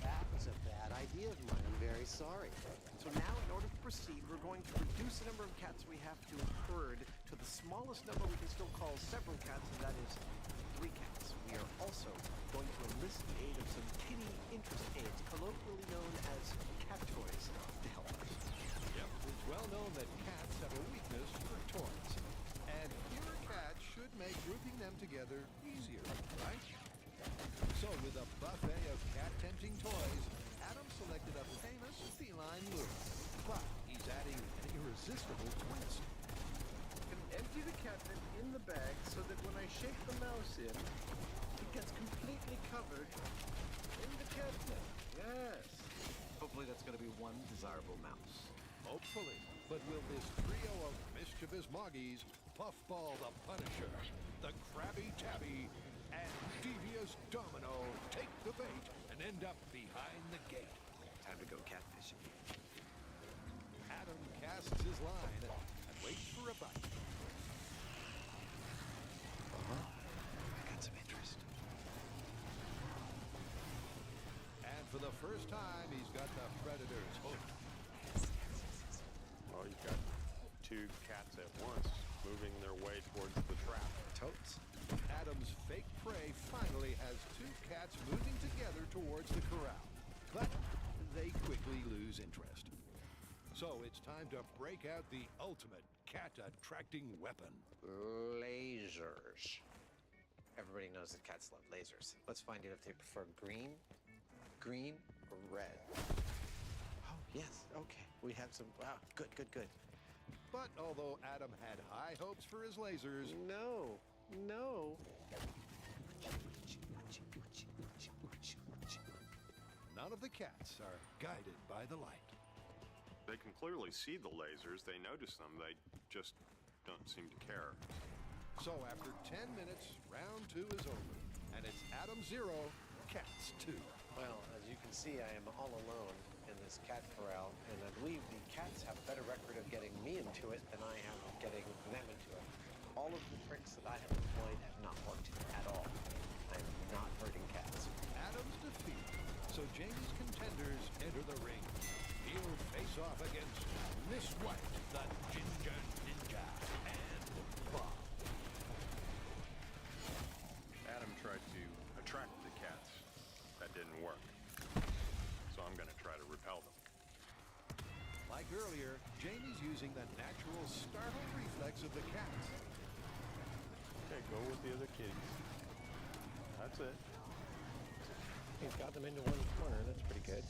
That was a bad idea of mine. I'm very sorry. So now, in order to proceed, we're going to reduce the number of cats we have to herd to the smallest number we can still call several cats, and that is 3 cats. We are also going to enlist the aid of some kitty interest aids, colloquially known as cat toys, to help us. Yep. It's well known that cats have a weakness for toys. And here together easier, right? So with a buffet of cat-tempting toys, Adam selected a famous feline lure. But he's adding an irresistible twist. I can empty the catnip in the bag so that when I shake the mouse in, it gets completely covered in the catnip. Yes. Hopefully that's going to be one desirable mouse. Hopefully. But will this trio of mischievous moggies, Puffball the Punisher, the Krabby Tabby, and Devious Domino take the bait and end up behind the gate? Time to go catfishing. Adam casts his line and waits for a bite. I got some interest. And for the first time, he's got the predator's hook. Well, you've got two cats at once moving their way towards the trap. Totes. Adam's fake prey finally has two cats moving together towards the corral. But they quickly lose interest. So it's time to break out the ultimate cat-attracting weapon. Lasers. Everybody knows that cats love lasers. Let's find out if they prefer green, or red. Oh, yes. Okay. We have some. Wow. Good. But although Adam had high hopes for his lasers, No. none of the cats are guided by the light. They can clearly see the lasers. They notice them. They just don't seem to care. So after 10 minutes, round 2 is over. And it's Adam 0, cats 2. Well, as you can see, I am all alone in this cat corral, and I believe the cats have a better record of getting me into it than I have of getting them into it. All of the tricks that I have employed have not worked at all. I'm not hurting cats. Adam's defeated. So Jamie's contenders enter the ring. He'll face off against Miss White, the Ginger Ninja, and Bob. Adam tried to attract the cats. That didn't work. So I'm going to try to repel them. Like earlier, Jamie's using the natural startle reflex of the cats. Okay, go with the other kitties. That's it. He's got them into one corner. That's pretty good.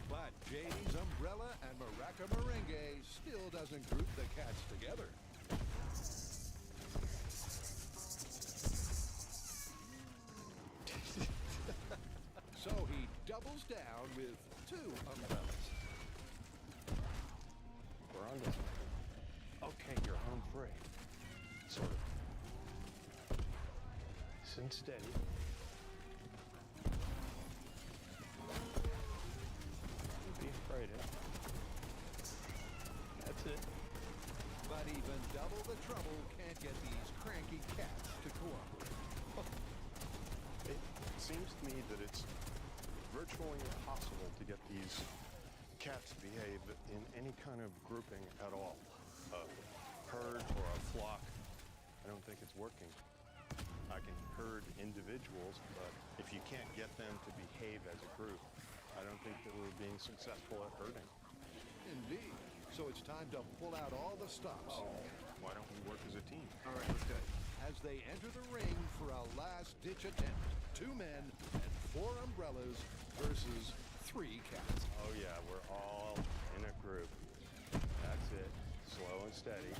But Jamie's umbrella and maraca merengue still doesn't group the cats together. So he doubles down with 2 umbrellas. We're on this one. Okay, you're home free. Sort of. Sit steady. Don't be afraid of it. That's it. But even double the trouble can't get these cranky cats to cooperate. It seems to me that it's virtually impossible to get these cats to behave in any kind of grouping at all. A herd or a flock, I don't think it's working. I can herd individuals, but if you can't get them to behave as a group, I don't think that we're being successful at herding. Indeed. So it's time to pull out all the stops. Why don't we work as a team? All right, let's do it. As they enter the ring for a last-ditch attempt, 2 men and 4 umbrellas versus 3 cats. Oh yeah, we're all in a group. That's it. Slow and steady.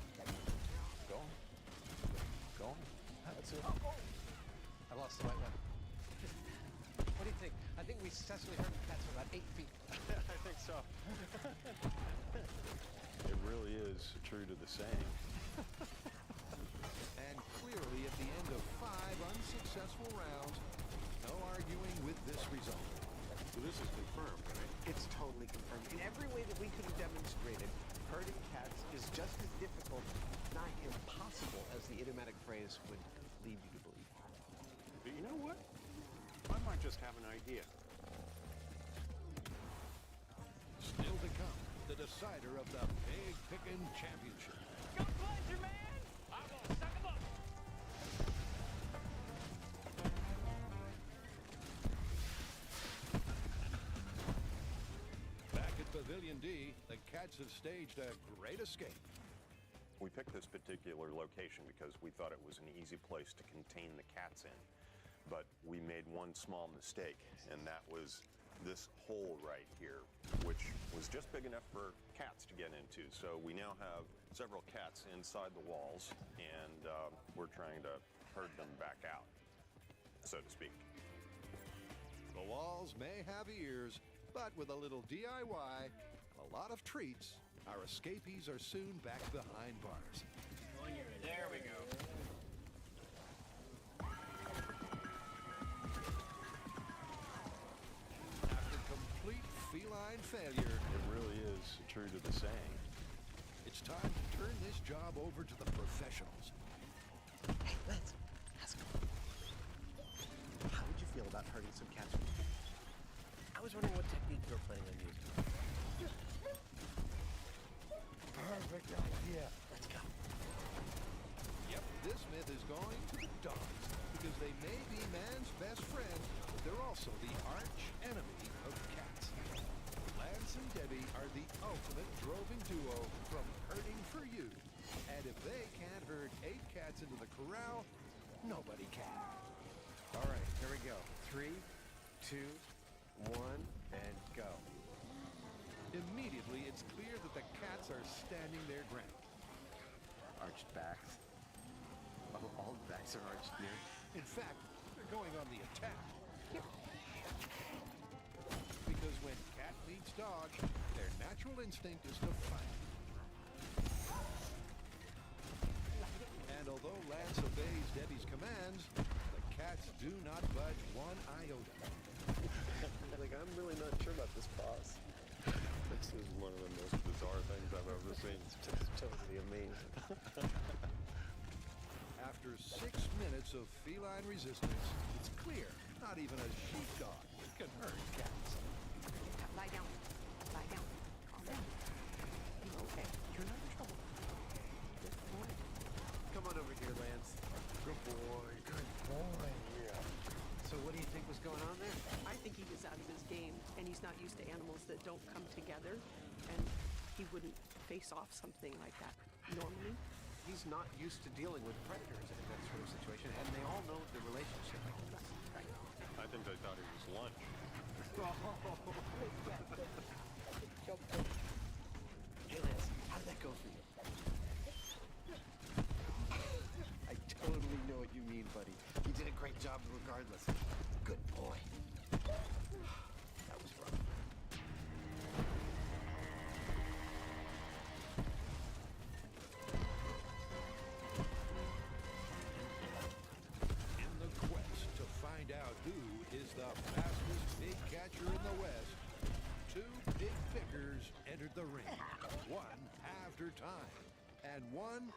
Go on. Go on. That's it. I lost the right one. What do you think? I think we successfully hurt the cats for about 8 feet. I think so. It really is true to the saying. And clearly at the end of 5 unsuccessful rounds, no arguing with this result. So this is confirmed, right? It's totally confirmed. In every way that we could have demonstrated, herding cats is just as difficult, not impossible, as the idiomatic phrase would lead you to believe. But you know what? I might just have an idea. Still to come, the decider of the Pig Pickin' Championship. Go Pleasure Man! I'm gonna suck 'em up! Back at Pavilion D, the cats have staged a great escape. We picked this particular location because we thought it was an easy place to contain the cats in. But we made one small mistake, and that was this hole right here, which was just big enough for cats to get into. So we now have several cats inside the walls, and we're trying to herd them back out, so to speak. The walls may have ears, but with a little DIY and a lot of treats, our escapees are soon back behind bars. There we go. After complete feline failure, It really is true to the saying. it's time to turn this job over to the professionals. Hey, Lance, how's it going? How would you feel about herding some cats? I was wondering what technique you were planning on using. Perfect idea. Let's go. Yep, this myth is going to the dogs because they may be man's best friend, but they're also the arch enemy of cats. Lance and Debbie are the ultimate droving duo from herding for you. And if they can't herd 8 cats into the corral, nobody can. All right, here we go. 3, 2, 1, and go. Immediately, it's clear that the cats are standing their ground. Arched backs. Oh, all the backs are arched here. In fact, they're going on the attack. Because when cat meets dog, their natural instinct is to fight. And although Lance obeys Debbie's commands, the cats do not budge one iota. Like, I'm really not sure about this boss. This is one of the most bizarre things I've ever seen. It's totally amazing. After 6 minutes of feline resistance, it's clear not even a sheepdog can herd cats. Lie down. Lie down. Calm down. Okay, you're not in trouble. Good boy. Come on over here, Lance. Good boy. Good boy. Yeah. So what do you think was going on there? I think he was out of his game, and he's not used to animals that don't come together, and he wouldn't face off something like that normally. He's not used to dealing with predators in that sort of situation, and they all know the relationship. Right. I think they thought it was lunch. Hey, Lance, how did that go for you? I totally know what you mean, buddy. You did a great job regardless. Good boy. That was rough. In the quest to find out who is the fastest big catcher in the West, 2 big pickers entered the ring. One halved her time, and one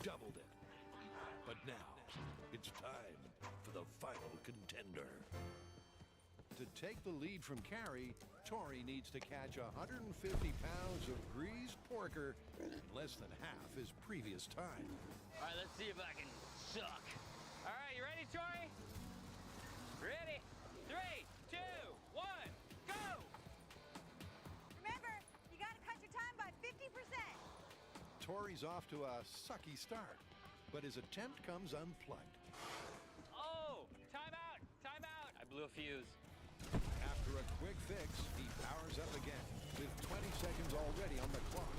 doubled it. But now, it's time for the final contender. To take the lead from Carrie, Tori needs to catch 150 pounds of greased porker in less than half his previous time. All right, let's see if I can suck. All right, you ready, Tori? Ready? 3, 2, 1, go! Remember, you gotta cut your time by 50%. Tori's off to a sucky start, but his attempt comes unplugged. Oh, time out, time out. I blew a fuse. After a quick fix, he powers up again, with 20 seconds already on the clock.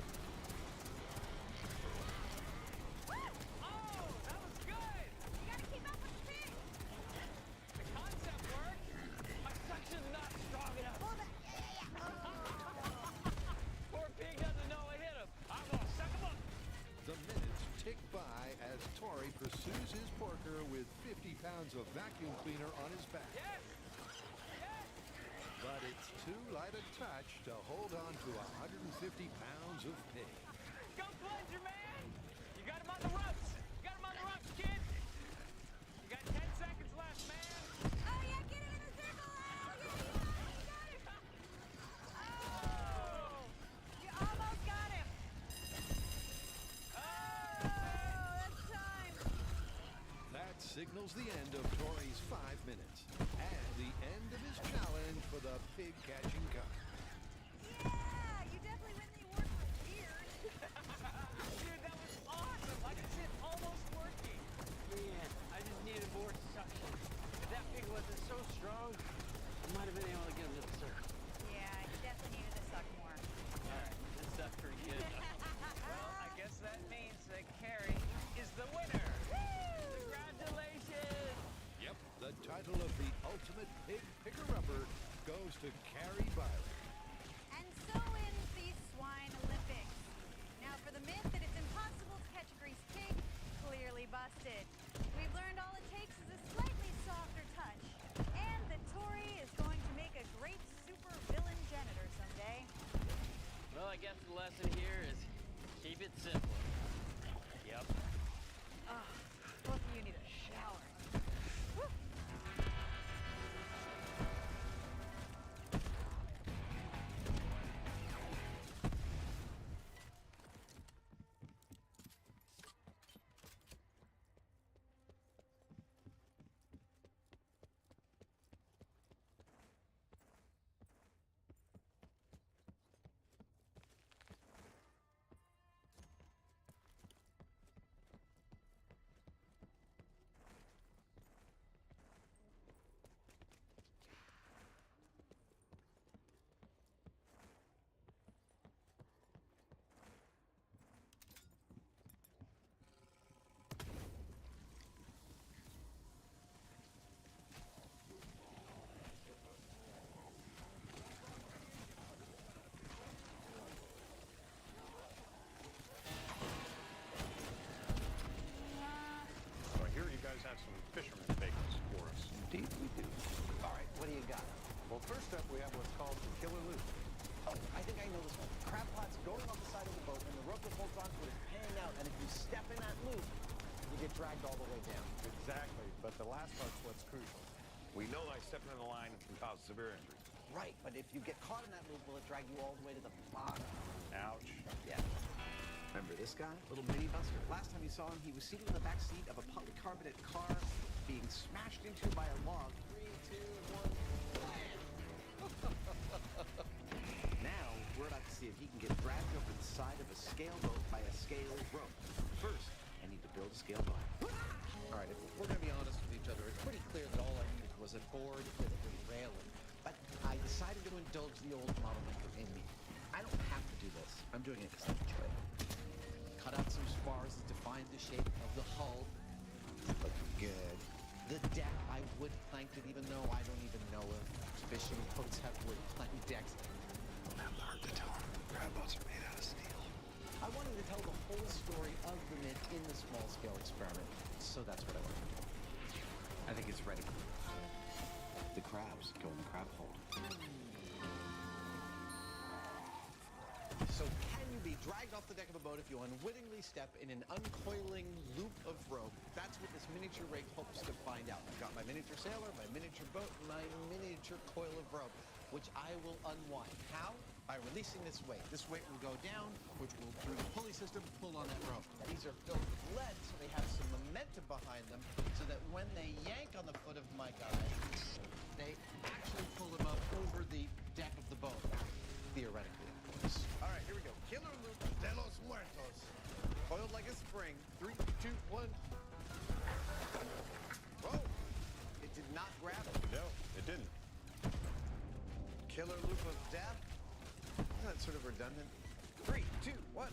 Oh, that was good. You gotta keep up with the pig. The concept worked. My suction's not strong enough. Poor pig doesn't know it hit him. I'm gonna suck him up. The minutes tick by as Tori pursues his porker with 50 pounds of vacuum cleaner on his back. Yes. But it's too light a touch to hold on to 150 pounds of pig. Go plunger, man. You got him on the ropes. You got him on the ropes, kid. You got 10 seconds left, man. Oh, yeah, get him in the circle. Oh, yeah, you got him. Oh, you almost got him. Oh, that's time. That signals the end of Tori's 5 minutes and the end of his challenge for the pig catching cup. Yeah, you definitely win the award for weird. Dude, that was awesome. Well, I guess the lesson here is keep it simple. Yep. Both of you need a shower. Woo. So I hear you guys have some fisherman bagels for us. Indeed we do. All right, what do you got? Well, first up, we have what's called the killer loop. Oh, I think I know this one. Crab pot's going off the side of the boat, and the rope that holds onto it is hanging out, and if you step in that loop, you get dragged all the way down. Exactly, but the last part's what's crucial. We know that stepping in the line can cause severe injury. Right, but if you get caught in that loop, will it drag you all the way to the bottom? Ouch. Yeah. Remember this guy? Little mini Buster. Last time you saw him, he was seated in the back seat of a polycarbonate car being smashed into by a log. 3, 2, 1, blam! Now, we're about to see if he can get dragged over the side of a scale boat by a scale rope. First, I need to build a scale boat. All right, if we're going to be honest with each other, it's pretty clear that all I needed was a board with a railing. But I decided to indulge the old model maker in me. I don't have to do this. I'm doing it because I enjoy it. Cut out some spars that define the shape of the hull. Looking good. The deck, I wood planked it, even though I don't even know if fishing boats have wood plank decks. Don't have the heart to tell him. Crab boats are made out of steel. I wanted to tell the whole story of the Mint in the small-scale experiment, so that's what I want to do. I think it's ready. The crabs go in the crab hold. So can you be dragged off the deck of a boat if you unwittingly step in an uncoiling loop of rope? That's what this miniature rig hopes to find out. I've got my miniature sailor, my miniature boat, and my miniature coil of rope, which I will unwind. How? By releasing this weight. This weight will go down, which will, through the pulley system, pull on that rope. These are filled with lead, so they have some momentum behind them, so that when they yank on the foot of my guy, they actually pull him up over the deck of the boat. Theoretically, of course. All right, here we go. Killer loop de los muertos. Coiled like a spring. 3, 2, 1. Whoa! It did not grab it. No, it didn't. Killer loop of death. Isn't that sort of redundant? 3, 2, 1.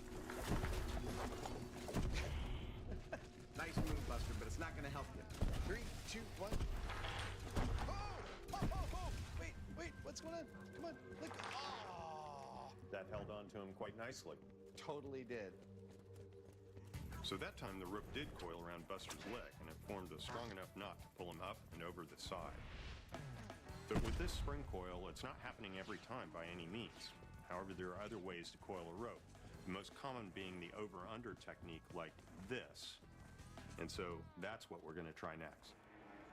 Nice move, Buster, but it's not going to help you. 3, 2, 1. Oh! Oh, oh, oh! Wait, what's going on? Come on, look. Oh! That held on to him quite nicely. Totally did. So that time the rope did coil around Buster's leg, and it formed a strong enough knot to pull him up and over the side. But with this spring coil, it's not happening every time by any means. However, there are other ways to coil a rope, the most common being the over-under technique like this. And so that's what we're going to try next.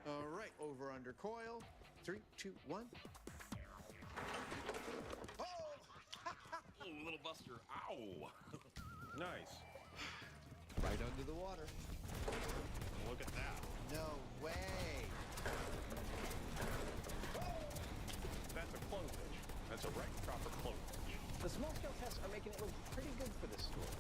All right, over under coil. 3, 2, 1. Oh! Little Buster, ow! Nice. Right under the water. Look at that. No way. That's a clovefish. That's a right proper clovefish. The small-scale tests are making it look pretty good for this store.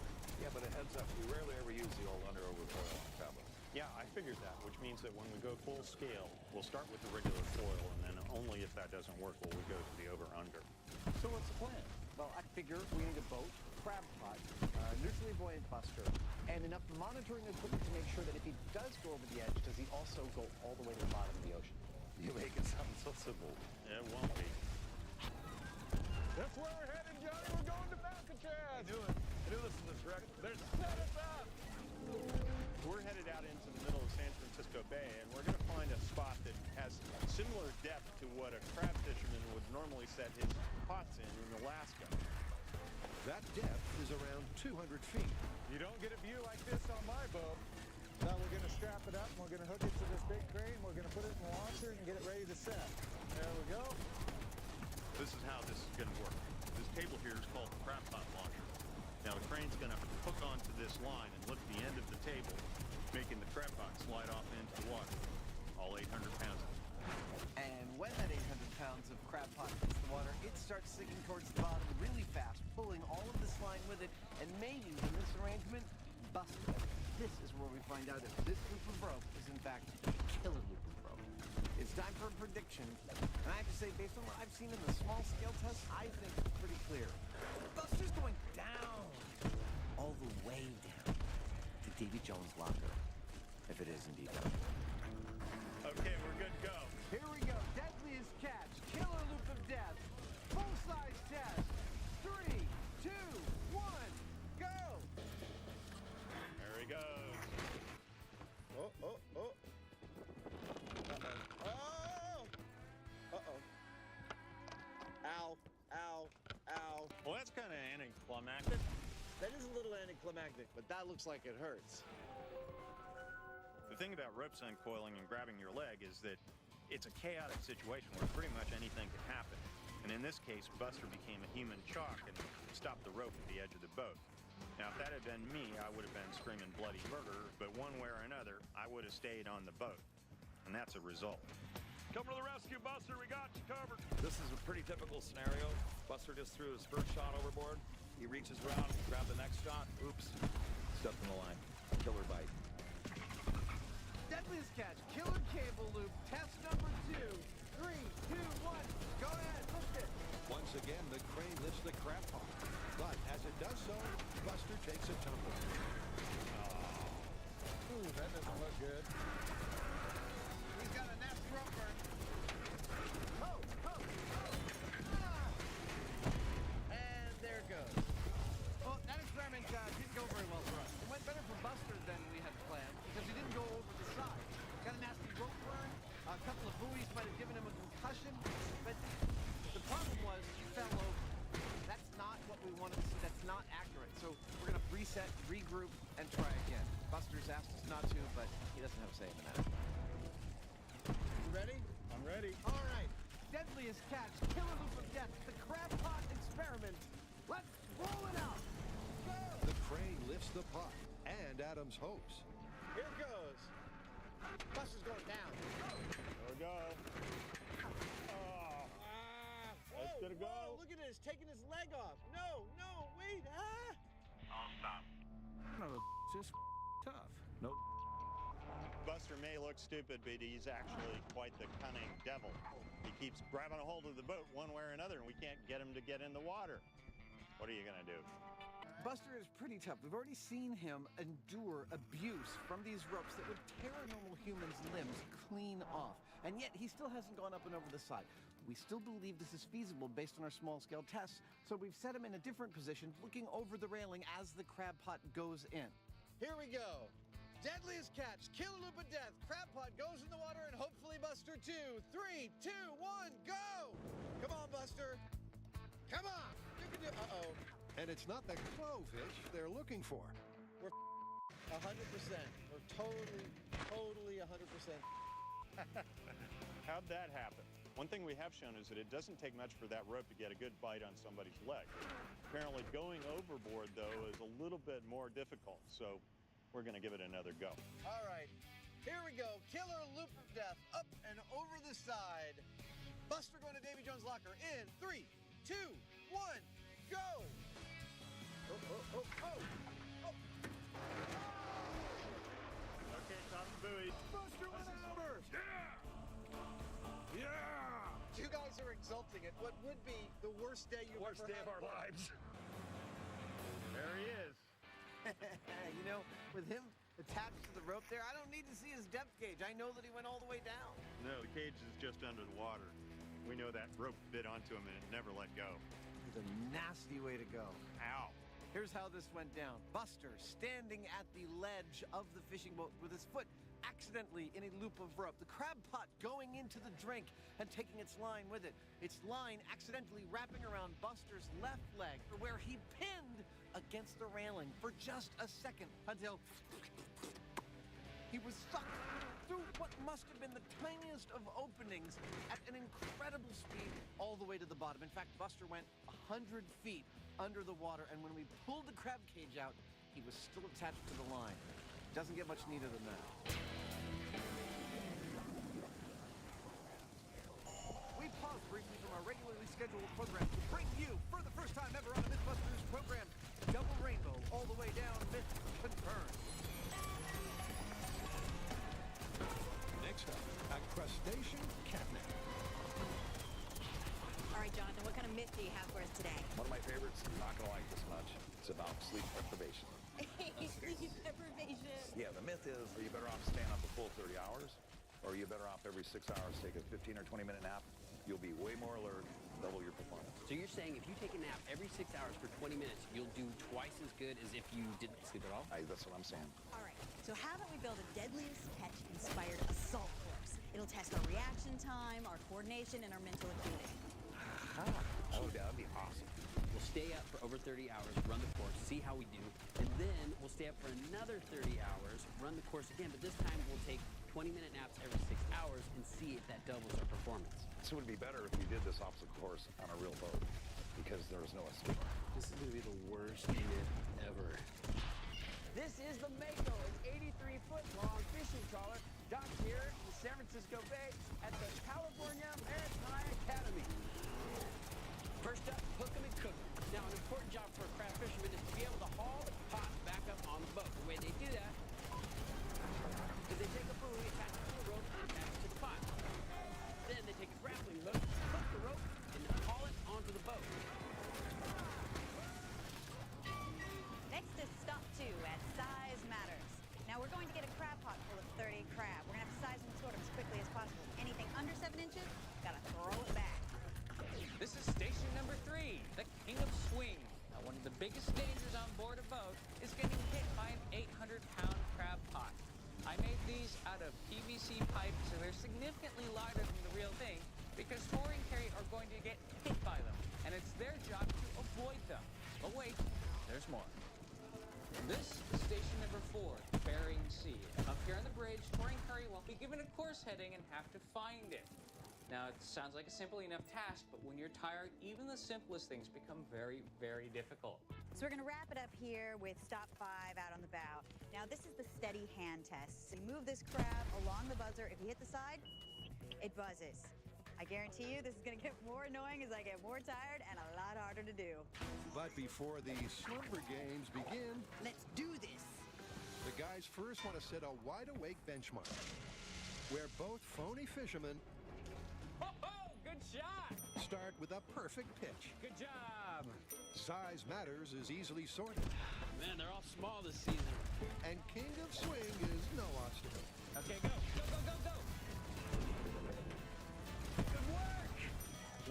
Yeah, but a heads up, we rarely ever use the old under-over coil on crab boats. Yeah, I figured that, which means that when we go full scale, we'll start with the regular coil, and then only if that doesn't work will we go to the over-under. So what's the plan? Well, I figure we need a boat, crab pot, neutrally buoyant Buster, and enough monitoring equipment to make sure that if he does go over the edge, does he also go all the way to the bottom of the ocean? You make it sound so simple. It won't be. That's where we're headed, Johnny. We're going to Alcatraz. I knew it. I knew this was a trick. They're set us up. We're headed out into the middle of San Francisco Bay, and we're going to find a spot that has similar depth to what a crab fisherman would normally set his pots in Alaska. That depth is around 200 feet. You don't get a view like this on my boat. Now we're going to strap it up and we're going to hook it to this big crane. We're going to put it in the launcher and get it ready to set. There we go. This is how this is going to work. This table here is called the crab pot launcher. Now the crane's going to hook onto this line and lift the end of the table, making the crab pot slide off into the water. All 800 pounds of it. And when that 800 pounds of crab pot hits the water, it starts sinking towards the bottom really fast, pulling all of this line with it, and maybe in this arrangement, busting it. This is where we find out if this loop of rope is in fact a killer loop of rope. It's time for a prediction, and I have to say, based on what I've seen in the small-scale test, I think it's pretty clear. Buster's going down, all the way down, to Davy Jones' locker, if it is indeed done. Okay, we're good to go. Here we go. Deadliest catch. Killer loop of death. Full-size test. 3, 2, 1, go! There he goes. Oh, oh, oh. Uh-oh. Oh! Uh-oh. Ow, ow, ow. Well, that's kind of anticlimactic. That is a little anticlimactic, but that looks like it hurts. The thing about ropes uncoiling and grabbing your leg is that it's a chaotic situation where pretty much anything can happen. And in this case, Buster became a human chalk and stopped the rope at the edge of the boat. Now, if that had been me, I would have been screaming bloody murder, but one way or another, I would have stayed on the boat. And that's a result. Come to the rescue, Buster. We got you covered. This is a pretty typical scenario. Buster just threw his first shot overboard. He reaches around, grabs the next shot. Oops. Stepped in the line. Killer bite. Deadliest catch. Killer cable loop. Test number 2. 3, 2, 1. Go ahead. Lift it. Once again, the crane lifts the crab pot. But as it does so, Buster takes a tumble. Ooh, that doesn't look good. He's got a nasty rope burn. Oh, oh, oh. Ah. And there it goes. Well, that experiment didn't go very well for us. It went better for Buster than we had planned because he didn't go over the side. Got a nasty rope burn. A couple of buoys might have given him a concussion, but the problem was he fell over. That's not what we wanted to see. That's not accurate. So we're going to reset, regroup, and try again. Buster's asked us not to, but he doesn't have a say in the matter. You ready? I'm ready. All right. Deadliest catch, killer loop of death, the crab pot experiment. Let's roll it out. Go! The crane lifts the pot and Adam's hopes. Here goes. Buster's going down. There we go. Oh. That's gonna go. Whoa, look at this, taking his leg off. No, no, wait, I'll stop. No, just tough. Nope. Buster may look stupid, but he's actually quite the cunning devil. He keeps grabbing a hold of the boat one way or another, and we can't get him to get in the water. What are you going to do? Buster is pretty tough. We've already seen him endure abuse from these ropes that would tear a normal human's limbs clean off. And yet he still hasn't gone up and over the side. We still believe this is feasible based on our small-scale tests, so we've set him in a different position, looking over the railing as the crab pot goes in. Here we go. Deadliest catch, killer loop of death, crab pot goes in the water, and hopefully Buster too. 3, 2, 1, go! Come on, Buster. Come on. You can do. Uh-oh. And it's not the clovefish they're looking for. We're 100%. We're totally 100%. How'd that happen? One thing we have shown is that it doesn't take much for that rope to get a good bite on somebody's leg. Apparently going overboard, though, is a little bit more difficult, so we're going to give it another go. All right, here we go. Killer loop of death, up and over the side. Buster going to Davy Jones' locker in 3, 2, 1, go! Oh, oh, oh, oh, oh. Okay, top the buoy. Buster went over! Yeah! You guys are exulting at what would be the worst day you've Worst ever day had. of our lives. There he is. You know, with him attached to the rope there, I don't need to see his depth gauge. I know that he went all the way down. No, the cage is just under the water. We know that rope bit onto him and it never let go. It's a nasty way to go. Ow. Here's how this went down. Buster standing at the ledge of the fishing boat with his foot accidentally in a loop of rope. The crab pot going into the drink and taking its line with it. Its line accidentally wrapping around Buster's left leg, where he pinned against the railing for just a second until he was sucked through what must have been the tiniest of openings at an incredible speed all the way to the bottom. In fact, Buster went 100 feet under the water, and when we pulled the crab cage out, he was still attached to the line. Doesn't get much neater than that. We paused briefly from our regularly scheduled program to bring you, for the first time ever on a Mythbusters program, Double Rainbow all the way down Myth Confirmed. Next up, a crustacean catnap. All right, Jonathan, what kind of myth do you have for us today? One of my favorites, you're not going to like this much. It's about sleep deprivation. Sleep deprivation. Yeah, the myth is, are you better off staying up a full 30 hours? Or are you better off every 6 hours take a 15 or 20-minute nap? You'll be way more alert, double your performance. So you're saying if you take a nap every 6 hours for 20 minutes, you'll do twice as good as if you didn't sleep at all? That's what I'm saying. All right, so how about we build a Deadliest Catch-inspired assault course? It'll test our reaction time, our coordination, and our mental acuity. Oh, that would be awesome. We'll stay up for over 30 hours, run the course, see how we do, and then we'll stay up for another 30 hours, run the course again, but this time we'll take 20-minute naps every 6 hours and see if that doubles our performance. So it would be better if you did this obstacle course on a real boat, because there is no escape. This is going to be the worst myth ever. This is the Mako, an 83-foot-long fishing trawler docked here in San Francisco Bay at the California Maritime Academy. First up, hook 'em and cook 'em. Now, an important job for a craft fisherman is to be able to haul the pot back up on the boat. The way they do that is they take a buoy, attach it to a rope, and attach it to the pot. Then they take a grappling hook, hook the rope, and haul it onto the boat. Next is stop 2 at Size Matters. Now we're going to get a crab pot full of 30 crab. We're going to have to size and sort them as quickly as possible. Anything under 7 inches, gotta throw it back. This is station number 3, the King of Swing. Now, one of the biggest dangers on board a boat is getting hit by an 800-pound crab pot. I made these out of PVC pipe, so they're significantly lighter than the real thing, because touring carry are going to get hit by them, and it's their job to avoid them. But wait, there's more. This is station number 4, Bering Sea. Up here on the bridge, touring carry won't be given a course heading and have to find it. Now, it sounds like a simple enough task, but when you're tired, even the simplest things become very, very difficult. So we're going to wrap it up here with stop 5 out on the bow. Now, this is the steady hand test. So you move this crab along the buzzer. If you hit the side, it buzzes. I guarantee you this is going to get more annoying as I get more tired and a lot harder to do. But before the slumber games begin, let's do this. The guys first want to set a wide-awake benchmark, where both phony fishermen Good shot! start with a perfect pitch. Good job! Size Matters is easily sorted. Man, they're all small this season. And King of Swing is no obstacle. Okay, go! Go, go, go, go! Good work!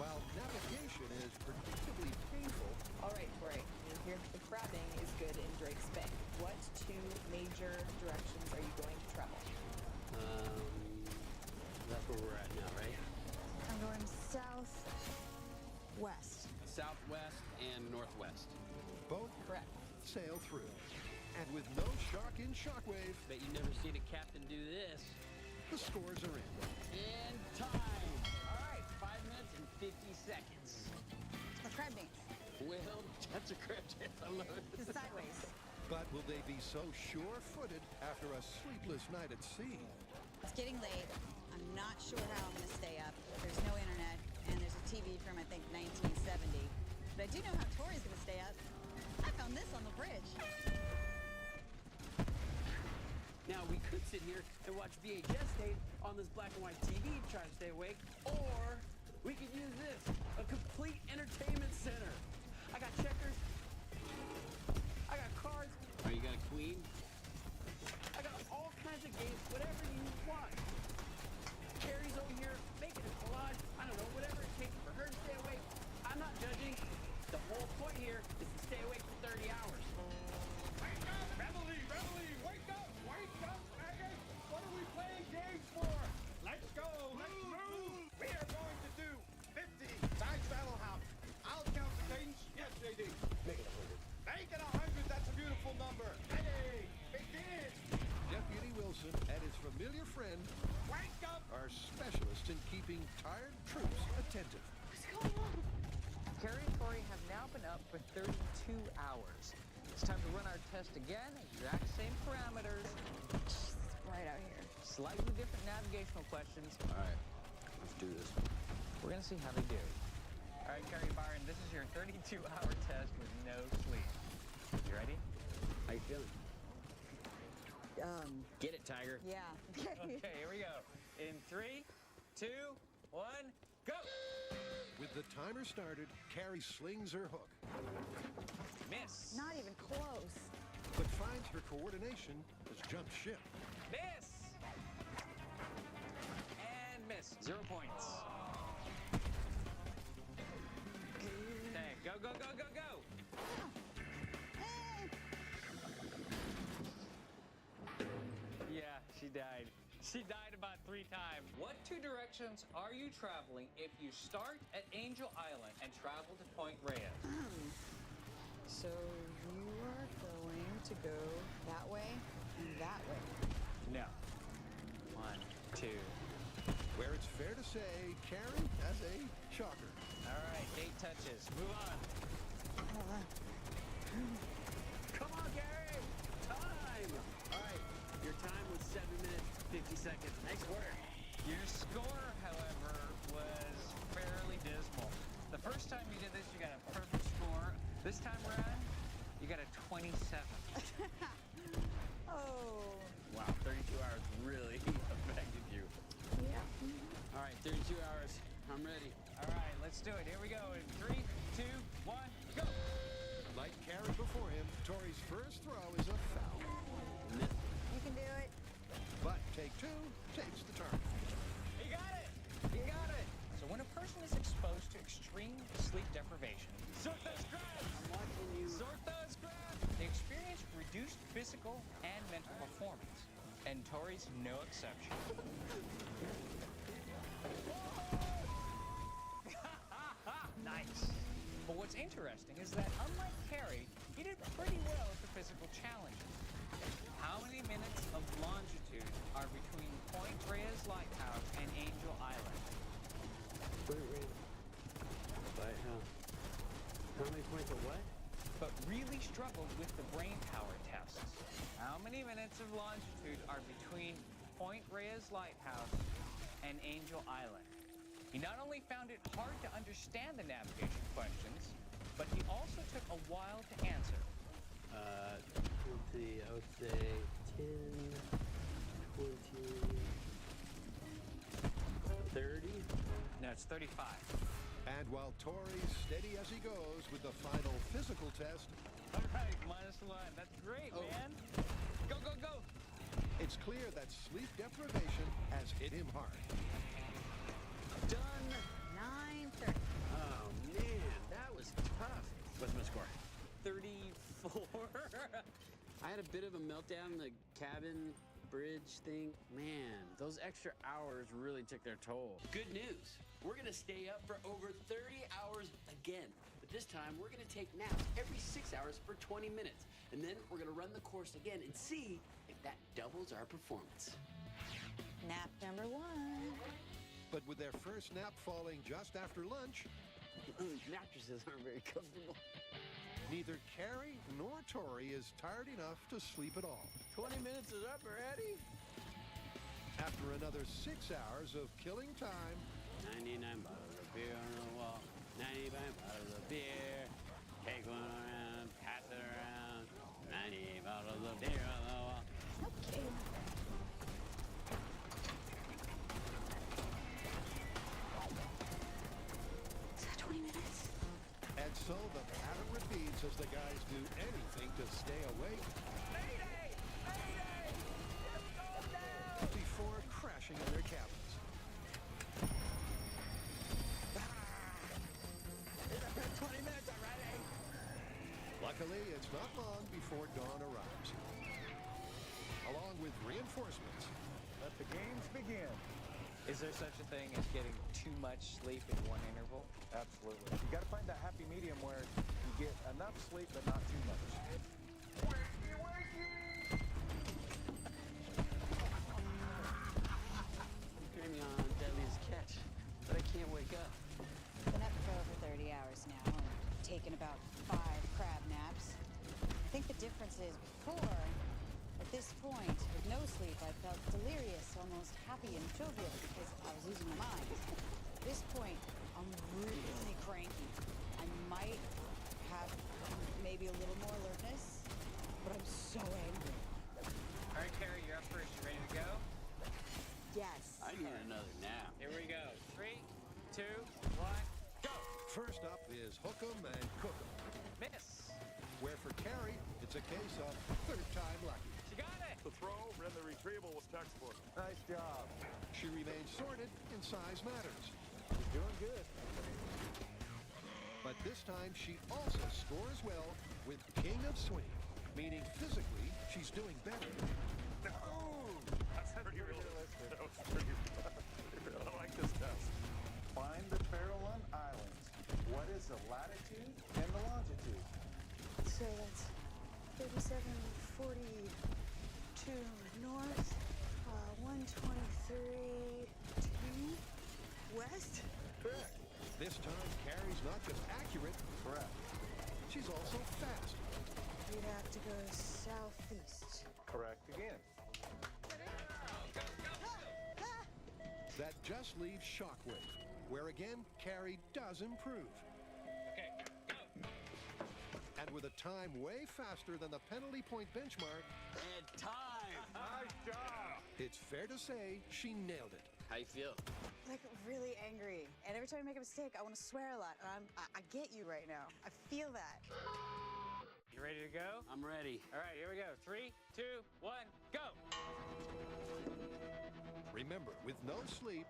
While navigation is predictably painful. All right, Corey. You hear the crabbing is good in Drake's Bay. What 2 major directions are you going to travel? That's where we're at now, right? I'm going southwest. Southwest and northwest. Both correct. Sail through. And with no shock in Shockwave, Bet you never seen a captain do this. the scores are in. In time. All right, 5 minutes and 50 seconds. The crab dance. Well, that's a crab dance. I love it. This is sideways. But will they be so sure-footed after a sleepless night at sea? It's getting late. I'm not sure how I'm going to stay up. There's no internet, and there's a TV from, I think, 1970. But I do know how Tori's going to stay up. I found this on the bridge. Now, we could sit here and watch VHS tape on this black and white TV to try to stay awake, or we could use this, a complete entertainment center. I got checkers. I got cards. Oh, you got a queen? I got all kinds of games, whatever you want. Carrie's over here making a collage. I don't know, whatever it takes for her to stay awake. I'm not judging. The whole point here is to stay awake for 30 hours. familiar friend, our specialist in keeping tired troops attentive. What's going on? Carrie and Tori have now been up for 32 hours. It's time to run our test again, exact same parameters. It's bright out here. Slightly different navigational questions. All right, let's do this. We're gonna see how they do. All right, Carrie Byron, this is your 32-hour test with no sleep. You ready? How you feeling? Get it, Tiger. Yeah. Okay, here we go. In 3, 2, 1, go! With the timer started, Carrie slings her hook, Miss. Not even close. but finds her coordination has jumped ship. Miss. And miss. 0 points. Okay, go, go, go, go, go! Yeah, she died. She died about 3 times. What 2 directions are you traveling if you start at Angel Island and travel to Point Reyes? So you are going to go that way and that way. No. 1, 2. Where it's fair to say, Carrie has a shocker. All right, 8 touches. Move on. Come on, Gary! Time! All right, your time was 7 minutes, 50 seconds. Nice work. Your score, however, was fairly dismal. The first time you did this, you got a perfect score. This time around, you got a 27. Oh. Wow, 32 hours really affected you. Yeah. All right, 32 hours. I'm ready. All right, let's do it. Here we go. In 3, 2, 1, go! Like Carrie before him, Tori's first throw is a foul. You can do it. But take 2 takes the turn. You got it! You got it! So when a person is exposed to extreme sleep deprivation, sort those graphs! I'm watching you. Sort those graphs! They experience reduced physical and mental performance. And Tori's no exception. Nice. But what's interesting is that unlike Carrie, he did pretty well at the physical challenges. How many minutes of longitude are between Point Reyes Lighthouse and Angel Island? Wait. How many points of what? But really struggled with the brain power tests. How many minutes of longitude are between Point Reyes Lighthouse and Angel Island? He not only found it hard to understand the navigation questions, but he also took a while to answer. Let's see, I would say 10, 20, 30? No, it's 35. And while Tori's steady as he goes with the final physical test, All right, -1. That's great, man. Go, go, go. it's clear that sleep deprivation has hit him hard. Done. 9:30. Oh, man, that was tough. What's my score? 34. I had a bit of a meltdown in the cabin bridge thing. Man, those extra hours really took their toll. Good news. We're going to stay up for over 30 hours again. But this time, we're going to take naps every 6 hours for 20 minutes. And then we're going to run the course again and see if that doubles our performance. Nap number 1. But with their first nap falling just after lunch, Mattresses aren't very comfortable. neither Carrie nor Tori is tired enough to sleep at all. 20 minutes is up already. After another 6 hours of killing time, 99 bottles of beer on the wall. 99 bottles of beer. Take one around, pass it around. 98 bottles of beer on the wall. Okay. Is that 20 minutes? and so the pattern repeats as the guys do anything to stay awake. Mayday! Mayday! It's going down! Before crashing in their cabins. It's been 20 minutes already. Luckily, it's not long before dawn arrives. Along with reinforcements. Let the games begin. Is there such a thing as getting too much sleep in one interval? Absolutely. You got to find that happy medium where you get enough sleep but not too much. Wakey, wakey! felt delirious, almost happy and jovial because I was losing my mind. At this point, I'm really cranky. I might have maybe a little more alertness, but I'm so angry. All right, Carrie, you're up first. You ready to go? Yes. I need another nap. Here we go. 3, 2, 1, go. First up is hook 'em and cook 'em, Miss. where for Carrie, it's a case of third time lucky. She got it. The throw and the retrieval was textbook. Nice job. She remains sorted in size matters. You're doing good. But this time she also scores well with King of Swing, meaning physically she's doing better. That's pretty realistic. That was pretty real. I like this test. Find the Farallon Islands. What is the latitude and the longitude? So that's 3742 north, 123 west. Correct. This time Carrie's not just accurate, Correct. she's also fast. You'd have to go southeast. Correct again. That just leaves Shockwave, where again Carrie does improve. Okay, go. And with a time way faster than the penalty point benchmark, And time. Nice job. it's fair to say she nailed it. How you feel? Like really angry, and every time I make a mistake, I want to swear a lot. And I get you right now. I feel that. You ready to go? I'm ready. All right, here we go. 3, 2, 1, go. Remember, with no sleep,